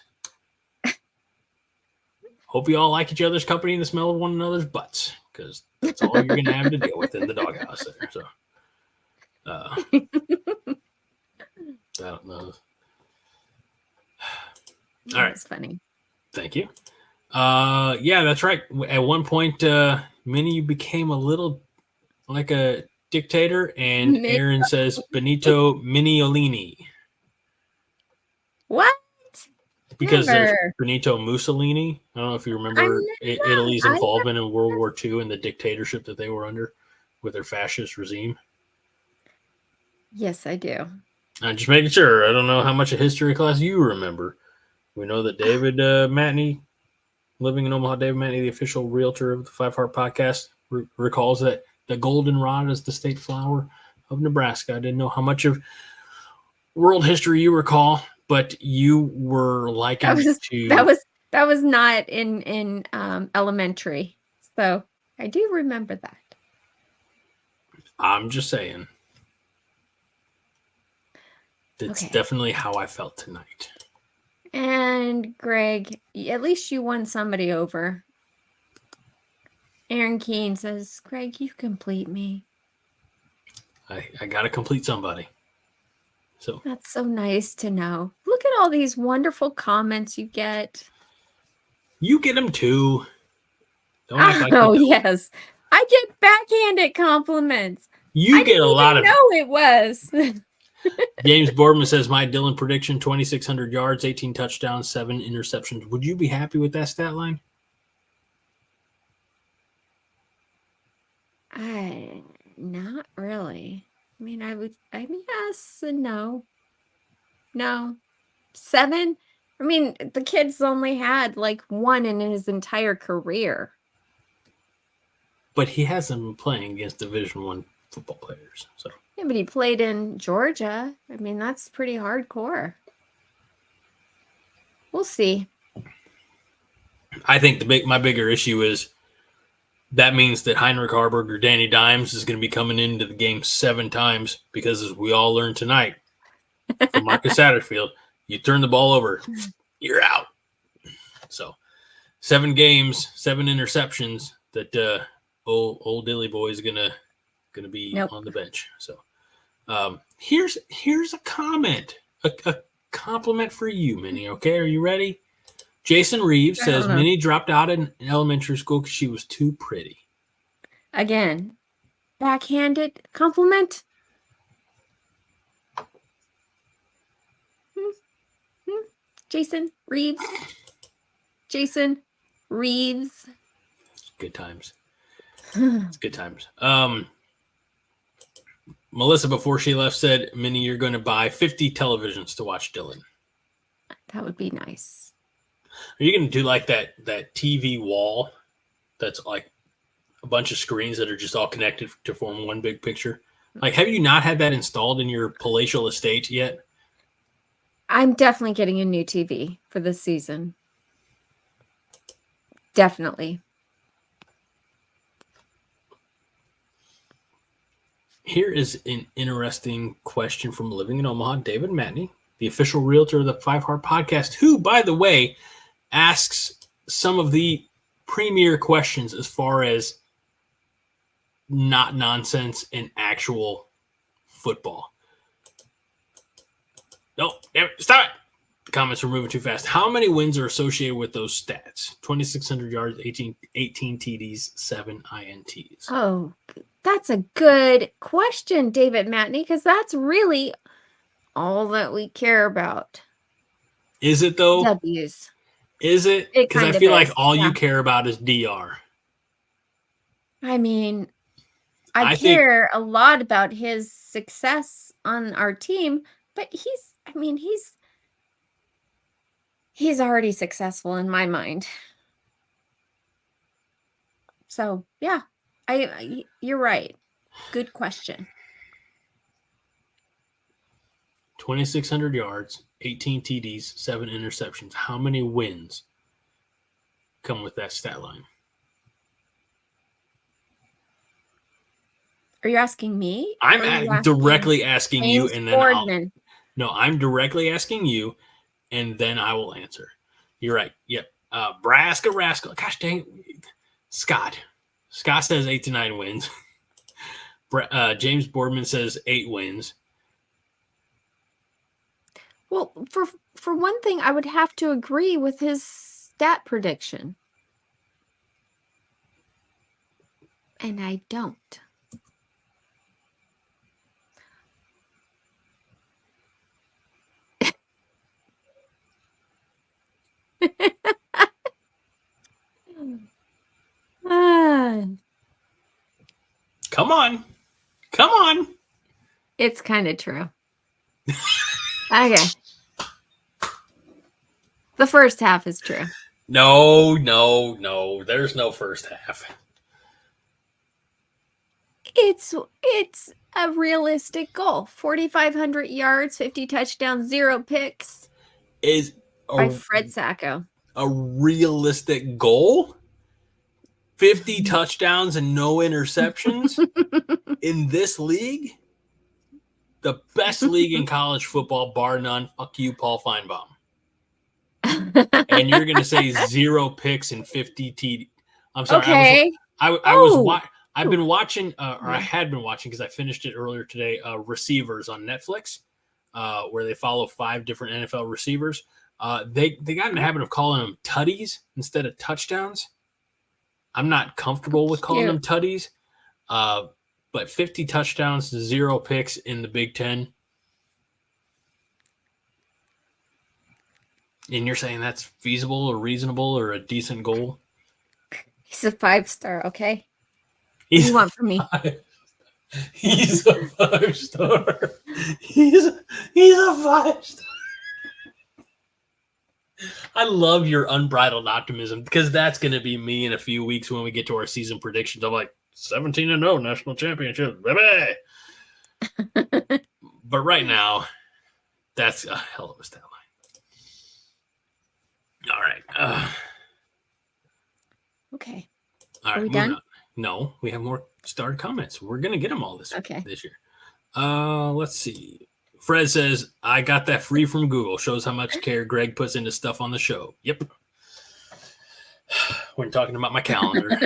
Hope you all like each other's company and the smell of one another's butts, because that's all you're going to have to deal with in the doghouse there. So, I don't know. All right. That's funny. Thank you. Yeah, that's right. At one point, Minnie, you became a little like a dictator, and Aaron says Benito Miniolini. What? Because there's Benito Mussolini. I don't know if you remember Italy's involvement in World War II and the dictatorship that they were under with their fascist regime. Yes, I do. I'm just making sure. I don't know how much of history class you remember. We know that David Matney, living in Omaha, David Matney, the official realtor of the Five Heart Podcast, recalls that the goldenrod is the state flower of Nebraska. I didn't know how much of world history you recall, but you were likened that was not in elementary, so I do remember that. I'm just saying. It's definitely how I felt tonight. And Greg, at least you won somebody over. Aaron Keene says, Greg, you complete me. I got to complete somebody. So that's so nice to know. Look at all these wonderful comments you get. You get them too. Don't act like you don't. Yes. I get backhanded compliments. You get a lot of. No, it was. James Boardman says, my Dylan prediction, 2,600 yards, 18 touchdowns, 7 interceptions. Would you be happy with that stat line? Not really. I mean, yes and no. No. 7? I mean, the kid's only had like 1 in his entire career. But he hasn't been playing against Division I football players. So. Yeah, but he played in Georgia. I mean, that's pretty hardcore. We'll see. I think my bigger issue is that means that Heinrich Harburg or Danny Dimes is going to be coming into the game 7 times because, as we all learned tonight from Marcus Satterfield, you turn the ball over, you're out. So 7 games, 7 interceptions that old Dilly Boy is gonna be on the bench. So here's a comment, a compliment for you, Minnie. Okay, are you ready? Jason Reeves says Minnie dropped out in elementary school because she was too pretty. Again, backhanded compliment. Jason Reeves. Jason Reeves. Good times. It's good times. Melissa, before she left, said, Minnie, you're going to buy 50 televisions to watch Dylan. That would be nice. Are you going to do like that TV wall that's like a bunch of screens that are just all connected to form one big picture? Like, have you not had that installed in your palatial estate yet? I'm definitely getting a new TV for this season. Definitely. Here is an interesting question from living in Omaha, David Matney, the official realtor of the Five Heart Podcast, who, by the way, asks some of the premier questions as far as not nonsense and actual football. No, stop it. The comments are moving too fast. How many wins are associated with those stats? 2,600 yards, 18 TDs, 7 INTs. Oh, that's a good question, David Matney, because that's really all that we care about. Is it, though? W's. Is it? Because I feel like all you care about is DR. I mean, I care a lot about his success on our team, but he's already successful in my mind. So, yeah, you're right. Good question. 2,600 yards, 18 TDs, 7 interceptions. How many wins come with that stat line? Are you asking me? I'm directly asking you, and then Boardman? I'm directly asking you, and then I will answer. You're right. Yep. Braska Rascal. Gosh dang it. Scott says 8 to 9 wins. James Boardman says 8 wins. Well, for one thing, I would have to agree with his stat prediction. And I don't. Come on. Come on. It's kind of true. Okay. The first half is true. No. There's no first half. It's a realistic goal. 4,500 yards, 50 touchdowns, 0 picks. Is by Fred Sacco. A realistic goal? 50 touchdowns and no interceptions in this league? The best league in college football, bar none. Fuck you, Paul Feinbaum. And you're going to say 0 picks and 50 TD. I'm sorry. Okay. I've been watching, or I had been watching because I finished it earlier today, Receivers on Netflix, where they follow 5 different NFL receivers. They got in the habit of calling them tutties instead of touchdowns. I'm not comfortable with calling them tutties, but 50 touchdowns, 0 picks in the Big Ten. And you're saying that's feasible or reasonable or a decent goal? He's a 5-star, okay? What do you want from me? He's a 5-star. He's a 5-star. I love your unbridled optimism because that's going to be me in a few weeks when we get to our season predictions. I'm like 17-0 national championship, baby. But right now, that's a hell of a stat line. All right. Okay. All right. Are we done? No, we have more starred comments. We're going to get them all this year. Let's see. Fred says, I got that free from Google. Shows how much care Greg puts into stuff on the show. Yep. When talking about my calendar.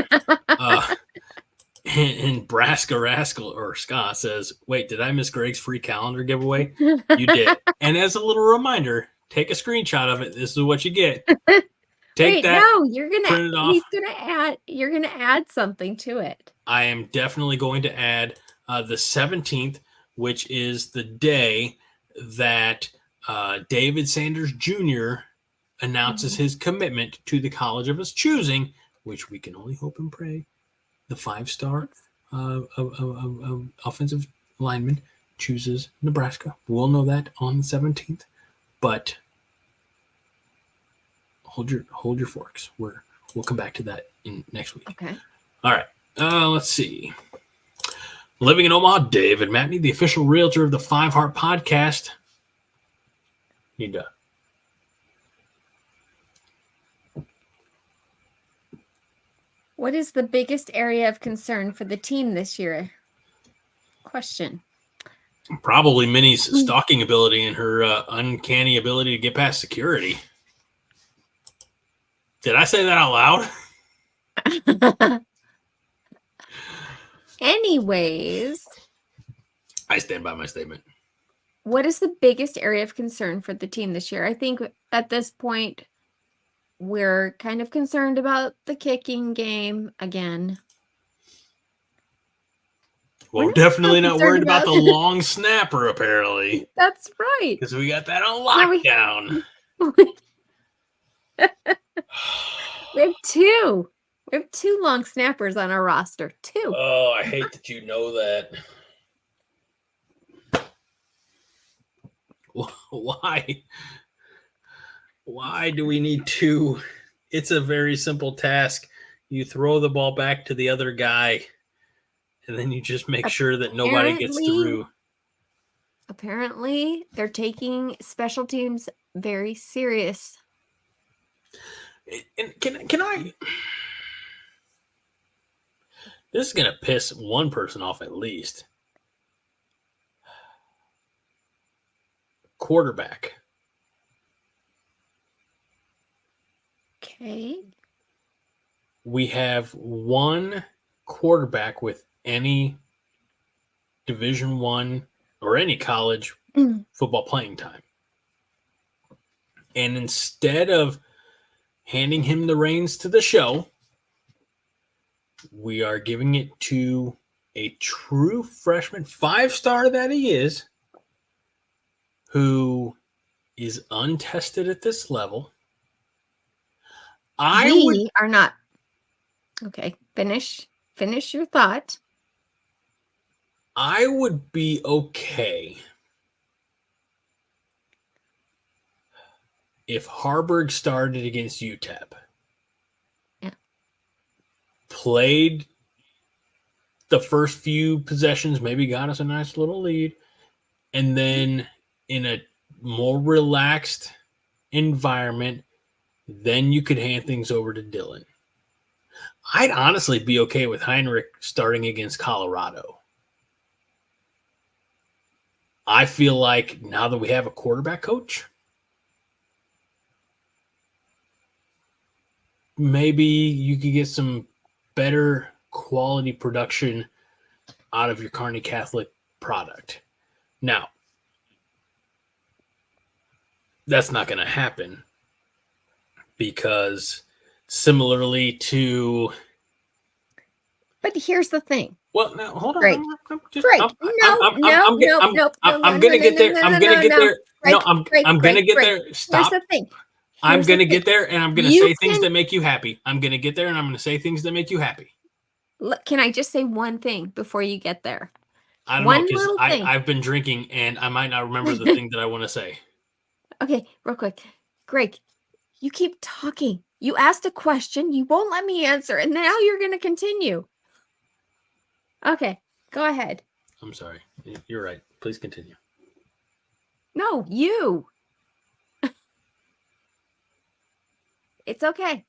And Nebraska Rascal or Scott says, wait, did I miss Greg's free calendar giveaway? You did. And as a little reminder, take a screenshot of it. This is what you get. Take that. No, you're gonna add something to it. I am definitely going to add the 17th, which is the day that David Sanders Jr. announces his commitment to the college of his choosing, which we can only hope and pray the 5-star offensive lineman chooses Nebraska. We'll know that on the 17th, but hold your forks. We'll come back to that in next week. Okay. All right. Let's see. Living in Omaha, David Matney, the official realtor of the 5 Heart Podcast. Need to. What is the biggest area of concern for the team this year? Question. Probably Minnie's stalking ability and her uncanny ability to get past security. Did I say that out loud? Anyways. I stand by my statement. What is the biggest area of concern for the team this year? I think at this point, we're kind of concerned about the kicking game again. Well, we're definitely not worried about the long snapper, apparently. That's right. Because we got that on lockdown. We have 2. We have 2 long snappers on our roster. 2. Oh, I hate that you know that. Why? Why do we need 2? It's a very simple task. You throw the ball back to the other guy, and then you just make sure that nobody gets through. Apparently, they're taking special teams very serious. And can I? This is going to piss one person off at least. Quarterback. Okay. We have one quarterback with any Division I or any college football playing time. And instead of handing him the reins to the show, we are giving it to a true freshman, 5-star that he is, who is untested at this level. We are not. Okay, finish your thought. I would be okay if Harburg started against UTEP, played the first few possessions, maybe got us a nice little lead, and then in a more relaxed environment, then you could hand things over to Dylan. I'd honestly be okay with Heinrich starting against Colorado. I feel like now that we have a quarterback coach, maybe you could get some better quality production out of your Kearney Catholic product. Now, that's not going to happen because similarly to... But here's the thing. Well, now, hold on. Greg. I'm going to get there. I'm going to get there. No, I'm going to get there. Stop. Here's the thing. I'm going to get there, and I'm going to say things that make you happy. I'm going to get there, and I'm going to say things that make you happy. Can I just say one thing before you get there? I don't know, because I've been drinking, and I might not remember the thing that I want to say. Okay, real quick. Greg, you keep talking. You asked a question. You won't let me answer, and now you're going to continue. Okay, go ahead. I'm sorry. You're right. Please continue. No, you. It's okay.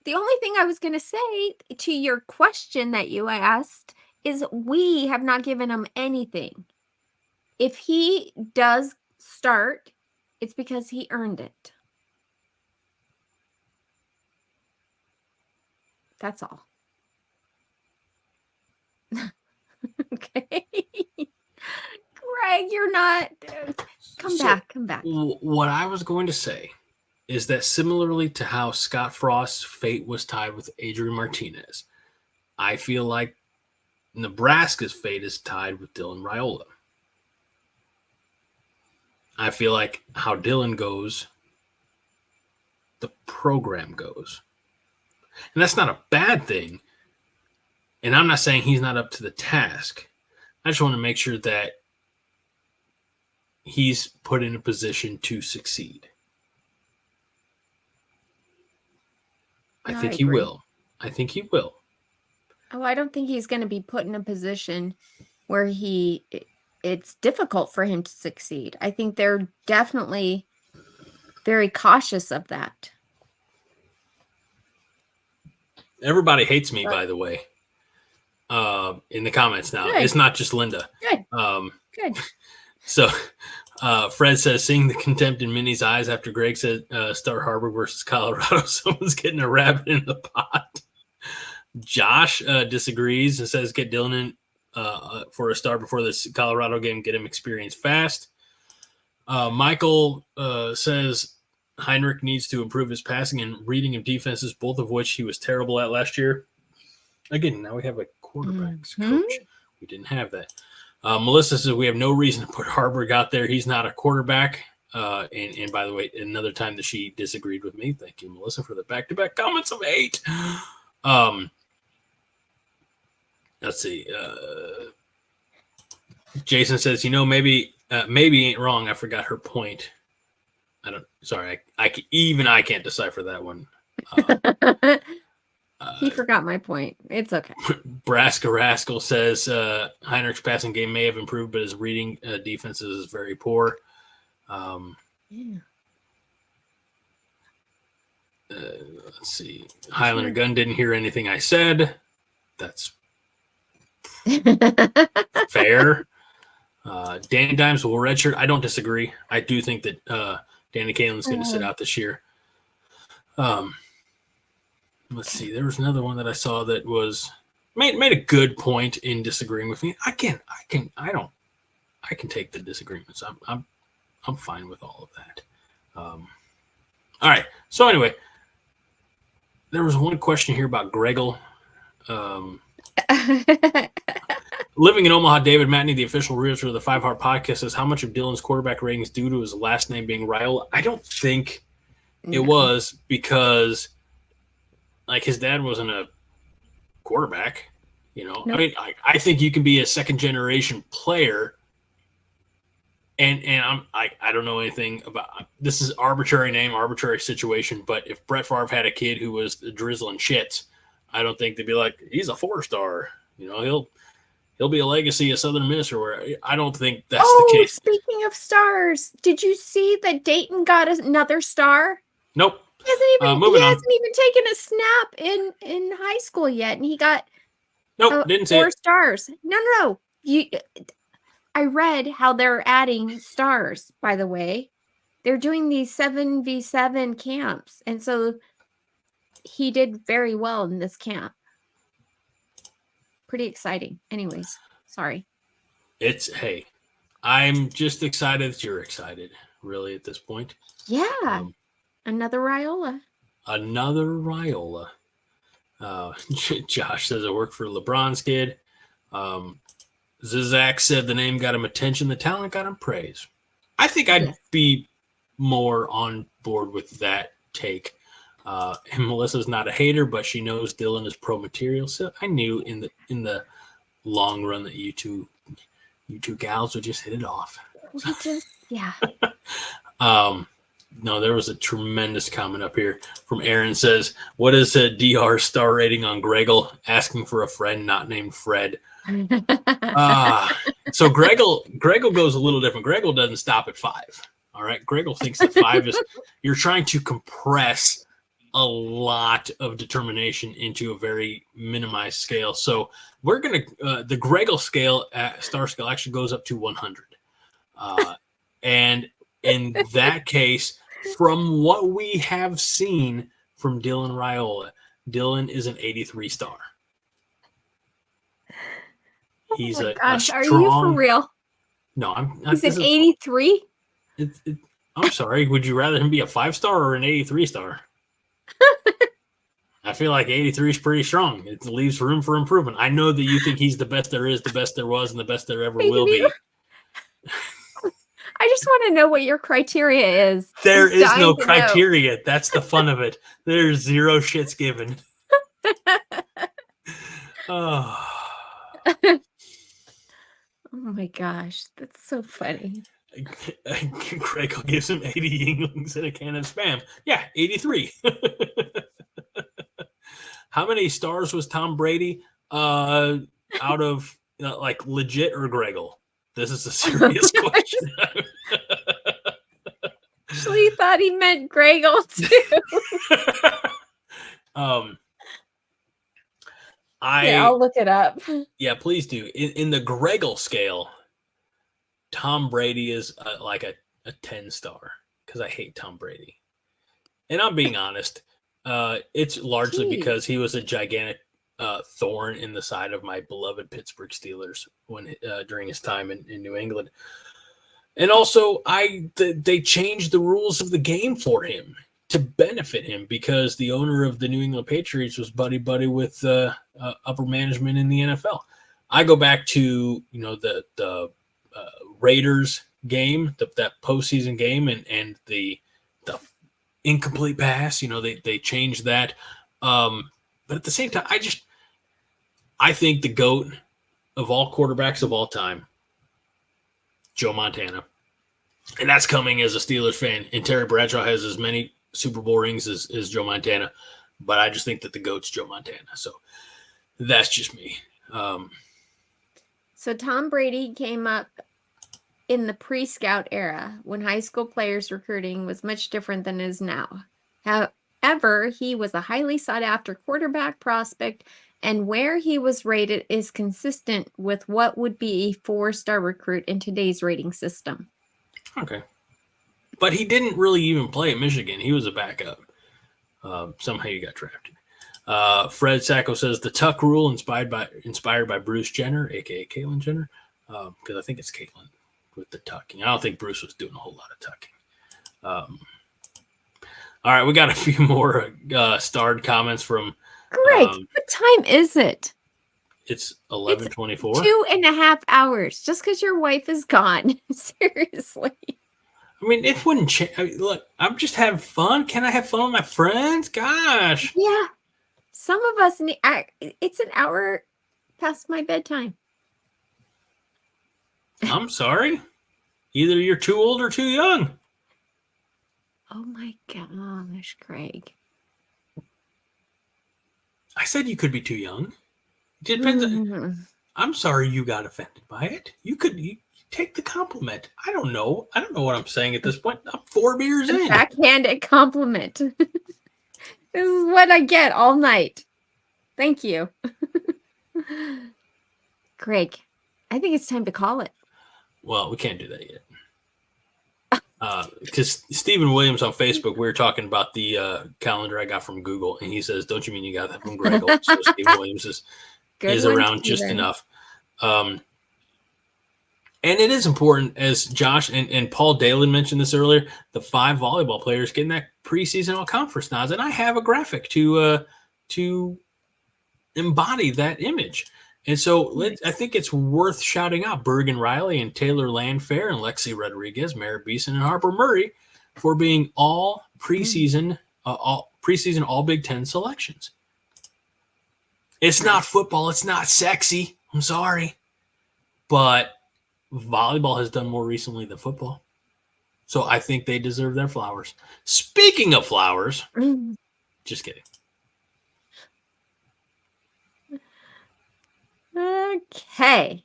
The only thing I was going to say to your question that you asked is we have not given him anything. If he does start, it's because he earned it. That's all. Okay. Greg, you're not. Come back. What I was going to say is that similarly to how Scott Frost's fate was tied with Adrian Martinez, I feel like Nebraska's fate is tied with Dylan Raiola. I feel like how Dylan goes, the program goes. And that's not a bad thing. And I'm not saying he's not up to the task. I just want to make sure that he's put in a position to succeed. I think he will. Oh, I don't think he's going to be put in a position where it's difficult for him to succeed. I think they're definitely very cautious of that. Everybody hates me, by the way, in the comments now. Good. It's not just Linda. Good. Good. So Fred says, seeing the contempt in Minnie's eyes after Greg said start Harburg versus Colorado, someone's getting a rabbit in the pot. Josh disagrees and says get Dylan in for a start before this Colorado game, get him experience fast. Michael says Heinrich needs to improve his passing and reading of defenses, both of which he was terrible at last year. Again, now we have a quarterbacks coach. We didn't have that. Melissa says we have no reason to put Harburg out there. He's not a quarterback. And by the way, another time that she disagreed with me. Thank you, Melissa, for the back-to-back comments of 8. Let's see. Jason says, maybe ain't wrong. I forgot her point. I can't decipher that one. He forgot my point. It's okay. Nebraska Rascal says Heinrich's passing game may have improved, but his reading defenses is very poor. Let's see. Highlander Gun didn't hear anything I said. That's fair. Danny Dimes will redshirt. I don't disagree. I do think that Danny Kalen's going to sit out this year. Let's see. There was another one that I saw that was made a good point in disagreeing with me. I can take the disagreements. I'm fine with all of that. All right. So anyway, there was one question here about Gregel. Living in Omaha, David Matney, the official realtor of the 5 Heart Podcast, says how much of Dylan's quarterback rating is due to his last name being Raiola. I don't think it was, because like his dad wasn't a quarterback. Nope. Nope. I mean, I think you can be a second generation player. And I don't know anything about this. Is arbitrary name, arbitrary situation. But if Brett Favre had a kid who was drizzling shits, I don't think they'd be like, he's a 4-star. He'll be a legacy of Southern Miss, or I don't think that's the case. Speaking of stars, did you see that Dayton got another star? Nope. He hasn't even taken a snap in high school yet, and he got didn't see 4 stars. No. I read how they're adding stars, by the way. They're doing these 7v7 camps, and so he did very well in this camp. Pretty exciting. Anyways, sorry. Hey, I'm just excited that you're excited, really, at this point. Yeah. Another Raiola. Josh says I work for LeBron's kid. Zizak said the name got him attention, the talent got him praise. I think I'd be more on board with that take. And Melissa's not a hater, but she knows Dylan is pro material. So I knew in the long run that you two gals would just hit it off. Yeah. No, there was a tremendous comment up here from Aaron. Says, what is a DR star rating on Gregel? Asking for a friend not named Fred. So Gregel goes a little different. Gregel doesn't stop at 5. All right. Gregel thinks that 5 is you're trying to compress a lot of determination into a very minimized scale. So we're going to the Gregel scale star scale actually goes up to 100. And in that case, from what we have seen from Dylan Raiola, Dylan is an 83 star. He's a strong... Are you for real? No, I'm not. He's an 83? I'm sorry. Would you rather him be a 5-star or an 83 star? I feel like 83 is pretty strong. It leaves room for improvement. I know that you think he's the best there is, the best there was, and the best there ever will be. I just want to know what your criteria is. There is no criteria. That's the fun of it. There's 0 shits given. Oh my gosh, that's so funny. Greg will give him 80 Yinglings and a can of Spam. Yeah, 83. How many stars was Tom Brady out of like legit or Gregel? This is a serious question. Actually thought he meant Gregel too. I'll look it up. Yeah, please do. In the Gregel scale, Tom Brady is like a 10-star because I hate Tom Brady. And I'm being honest. It's largely because he was a gigantic thorn in the side of my beloved Pittsburgh Steelers when during his time in New England. And also, they changed the rules of the game for him to benefit him because the owner of the New England Patriots was buddy-buddy with upper management in the NFL. I go back to the Raiders game, that postseason game, and the incomplete pass. They changed that. But at the same time, I think the GOAT of all quarterbacks of all time, Joe Montana. And that's coming as a Steelers fan. And Terry Bradshaw has as many Super Bowl rings as Joe Montana. But I just think that the GOAT's Joe Montana. So that's just me. So Tom Brady came up in the pre-scout era when high school players recruiting was much different than it is now. However, he was a highly sought-after quarterback prospect, and where he was rated is consistent with what would be a 4-star recruit in today's rating system. Okay. But he didn't really even play at Michigan. He was a backup. Somehow he got drafted. Fred Sacco says the tuck rule inspired by Bruce Jenner, a.k.a. Caitlyn Jenner, because I think it's Caitlyn with the tucking. I don't think Bruce was doing a whole lot of tucking. All right, we got a few more starred comments from... Greg, what time is it? It's 11:24. 2.5 hours, just because your wife is gone. Seriously. I mean, it wouldn't change. Look, I'm just having fun. Can I have fun with my friends? Gosh. Yeah. Some of us need... It's an hour past my bedtime. I'm sorry. Either you're too old or too young. Oh my gosh, Craig. I said you could be too young. It depends. I'm sorry you got offended by it. You take the compliment. I don't know what I'm saying at this point. I'm 4 beers in. Backhanded compliment. This is what I get all night. Thank you. Craig, I think it's time to call it. Well, we can't do that yet. Because Stephen Williams on Facebook, we were talking about the calendar I got from Google, and he says, "Don't you mean you got that from Greg?" So Stephen Williams is around just enough. And it is important, as Josh and Paul Dalen mentioned this earlier, the 5 volleyball players getting that preseason all-conference nods, and I have a graphic to embody that image. And so I think it's worth shouting out Bergen Riley and Taylor Landfair and Lexi Rodriguez, Mara Beeson, and Harper Murray for being all preseason, all Big Ten selections. It's not football. It's not sexy. I'm sorry. But volleyball has done more recently than football. So I think they deserve their flowers. Speaking of flowers, just kidding. Okay.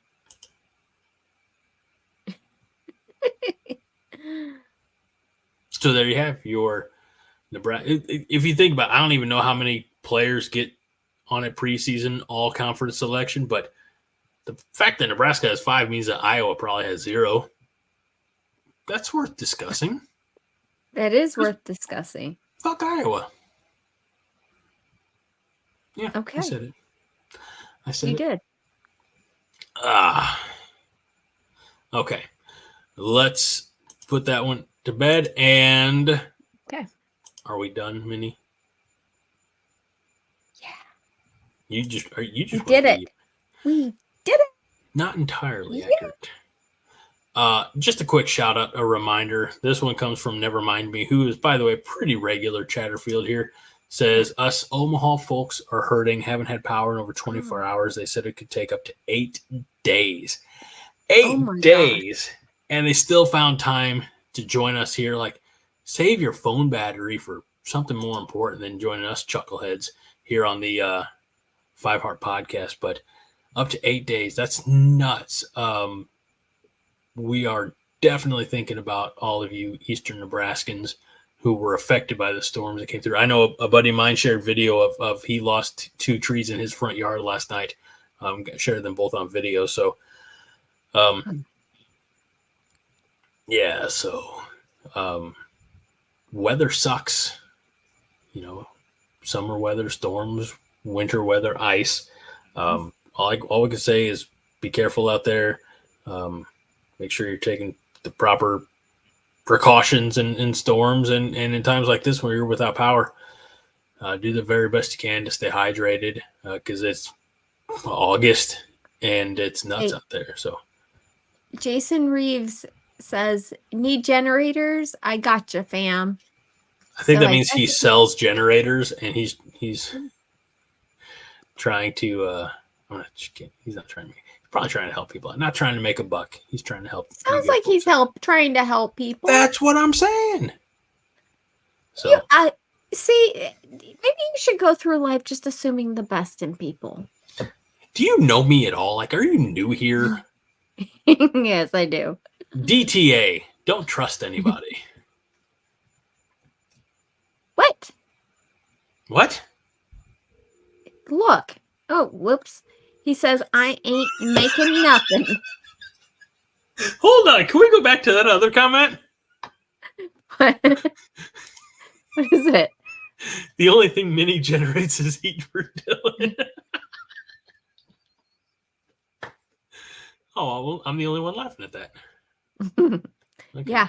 So there you have your Nebraska. If you think about it, I don't even know how many players get on a preseason all-conference selection, but the fact that Nebraska has 5 means that Iowa probably has 0. That's worth discussing. That is worth discussing. Fuck Iowa. Yeah, okay. I said it. You did. Okay. Let's put that one to bed. And are we done, Minnie? Yeah. You just did it. We did it. Not entirely accurate. Just a quick shout out, a reminder. This one comes from Nevermind Me, who is, by the way, pretty regular Chatterfield here. Says, us Omaha folks are hurting, haven't had power in over 24 hours. They said it could take up to 8 days. 8 days. God. And they still found time to join us here. Like, save your phone battery for something more important than joining us chuckleheads here on the 5 Heart Podcast. But up to 8 days, that's nuts. We are definitely thinking about all of you Eastern Nebraskans who were affected by the storms that came through. I know a buddy of mine shared video of he lost 2 trees in his front yard last night. Shared them both on video. So, weather sucks. You know, summer weather, storms, winter weather, ice. All we can say is be careful out there. Make sure you're taking the proper precautions in storms and in times like this when you're without power. Do the very best you can to stay hydrated because it's August and it's nuts out there. So Jason Reeves says, need generators? I gotcha, fam. I think that means he sells generators and he's trying to he's not trying to probably trying to help people. Not trying to make a buck. He's trying to help. Sounds like he's trying to help people. That's what I'm saying. So see, maybe you should go through life just assuming the best in people. Do you know me at all? Like, are you new here? Yes, I do. DTA. Don't trust anybody. What? What? Look. Oh, whoops. He says, I ain't making nothing. Hold on. Can we go back to that other comment? What? What is it? The only thing Minnie generates is heat for Dylan. Oh, well, I'm the only one laughing at that. Okay. Yeah.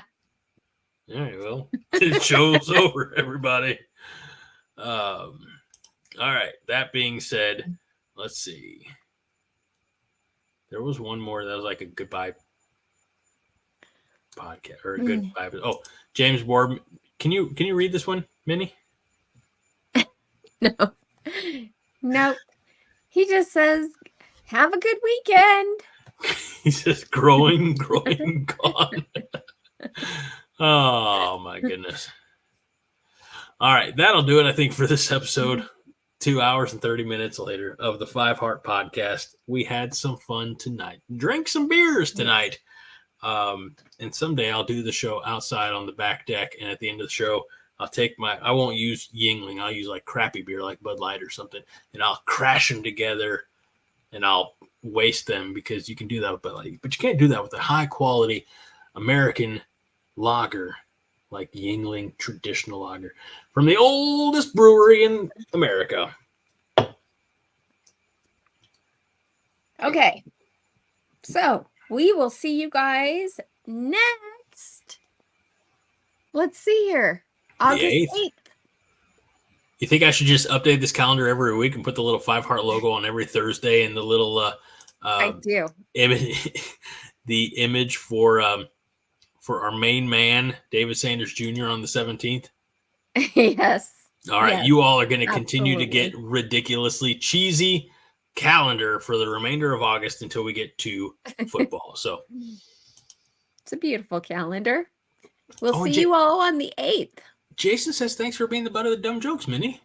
All right, well, the show's over, everybody. All right. That being said, let's see. There was one more that was like a goodbye podcast or a goodbye. Oh, James Ward. Can you read this one, Minnie? No. Nope. He just says, Have a good weekend. He says, growing, gone. Oh, my goodness. All right, that'll do it, I think, for this episode. 2 hours and 30 minutes later of the Five Heart Podcast. We had some fun tonight. Drank some beers tonight. And someday I'll do the show outside on the back deck. And at the end of the show, I won't use Yingling. I'll use like crappy beer like Bud Light or something. And I'll crash them together and I'll waste them because you can do that with Bud Light. But you can't do that with a high quality American lager like Yingling traditional lager from the oldest brewery in America. Okay. So we will see you guys next. Let's see here. August 8th. You think I should just update this calendar every week and put the little Five Heart logo on every Thursday and the little I do. the image for our main man, David Sanders Jr. on the 17th? Yes. All right. Yes. You all are going to continue to get ridiculously cheesy calendar for the remainder of August until we get to football. So it's a beautiful calendar. We'll see you all on the 8th. Jason says, thanks for being the butt of the dumb jokes, Minnie.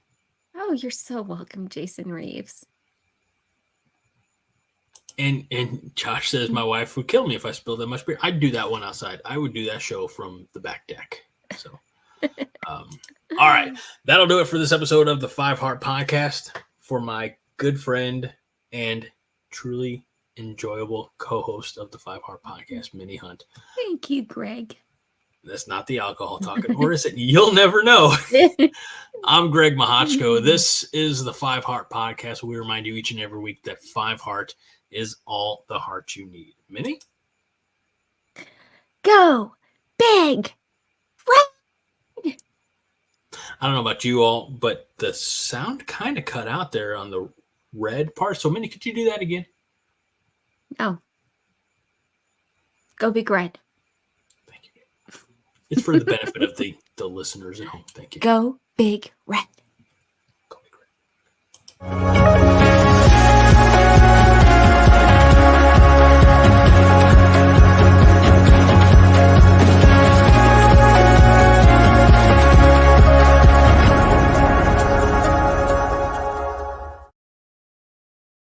Oh, you're so welcome, Jason Reeves. And Josh says, my wife would kill me if I spilled that much beer. I'd do that one outside. I would do that show from the back deck. So, all right. That'll do it for this episode of the Five Heart Podcast. For my good friend and truly enjoyable co-host of the Five Heart Podcast, Minnie Hunt. Thank you, Greg. That's not the alcohol talking, or is it? You'll never know. I'm Greg Mahochko. This is the Five Heart Podcast. We remind you each and every week that Five Heart is all the heart you need. Minnie? Go big red. I don't know about you all, but the sound kind of cut out there on the red part. So, Minnie, could you do that again? Oh. Go big red. Thank you. It's for the benefit of the listeners at home. Thank you. Go big red. Go big red.